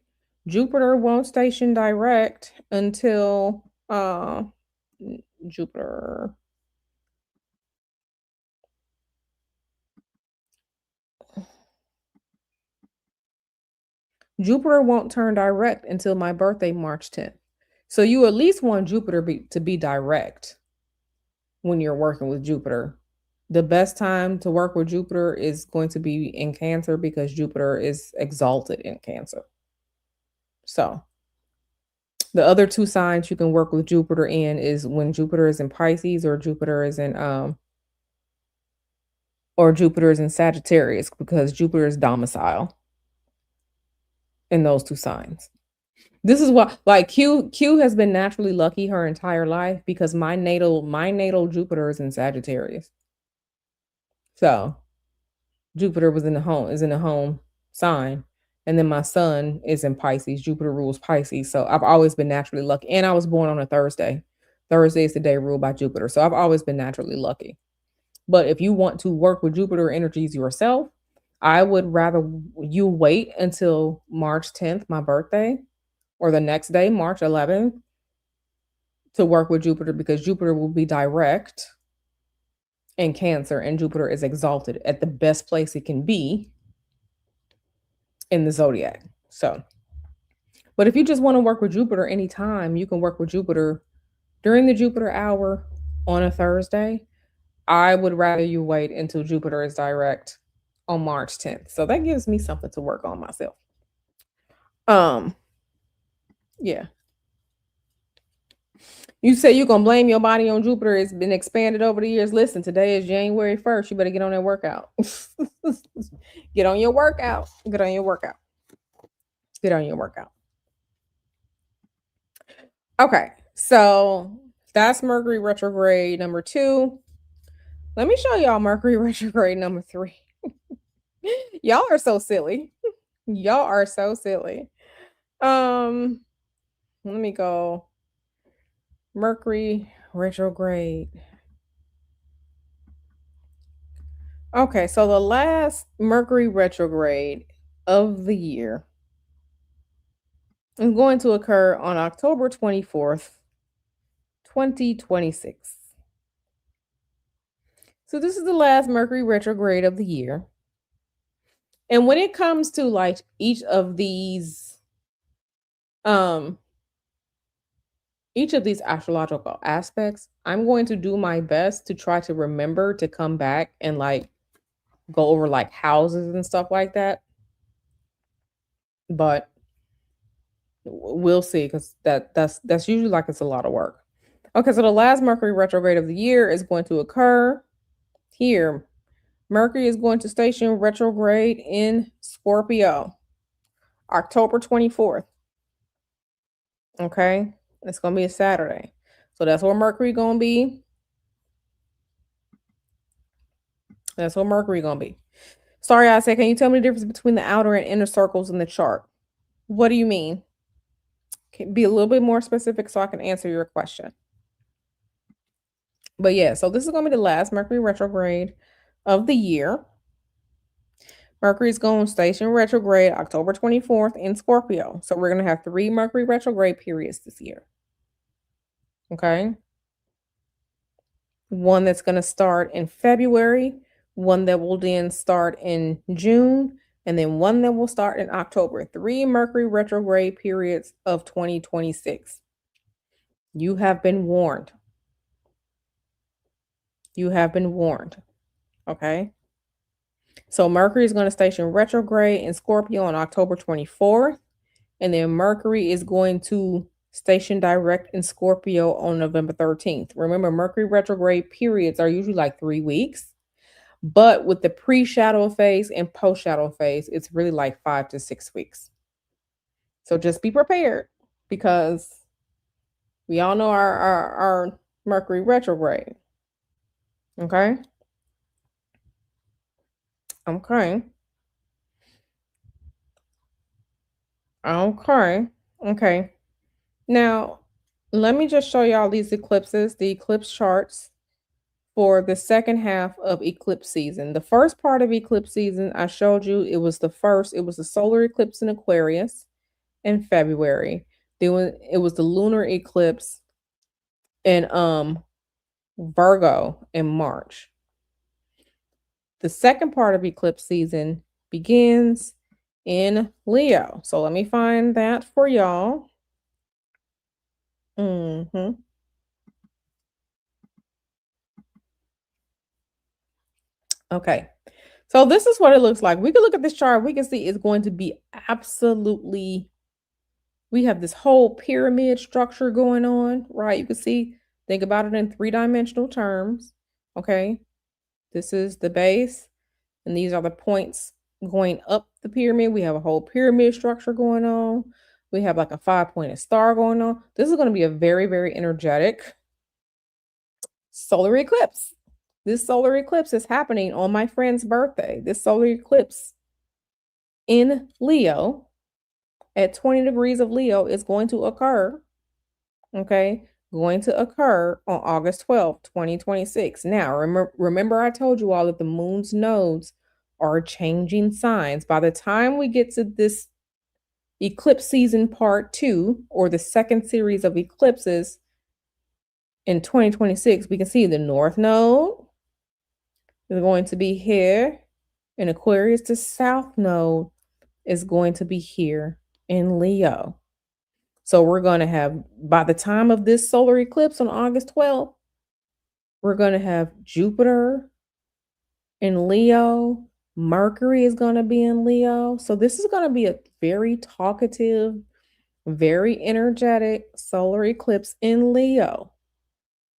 Jupiter won't station direct until Jupiter. Jupiter won't turn direct until my birthday, March 10th. So you at least want Jupiter to be direct when you're working with Jupiter. The best time to work with Jupiter is going to be in Cancer because Jupiter is exalted in Cancer. So the other two signs you can work with Jupiter in is when Jupiter is in Pisces or Jupiter is in Sagittarius because Jupiter is domicile in those two signs. This is why, like, Q has been naturally lucky her entire life because my natal Jupiter is in Sagittarius. So Jupiter is in the home sign. And then my sun is in Pisces. Jupiter rules Pisces. So I've always been naturally lucky. And I was born on a Thursday. Thursday is the day ruled by Jupiter. So I've always been naturally lucky. But if you want to work with Jupiter energies yourself, I would rather you wait until March 10th, my birthday, or the next day, March 11th, to work with Jupiter because Jupiter will be direct in Cancer and Jupiter is exalted at the best place it can be in the zodiac. So, but if you just want to work with Jupiter anytime, you can work with Jupiter during the Jupiter hour on a Thursday. I would rather you wait until Jupiter is direct on March 10th. So that gives me something to work on myself. Yeah. You say you're gonna blame your body on Jupiter. It's been expanded over the years. Listen, today is January 1st. You better get on that workout. Get on your workout. Get on your workout. Get on your workout. Okay, so that's Mercury retrograde number 2. Let me show y'all Mercury retrograde number 3. Y'all are so silly. Y'all are so silly. Let me go. Mercury retrograde. Okay, so the last Mercury retrograde of the year is going to occur on October 24th, 2026. So this is the last Mercury retrograde of the year. And when it comes to like each of these astrological aspects, I'm going to do my best to try to remember to come back and like go over like houses and stuff like that. But we'll see because that's usually like it's a lot of work. Okay, so the last Mercury retrograde of the year is going to occur here. Mercury is going to station retrograde in Scorpio, October 24th. Okay, it's going to be a Saturday. So that's where Mercury going to be. That's where Mercury going to be. Sorry, I said, can you tell me the difference between the outer and inner circles in the chart? What do you mean? Can be a little bit more specific so I can answer your question. But yeah, so this is going to be the last Mercury retrograde of the year. Mercury is going to station retrograde October 24th in Scorpio. So we're going to have 3 Mercury retrograde periods this year. Okay. One that's going to start in February, one that will then start in June, and then one that will start in October. 3 Mercury retrograde periods of 2026. You have been warned. You have been warned. Okay. So Mercury is going to station retrograde in Scorpio on October 24th. And then Mercury is going to station direct in Scorpio on November 13th. Remember, Mercury retrograde periods are usually like 3 weeks. But with the pre-shadow phase and post-shadow phase, it's really like 5 to 6 weeks. So just be prepared because we all know our Mercury retrograde. Okay? Okay. Okay. Now, let me just show y'all these eclipses, the eclipse charts for the second half of eclipse season. The first part of eclipse season, I showed you, it was the solar eclipse in Aquarius in February. Then it was the lunar eclipse in Virgo in March. The second part of eclipse season begins in Leo. So let me find that for y'all. Hmm. Okay. So this is what it looks like. We can look at this chart. We can see it's going to be absolutely, we have this whole pyramid structure going on, right? You can see, think about it in three-dimensional terms. Okay. This is the base, and these are the points going up the pyramid. We have a whole pyramid structure going on. We have like a five-pointed star going on. This is going to be a very, very energetic solar eclipse. This solar eclipse is happening on my friend's birthday. This solar eclipse in Leo at 20 degrees of Leo is going to occur. Okay. Going to occur on August 12th, 2026. Now, remember, I told you all that the moon's nodes are changing signs. By the time we get to this eclipse season part two, or the second series of eclipses in 2026, we can see the North Node is going to be here in Aquarius. The South Node is going to be here in Leo. So we're going to have, by the time of this solar eclipse on August 12th, we're going to have Jupiter in Leo. Mercury is going to be in Leo. So this is going to be a very talkative, very energetic solar eclipse in Leo.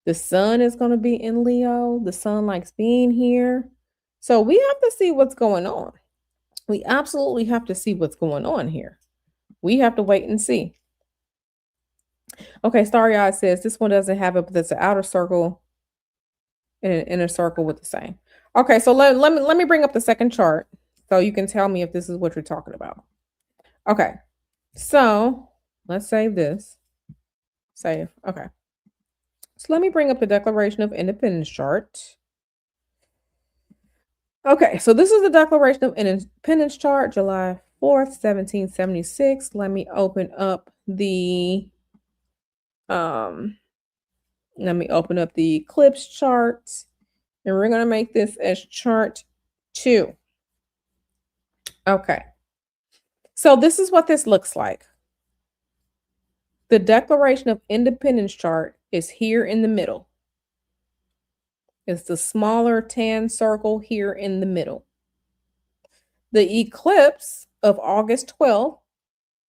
The sun is going to be in Leo. The sun likes being here. So we have to see what's going on. We absolutely have to see what's going on here. We have to wait and see. Okay, Starry Eyed says this one doesn't have it, but it's an outer circle and an inner circle with the same. Okay, so let me bring up the second chart so you can tell me if this is what you're talking about. Okay, so let's save this. Save. Okay. So let me bring up the Declaration of Independence chart. Okay, so this is the Declaration of Independence chart, July 4th, 1776. Let me open up the eclipse chart, and we're going to make this as chart 2. Okay. So this is what this looks like. The Declaration of Independence chart is here in the middle. It's the smaller tan circle here in the middle. The eclipse of August 12th,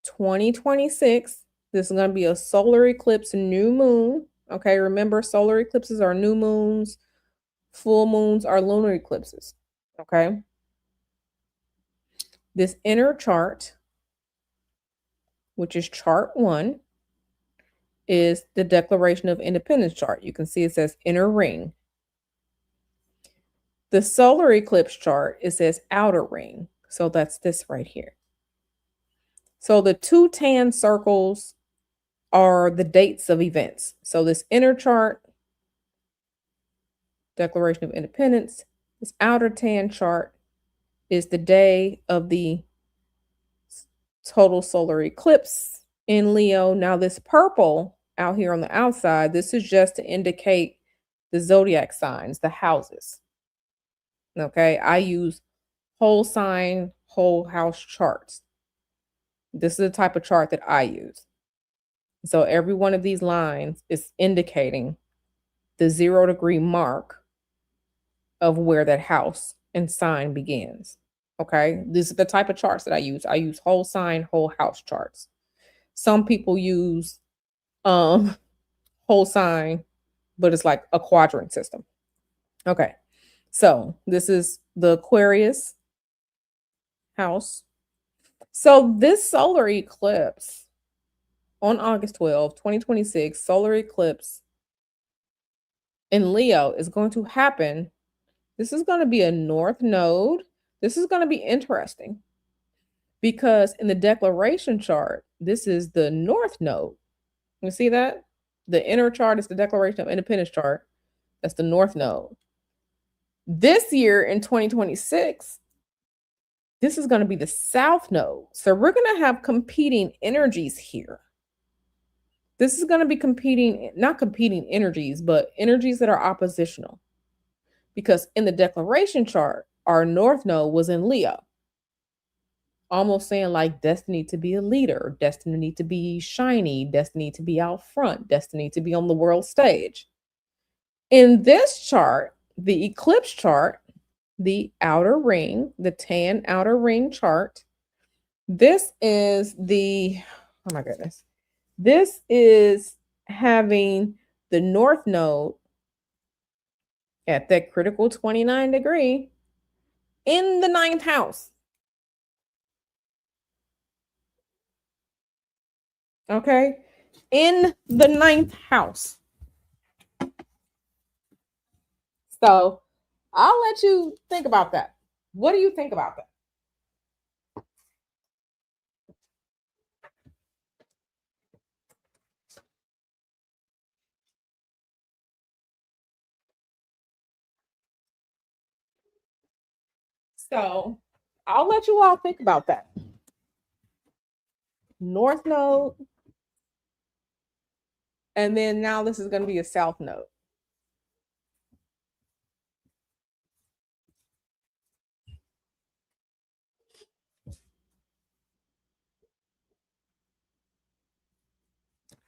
2026. This is going to be a solar eclipse, new moon. Okay, remember, solar eclipses are new moons, full moons are lunar eclipses. Okay. This inner chart, which is chart 1, is the Declaration of Independence chart. You can see it says inner ring. The solar eclipse chart, it says outer ring. So that's this right here. So the two tan circles are the dates of events. So this inner chart, Declaration of Independence, this outer tan chart is the day of the total solar eclipse in Leo. Now this purple out here on the outside, this is just to indicate the zodiac signs, the houses. Okay, I use whole sign, whole house charts. This is the type of chart that I use. So every one of these lines is indicating the 0-degree mark of where that house and sign begins. Okay, this is the type of charts that I use. I use whole sign, whole house charts. Some people use whole sign, but it's like a quadrant system. Okay, so this is the Aquarius house. So this solar eclipse on August 12th, 2026, solar eclipse in Leo is going to happen. This is going to be a north node. This is going to be interesting because in the declaration chart, this is the north node. You see that? The inner chart is the Declaration of Independence chart. That's the north node. This year in 2026, this is going to be the south node. So we're going to have competing energies here. This is going to be not competing energies, but energies that are oppositional. Because in the declaration chart, our north node was in Leo. almost saying like destiny to be a leader, destiny to be shiny, destiny to be out front, destiny to be on the world stage. In this chart, the eclipse chart, the outer ring, the tan outer ring chart, this is oh my goodness, this is having the North Node at that critical 29-degree in the ninth house. Okay. In the ninth house. So I'll let you think about that. What do you think about that? So I'll let you all think about that. North Node. And then now this is going to be a South Node.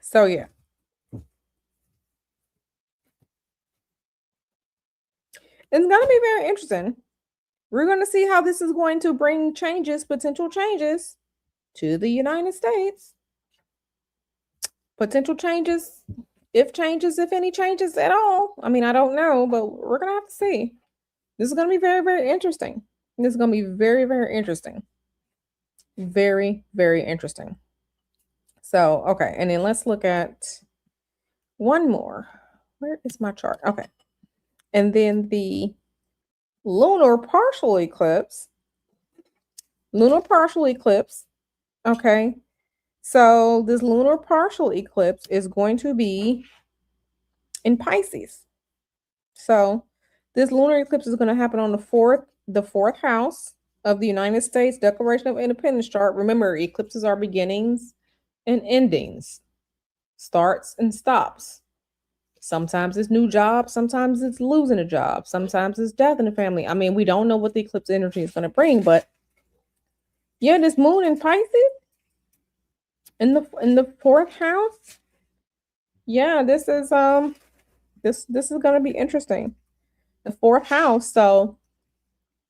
So yeah. It's going to be very interesting. We're going to see how this is going to bring changes, potential changes to the United States. Potential changes, if any changes at all. I mean, I don't know, but we're going to have to see. This is going to be very, very interesting. This is going to be very, very interesting. Very, very interesting. So, okay. And then let's look at one more. Where is my chart? Okay. And then the lunar partial eclipse. Lunar partial eclipse. Okay. So this lunar partial eclipse is going to be in Pisces. So this lunar eclipse is going to happen on the fourth house of the United States Declaration of Independence chart. Remember, eclipses are beginnings and endings, starts and stops. Sometimes it's new jobs, sometimes it's losing a job, sometimes it's death in the family. I mean, we don't know what the eclipse energy is going to bring, but yeah, this moon in Pisces in the fourth house. Yeah, this is this is going to be interesting. The fourth house. So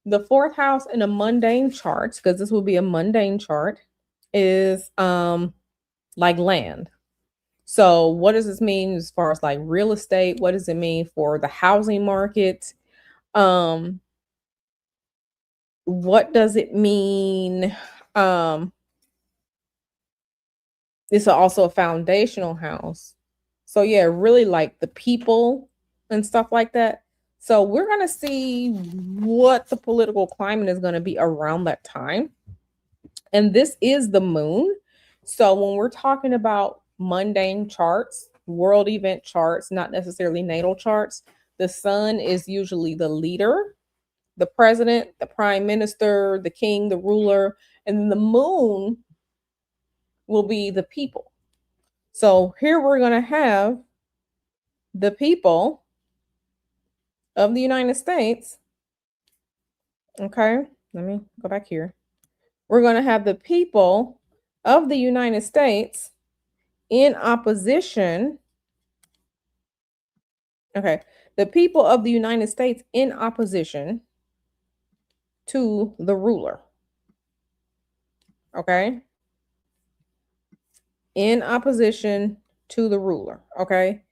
the fourth house in a mundane chart, because this will be a mundane chart, is like land. So what does this mean as far as like real estate? What does it mean for the housing market? Um, what does it mean? It's also a foundational house. So yeah, really like the people and stuff like that. So we're gonna see what the political climate is gonna be around that time. And this is the moon. So when we're talking about mundane charts, world event charts, not necessarily natal charts, the sun is usually the leader, the president, the prime minister, the king, the ruler, and the moon will be the people. So here we're going to have the people of the United States. Okay, let me go back here. We're going to have the people of the United States in opposition. Okay, the people of the United States in opposition to the ruler. Okay, in opposition to the ruler. Okay,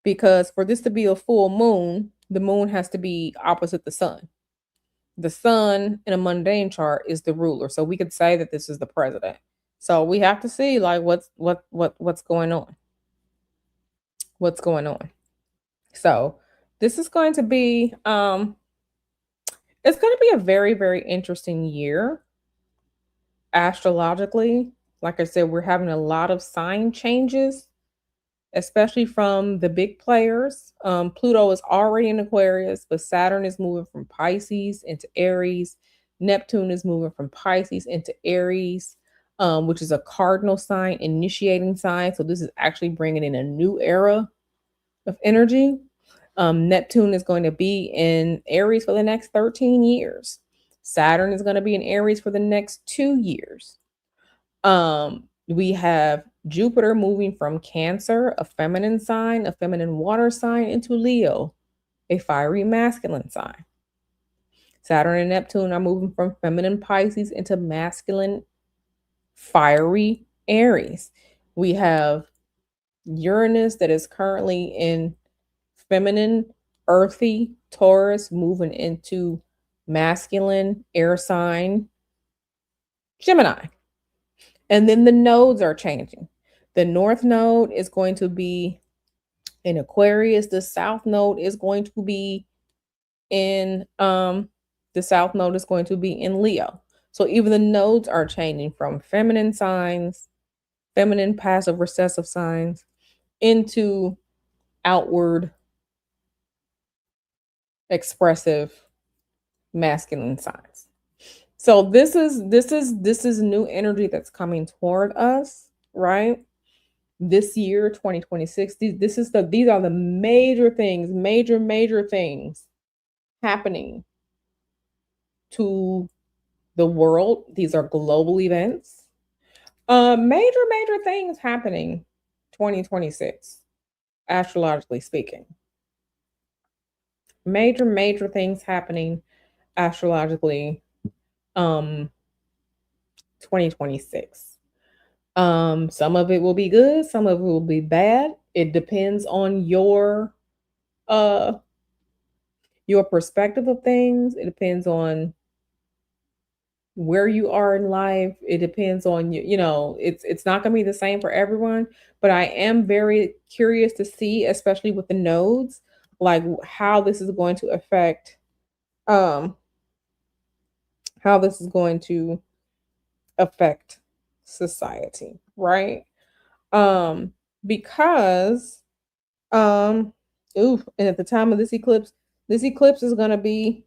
because for this to be a full moon, the moon has to be opposite the sun. The sun in a mundane chart is the ruler, so we could say that this is the president. So we have to see like what's going on. What's going on? So this is going to be it's going to be a very, very interesting year astrologically. Like I said, we're having a lot of sign changes, especially from the big players. Pluto is already in Aquarius, but Saturn is moving from Pisces into Aries. Neptune is moving from Pisces into Aries, which is a cardinal sign, initiating sign. So this is actually bringing in a new era of energy. Neptune is going to be in Aries for the next 13 years. Saturn is going to be in Aries for the next 2 years. We have Jupiter moving from Cancer, a feminine sign, a feminine water sign, into Leo, a fiery masculine sign. Saturn and Neptune are moving from feminine Pisces into masculine fiery Aries. We have Uranus that is currently in feminine earthy Taurus moving into masculine air sign Gemini. And then the nodes are changing. The north node is going to be in Aquarius. The south node is going to be in Leo. So even the nodes are changing from feminine signs, feminine passive recessive signs, into outward expressive masculine signs. So this is new energy that's coming toward us, right? This year, 2026. These are the major things happening to the world. These are global events. Major things happening 2026, astrologically speaking. Major things happening astrologically 2026. Some of it will be good, some of it will be bad. It depends on uh your perspective of things. It depends on where you are in life. It depends on it's not going to be the same for everyone, but I am very curious to see, especially with the nodes, like um how this is going to affect society, right? Because and at the time of this eclipse is going to be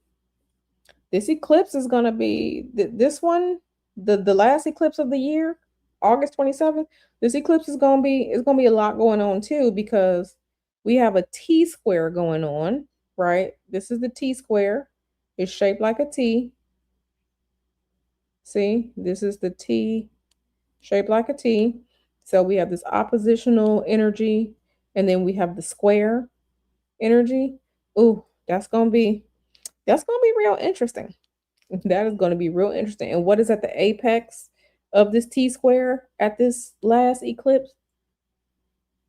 this one, the last eclipse of the year, August 27th. This eclipse is going to be a lot going on too, because we have a T square going on, right? This is the T square. It's shaped like a T. See, this is the T shaped like a T. So we have this oppositional energy, and then we have the square energy. Ooh, that's gonna be real interesting. That is gonna be real interesting. And what is at the apex of this T square at this last eclipse?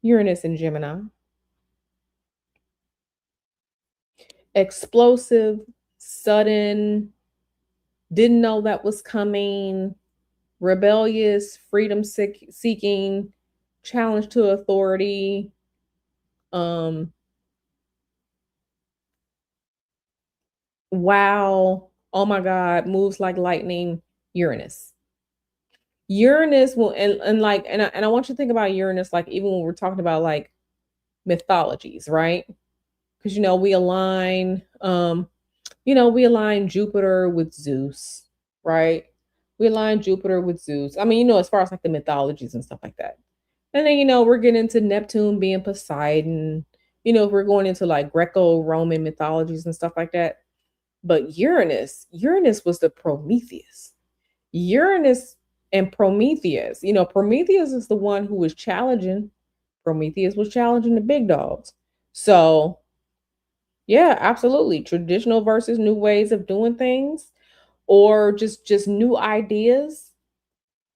Uranus and Gemini. Explosive, sudden, didn't know that was coming, rebellious, freedom seeking, challenge to authority, um, wow, oh my God, moves like lightning, Uranus. Uranus will and I want you to think about Uranus, like even when we're talking about like mythologies, right? Because we align Jupiter with Zeus, right? We align Jupiter with Zeus. I mean, as far as like the mythologies and stuff like that. And then we're getting into Neptune being Poseidon. If we're going into like Greco-Roman mythologies and stuff like that. But Uranus was the Prometheus. Uranus and Prometheus. Prometheus is the one who was challenging. Prometheus was challenging the big dogs. So, yeah, absolutely. Traditional versus new ways of doing things, or just new ideas,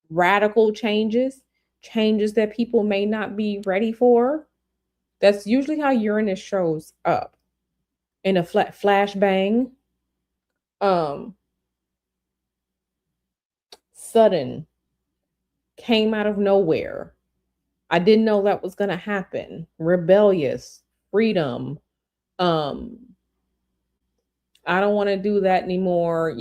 radical changes that people may not be ready for. That's usually how Uranus shows up, in a flashbang, um, sudden, came out of nowhere. I didn't know that was going to happen. Rebellious, freedom. Um, I don't want to do that anymore.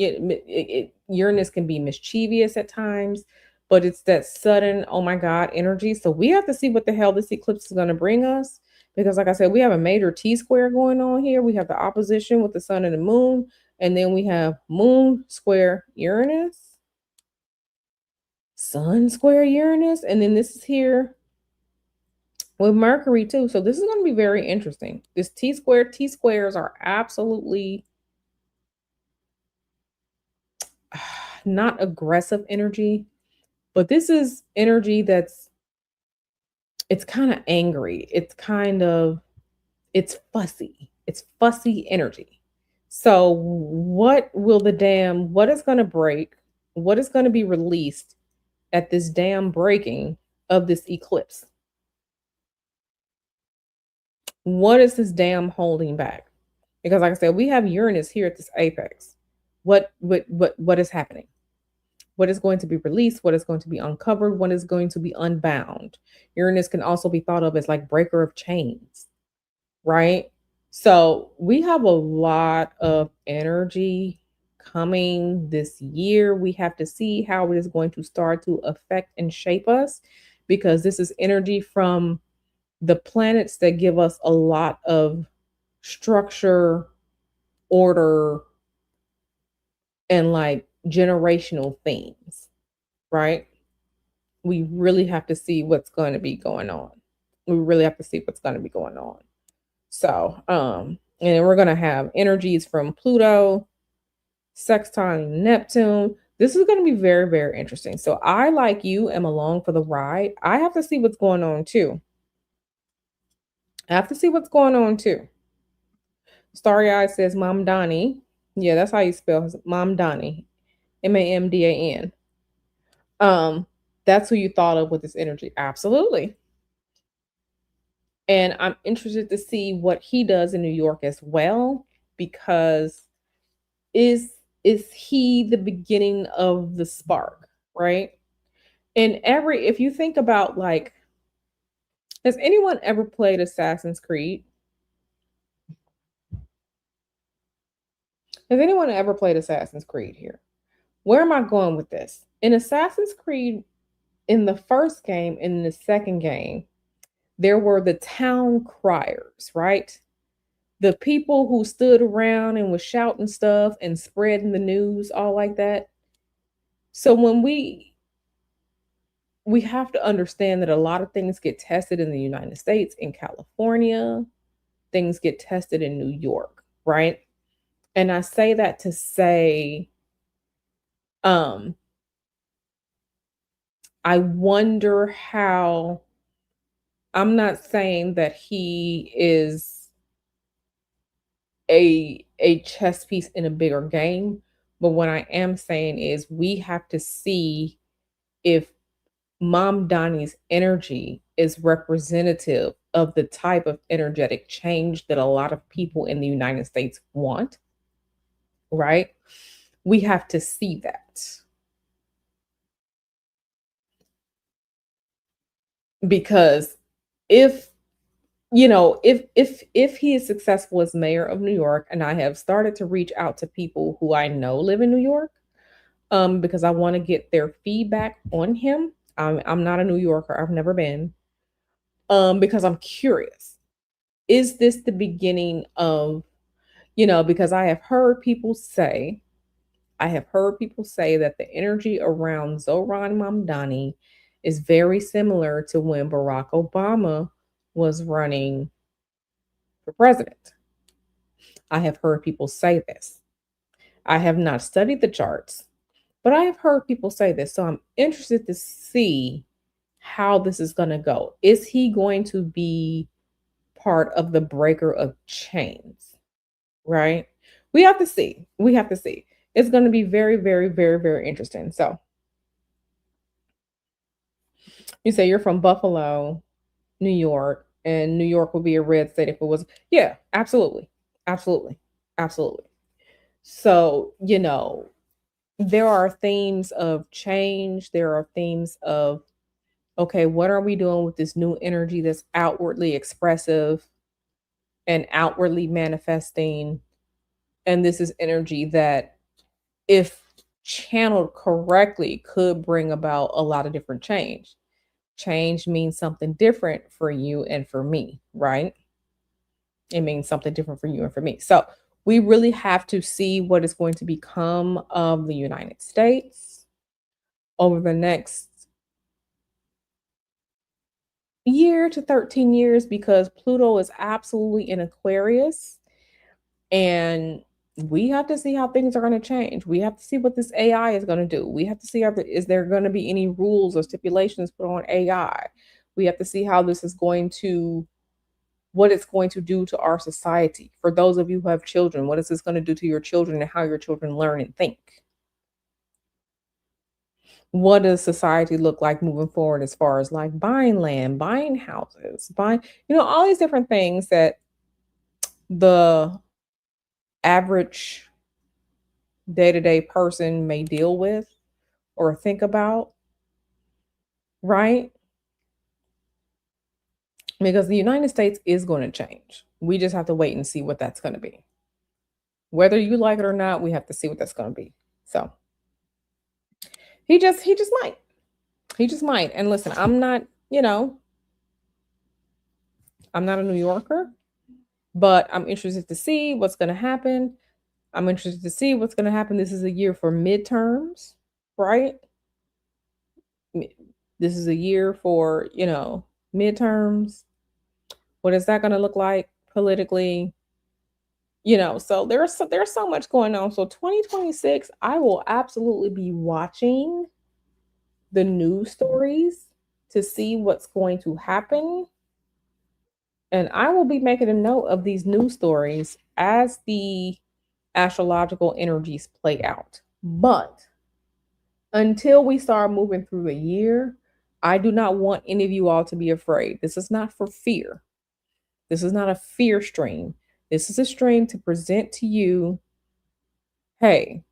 Uranus can be mischievous at times, but it's that sudden, oh my God, energy. So we have to see what the hell this eclipse is going to bring us. Because, like I said, we have a major T square going on here. We have the opposition with the sun and the moon. And then we have moon square Uranus, sun square Uranus. And then this is here with Mercury too. So this is going to be very interesting. This T squares are absolutely not aggressive energy, but this is energy that's it's kind of angry. It's fussy. It's fussy energy. So what is going to break? What is going to be released at this damn breaking of this eclipse? What is this damn holding back? Because like I said, we have Uranus here at this apex. What is happening? What is going to be released? What is going to be uncovered? What is going to be unbound? Uranus can also be thought of as like breaker of chains, right? So we have a lot of energy coming this year. We have to see how it is going to start to affect and shape us because this is energy from the planets that give us a lot of structure, order, and like generational themes, right? We really have to see what's going to be going on. We really have to see what's going to be going on. So, and then we're going to have energies from Pluto, sextile Neptune. This is going to be very, very interesting. So, I, like you, am along for the ride. I have to see what's going on too. I have to see what's going on too. Starry Eye says, Mom Donnie. Yeah, that's how you spell his Mom Donnie. Mamdan. Um, that's who you thought of with this energy. Absolutely. And I'm interested to see what he does in New York as well, because is he the beginning of the spark, right? And every if you think about like, has anyone ever played Assassin's Creed? Has anyone ever played Assassin's Creed here? Where am I going with this? In Assassin's Creed, in the first game and in the second game, there were the town criers, right? The people who stood around and was shouting stuff and spreading the news, all like that. So when we have to understand that a lot of things get tested in the United States, in California, things get tested in New York, right? And I say that to say, um, I wonder how, I'm not saying that he is a chess piece in a bigger game, but what I am saying is we have to see if Mom Donnie's energy is representative of the type of energetic change that a lot of people in the United States want, right? We have to see that because if if he is successful as mayor of New York, and I have started to reach out to people who I know live in New York, because I want to get their feedback on him. I'm not a New Yorker. I've never been. Because I'm curious. Is this the beginning of, because I have heard people say that the energy around Zohran Mamdani is very similar to when Barack Obama was running for president. I have heard people say this. I have not studied the charts, but I have heard people say this. So I'm interested to see how this is going to go. Is he going to be part of the breaker of chains? Right? We have to see. We have to see. It's going to be very, very, very, very interesting. So you say you're from Buffalo, New York, and New York would be a red state if it was. Yeah, absolutely. Absolutely. Absolutely. So, there are themes of change. There are themes of, okay, what are we doing with this new energy that's outwardly expressive and outwardly manifesting? And this is energy that, if channeled correctly, could bring about a lot of different change. Change means something different for you and for me, right? It means something different for you and for me. So we really have to see what is going to become of the United States over the next year to 13 years, because Pluto is absolutely in Aquarius, and we have to see how things are going to change. We have to see what this AI is going to do. We have to see is there going to be any rules or stipulations put on AI. We have to see how this is going to what it's going to do to our society. For those of you who have children, what is this going to do to your children and how your children learn and think? What does society look like moving forward as far as like buying land, buying houses, buying, all these different things that the average day-to-day person may deal with or think about, right? Because the United States is going to change. We just have to wait and see what that's going to be. Whether you like it or not, we have to see what that's going to be. So he just might. He just might. And listen, I'm not a New Yorker, but I'm interested to see what's going to happen. I'm interested to see what's going to happen. This is a year for midterms, right? This is a year for, midterms. What is that going to look like politically? So there's so much going on. So 2026, I will absolutely be watching the news stories to see what's going to happen. And I will be making a note of these news stories as the astrological energies play out. But until we start moving through the year, I do not want any of you all to be afraid. This is not for fear. This is not a fear stream. This is a stream to present to you, hey,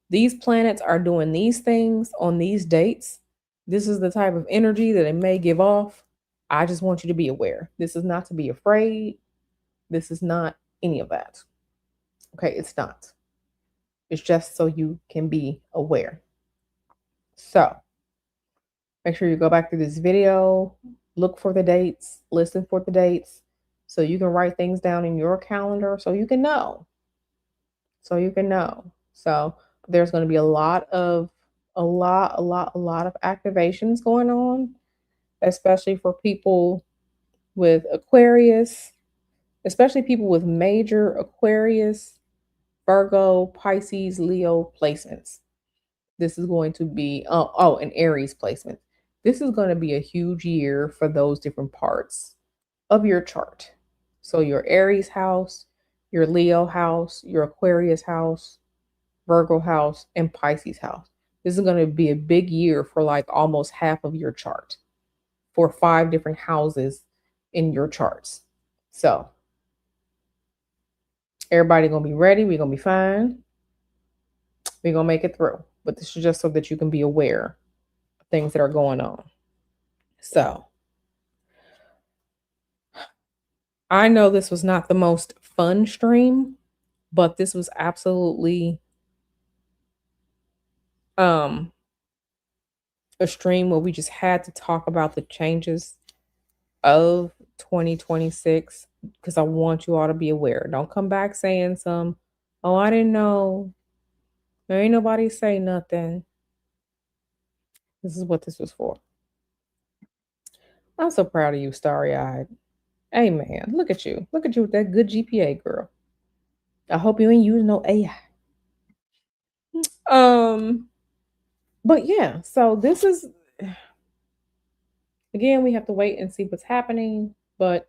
these planets are doing these things on these dates. This is the type of energy that it may give off. I just want you to be aware. This is not to be afraid. This is not any of that. Okay, it's not. It's just so you can be aware. So make sure you go back to this video, look for the dates, listen for the dates, so you can write things down in your calendar so you can know. So you can know. So there's going to be a lot of activations going on, especially for people with Aquarius, especially people with major Aquarius, Virgo, Pisces, Leo placements. This is going to be, an Aries placement. This is going to be a huge year for those different parts of your chart. So your Aries house, your Leo house, your Aquarius house, Virgo house, and Pisces house. This is going to be a big year for like almost half of your chart for 5 different houses in your charts. So everybody going to be ready. We're going to be fine. We're going to make it through. But this is just so that you can be aware of things that are going on. So I know this was not the most fun stream, but this was absolutely a stream where we just had to talk about the changes of 2026 because I want you all to be aware. Don't come back saying oh, I didn't know. There ain't nobody say nothing. This is what this was for. I'm so proud of you, starry eyed. Hey, man, look at you. Look at you with that good GPA, girl. I hope you ain't using no AI. But yeah, so this is, again, we have to wait and see what's happening, and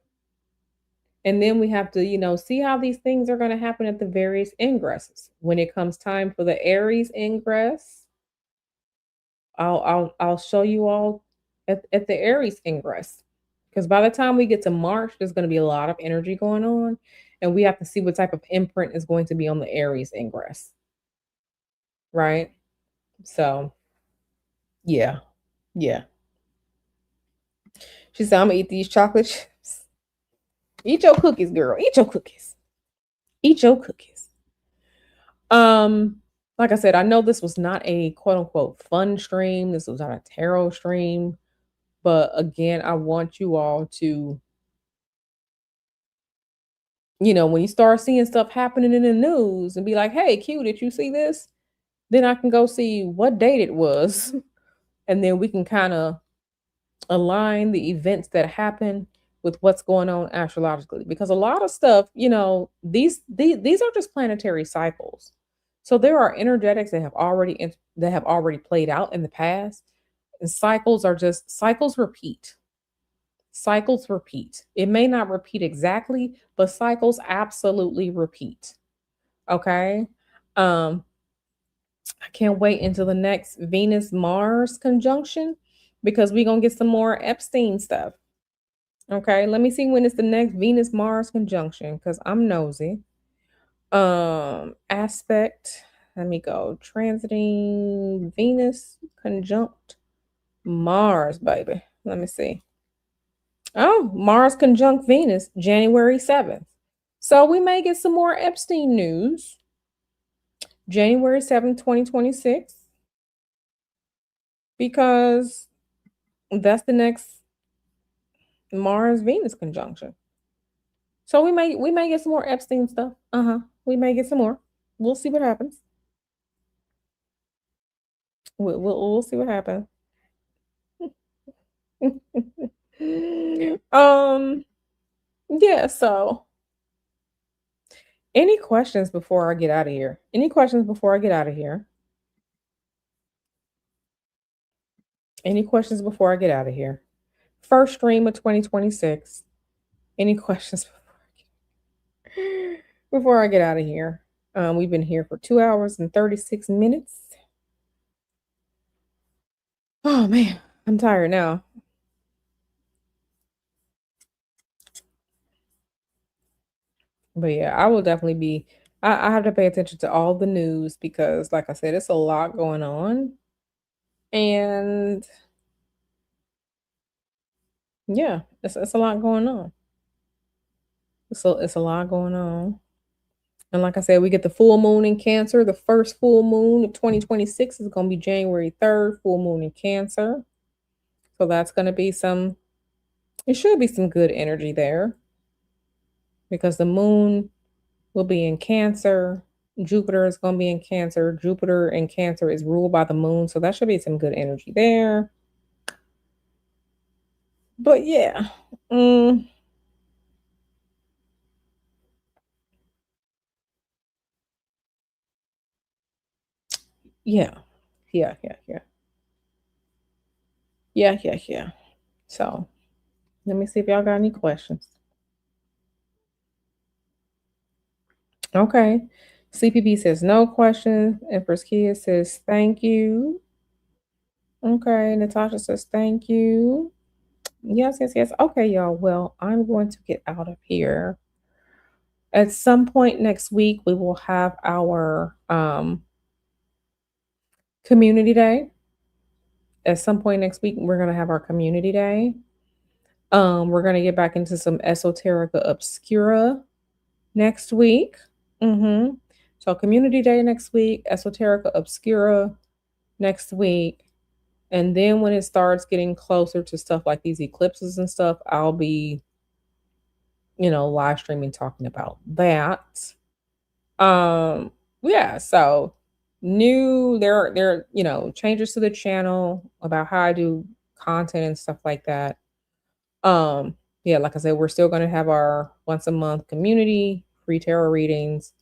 then we have to, see how these things are going to happen at the various ingresses. When it comes time for the Aries ingress, I'll show you all at the Aries ingress. Because by the time we get to March, there's going to be a lot of energy going on, and we have to see what type of imprint is going to be on the Aries ingress. Right? So, yeah. Yeah. She said, I'm gonna eat these chocolate chips. Eat your cookies, girl. Eat your cookies. Eat your cookies. Like I said, I know this was not a quote unquote fun stream. This was not a tarot stream. But again, I want you all to, when you start seeing stuff happening in the news and be like, hey, Q, did you see this? Then I can go see what date it was. And then we can kind of align the events that happen with what's going on astrologically, because a lot of stuff, these are just planetary cycles. So there are energetics that have already played out in the past, and cycles repeat. Cycles repeat. It may not repeat exactly, but cycles absolutely repeat. Okay? Um I can't wait until the next Venus Mars conjunction because we're going to get some more Epstein stuff. Okay, let me see when it's the next Venus Mars conjunction because I'm nosy. Aspect, let me go. Transiting Venus conjunct Mars, baby. Let me see. Oh, Mars conjunct Venus, January 7th. So we may get some more Epstein news. January 7th, 2026, because that's the next Mars Venus conjunction. So we may get some more Epstein stuff. We may get some more. We'll see what happens. We'll see what happens. um yeah, so any questions before I get out of here? Any questions before I get out of here? Any questions before I get out of here? First stream of 2026. Any questions before I get out of here? We've been here for 2 hours and 36 minutes. Oh man, I'm tired now. But yeah, I will definitely be. I have to pay attention to all the news because, like I said, it's a lot going on. And yeah, it's a lot going on. It's a lot going on. And like I said, we get the full moon in Cancer. The first full moon of 2026 is going to be January 3rd, full moon in Cancer. So that's going to be it should be some good energy there because the moon will be in Cancer. Jupiter is going to be in Cancer. Jupiter in Cancer is ruled by the moon. So that should be some good energy there. But yeah. Mm, yeah. Yeah. Yeah. Yeah. Yeah. Yeah. Yeah. So let me see if y'all got any questions. Okay. CPB says no questions. Empress Kia says thank you. Okay. Natasha says thank you. Yes, yes, yes. Okay, y'all. Well, I'm going to get out of here. At some point next week, we will have our community day. At some point next week, we're gonna have our community day. We're gonna get back into some esoterica obscura next week. Mm-hmm. So community day next week, esoterica obscura next week. And then when it starts getting closer to stuff like these eclipses and stuff, I'll be, live streaming talking about that. Yeah, so there are changes to the channel about how I do content and stuff like that. Yeah, like I said, we're still gonna have our once a month community, free tarot readings.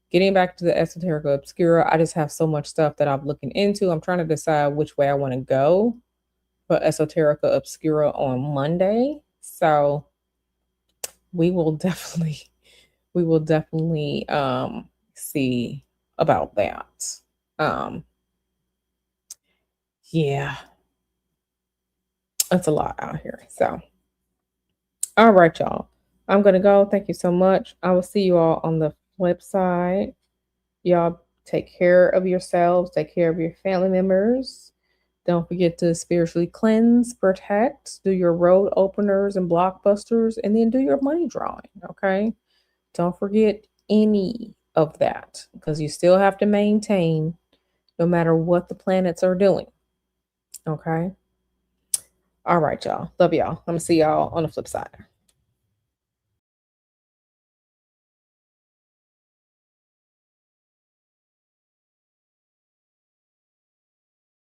Getting back to the esoterica obscura, I just have so much stuff that I'm looking into. I'm trying to decide which way I want to go for esoterica obscura on Monday. So we will definitely we will definitely see about that. Um yeah, it's a lot out here. So all right, y'all. I'm gonna go. Thank you so much. I will see you all on the flip side. Y'all take care of yourselves, take care of your family members. Don't forget to spiritually cleanse, protect, do your road openers and blockbusters, and then do your money drawing. Okay. Don't forget any of that because you still have to maintain no matter what the planets are doing. Okay. All right, y'all. Love y'all. I'm going to see y'all on the flip side.